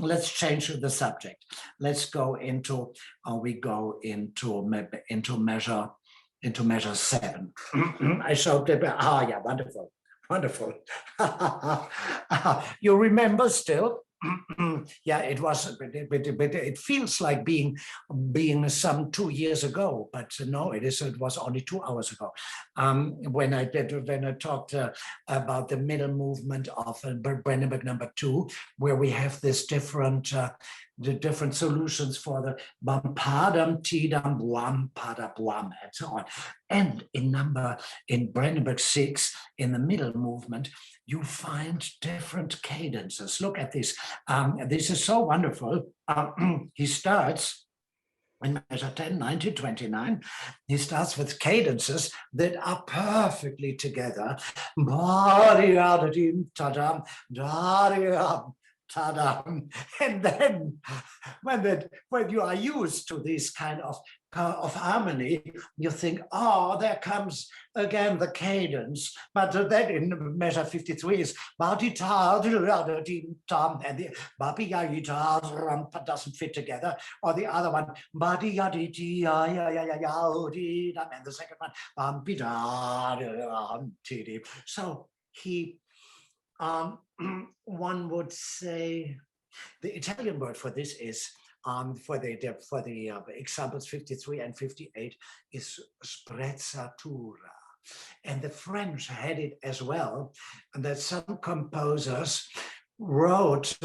Let's change the subject. Let's go into measure 7. I showed them. Yeah, wonderful. Wonderful. You remember still? Yeah, it was, but it feels like being some 2 years ago, but no, it was only 2 hours ago. When I talked about the middle movement of Brandenburg number 2, where we have this different the different solutions for the bam padam tidam buam pada buam and so on. And in Brandenburg 6, in the middle movement, you find different cadences. Look at this. This is so wonderful. He starts in measure 10, 1929, he starts with cadences that are perfectly together. And then when you are used to this kind of harmony, you think, oh, there comes again the cadence. But then in measure 53 is and the doesn't fit together, or the other one and the second one. So he one would say the Italian word for this is for the examples 53 and 58 is sprezzatura. And the French had it as well, and that some composers wrote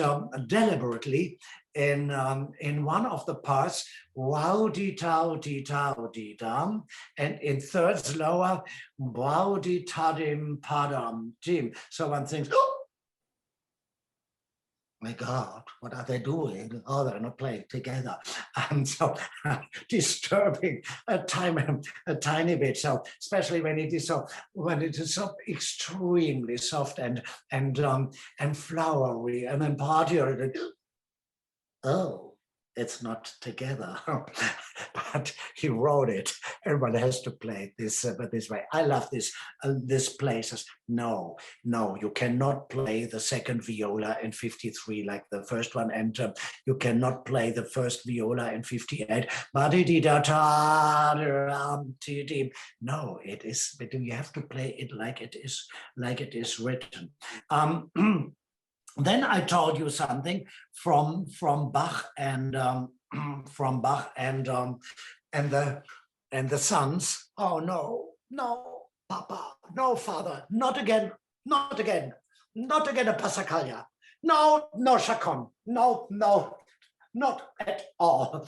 deliberately in one of the parts wowdy towdy towdy dum, and in thirds lower wowdy tadim padam dim. So one thinks, oh, my God, what are they doing? Oh, they're not playing together. And so disturbing a tiny bit. So especially when it is so extremely soft and flowery and then party, oh, it's not together. But he wrote it. Everyone has to play it this way. I love this places. No, you cannot play the second viola in 53 like the first one, and you cannot play the first viola in 58. No, it is. But you have to play it like it is written. Then I told you something from Bach and from Bach and the sons. Oh no, Papa, no, Father, not again, not again, not again a Passacaglia. No, Chacon, no, not at all.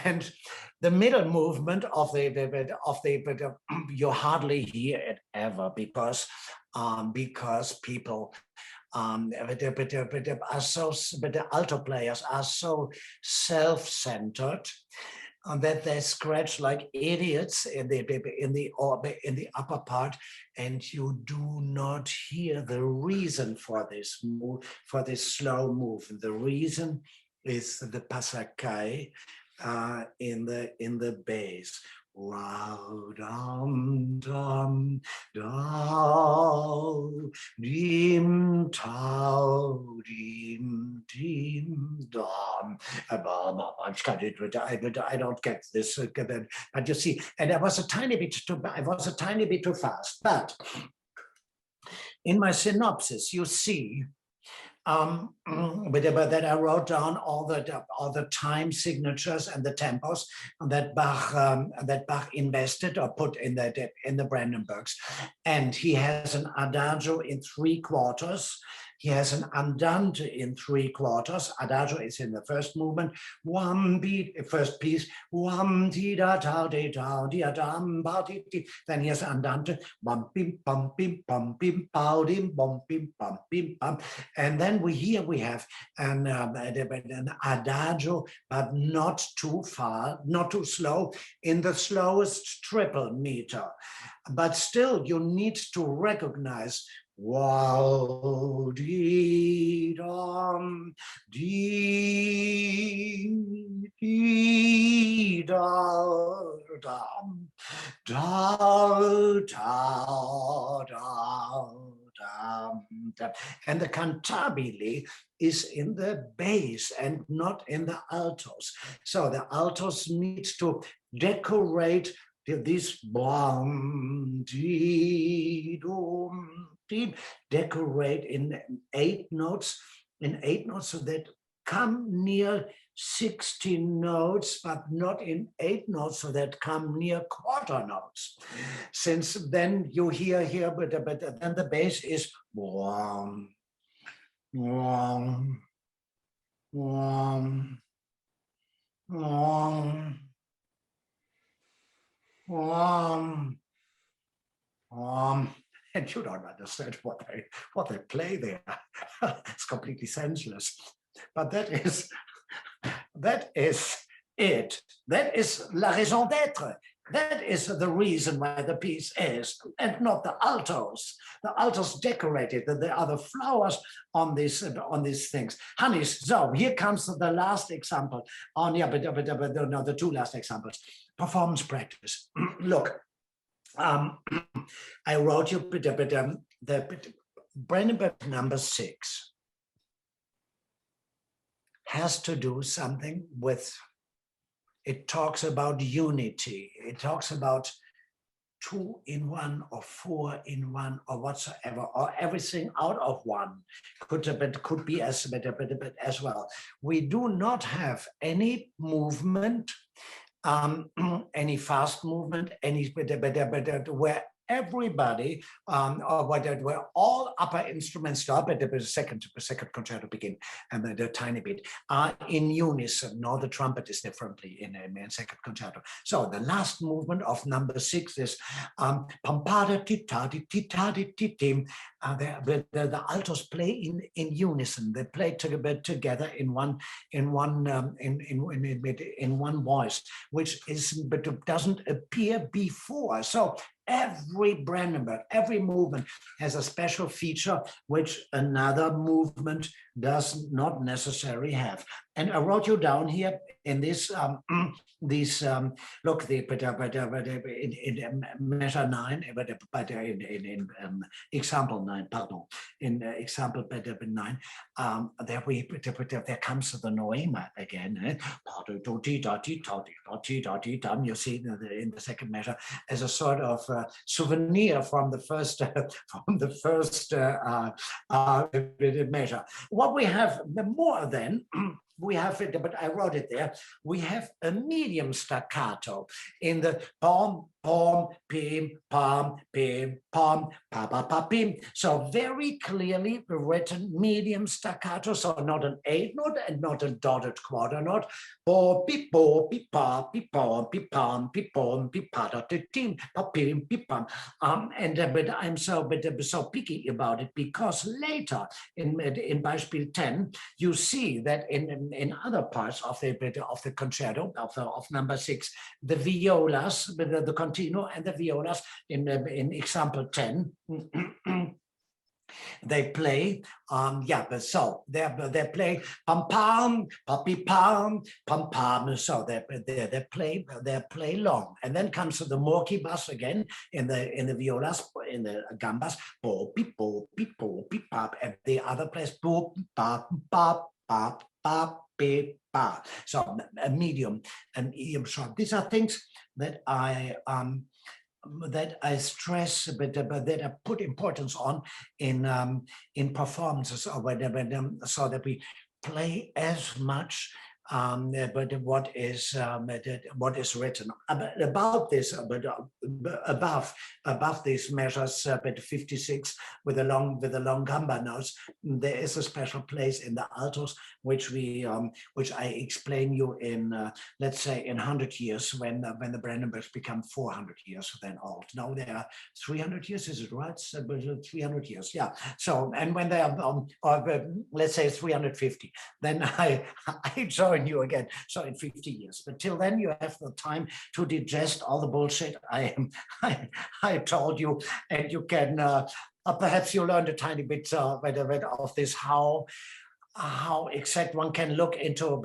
And the middle movement of the you hardly hear it ever because people but the alto players are so self-centered that they scratch like idiots in the upper part, and you do not hear the reason for this move, for this slow move. The reason is the passacaille in the bass. Wow, dum dum dum dim tau dim dim dum. I don't get this, but you see, and I was a tiny bit too fast. But in my synopsis, you see. But that I wrote down all the time signatures and the tempos that Bach invested or put in the Brandenburgs, and he has an adagio in 3/4. He has an andante in 3/4. Adagio is in the first movement, one beat, first piece, one di da da di da di dam ba di di. Then he has andante, bum bim bum bim bum bim pow dim bum bim bum bim bum. And then we have an adagio, but not too far, not too slow, in the slowest triple meter. But still, you need to recognize wow, dee dum, dee dee da dum, da da da. And the cantabile is in the bass and not in the altos. So the altos need to decorate this bom, dee, dum, dee, decorate in 8 notes, so that come near 16 notes, but not in 8 notes, so that come near quarter notes. Since then you hear here, but then the bass is wom, wom, wom, wom, and you don't understand what they play there. It's completely senseless. But that is it. That is la raison d'être. That is the reason why the piece is, and not the altos. The altos decorated. There are the flowers on these things. Hannes, so here comes the last example. No, the 2 last examples. Performance practice. Look, I wrote you the Brandenburg number 6 has to do something with. It talks about unity. It talks about 2 in 1 or 4 in 1 or whatsoever, or everything out of 1 could be as well. We do not have any movement, any fast movement, any where everybody, or where all upper instruments stop, but the second concerto begin, and the tiny bit in unison. No, the trumpet is differently in second concerto. So the last movement of number 6 is pampada titadi titadi titim. The altos play in unison. They play together in one voice, which is but doesn't appear before. So every Brandenburg, every movement has a special feature which another movement does not necessarily have. And I wrote you down here in this look, in measure 9, but in example 9, pardon, in example 9, there comes the noema again. You see in the second measure as a sort of souvenir from the first measure. What we have more than we have it, but I wrote it there. We have a medium staccato in the pom, pom, pim, pom, pim, pom, pa, pa, pa, pim. So very clearly written medium staccato. So not an 8 note and not a dotted quarter note. Po, pi, po, pi, pa, pi, pom, pi, pom, pi, pom, pi, pa, da, ti, tim, pa, pim, pi, pom. But I'm so picky about it because later in Beispiel 10, you see that in other parts of the concerto of number 6, the violas, the continuo and the violas in example 10. They play, but so they play pam pam, papi pam, pam pam. So they play long, and then comes the morky bass again in the violas, in the gambas, po pi po pi po pi pop, and the other plays po pop pop pop pop pi pop. So a medium short. These are things that I stress, but that I put importance on in performances, or whatever, so that we play as much. But what is written about this, but above these measures, but 56 with the long gamba notes, there is a special place in the altos which I explain you in let's say in 100 years when the Brandenburgs become 400 years then old. Now they are 300 years, is it right? 300 years, yeah. So and when they are let's say 350, then I join you again. So in 50 years, but till then you have the time to digest all the bullshit I told you, and you can perhaps you learned a tiny bit of this, how exact one can look into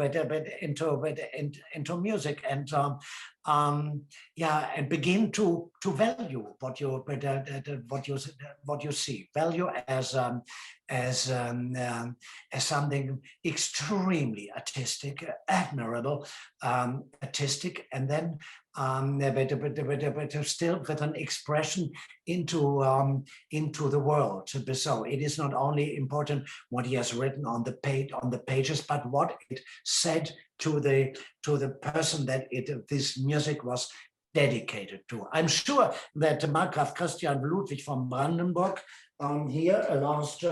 music, and and begin to value what you see, value as something extremely artistic, admirable, artistic, and then but still with an expression into the world. So it is not only important what he has written on the pages, but what it said to the person that this music was dedicated to. I'm sure that Markgraf Christian Ludwig von Brandenburg, here a last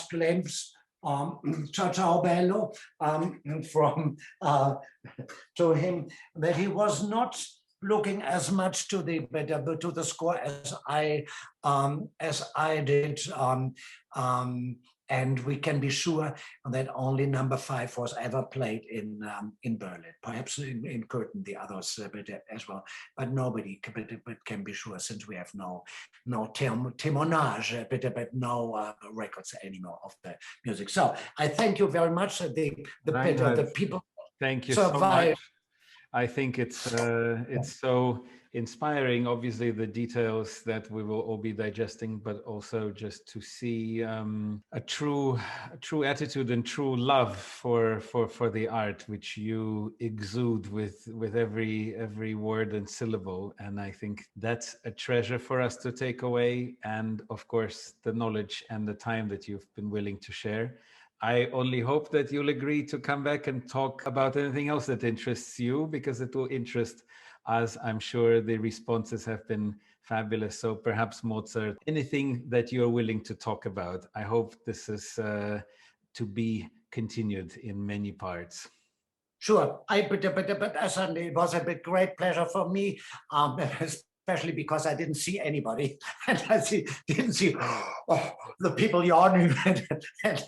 glimpse, ciao ciao bello, from to him, that he was not looking as much to the score as I did, and we can be sure that only number 5 was ever played in Berlin, perhaps in Curtin, the others as well, but nobody can be sure, since we have no témoignage, but no records anymore of the music. So I thank you very much. The people. Thank you so much. I think it's so inspiring, obviously, the details that we will all be digesting, but also just to see a true attitude and true love for the art, which you exude with every word and syllable. And I think that's a treasure for us to take away. And of course, the knowledge and the time that you've been willing to share. I only hope that you'll agree to come back and talk about anything else that interests you, because it will interest us. I'm sure the responses have been fabulous. So perhaps Mozart, anything that you're willing to talk about. I hope this is to be continued in many parts. Sure, but certainly it was a bit great pleasure for me, especially because I didn't see anybody, and didn't see the people yawning.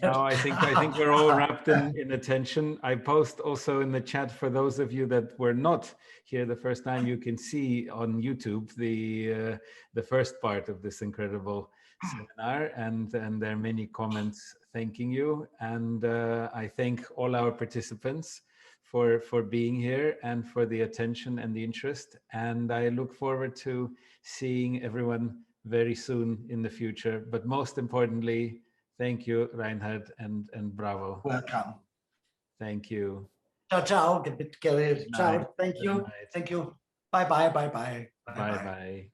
No, I think we're all wrapped in attention. I post also in the chat for those of you that were not here the first time. You can see on YouTube the first part of this incredible seminar, and there are many comments thanking you. And I thank all our participants for being here and for the attention and the interest. And I look forward to seeing everyone very soon in the future. But most importantly, thank you, Reinhard, and bravo. Welcome. Thank you. Ciao, ciao. Ciao. Thank Good you. night. Thank you. Bye, bye, bye, bye. Bye, bye.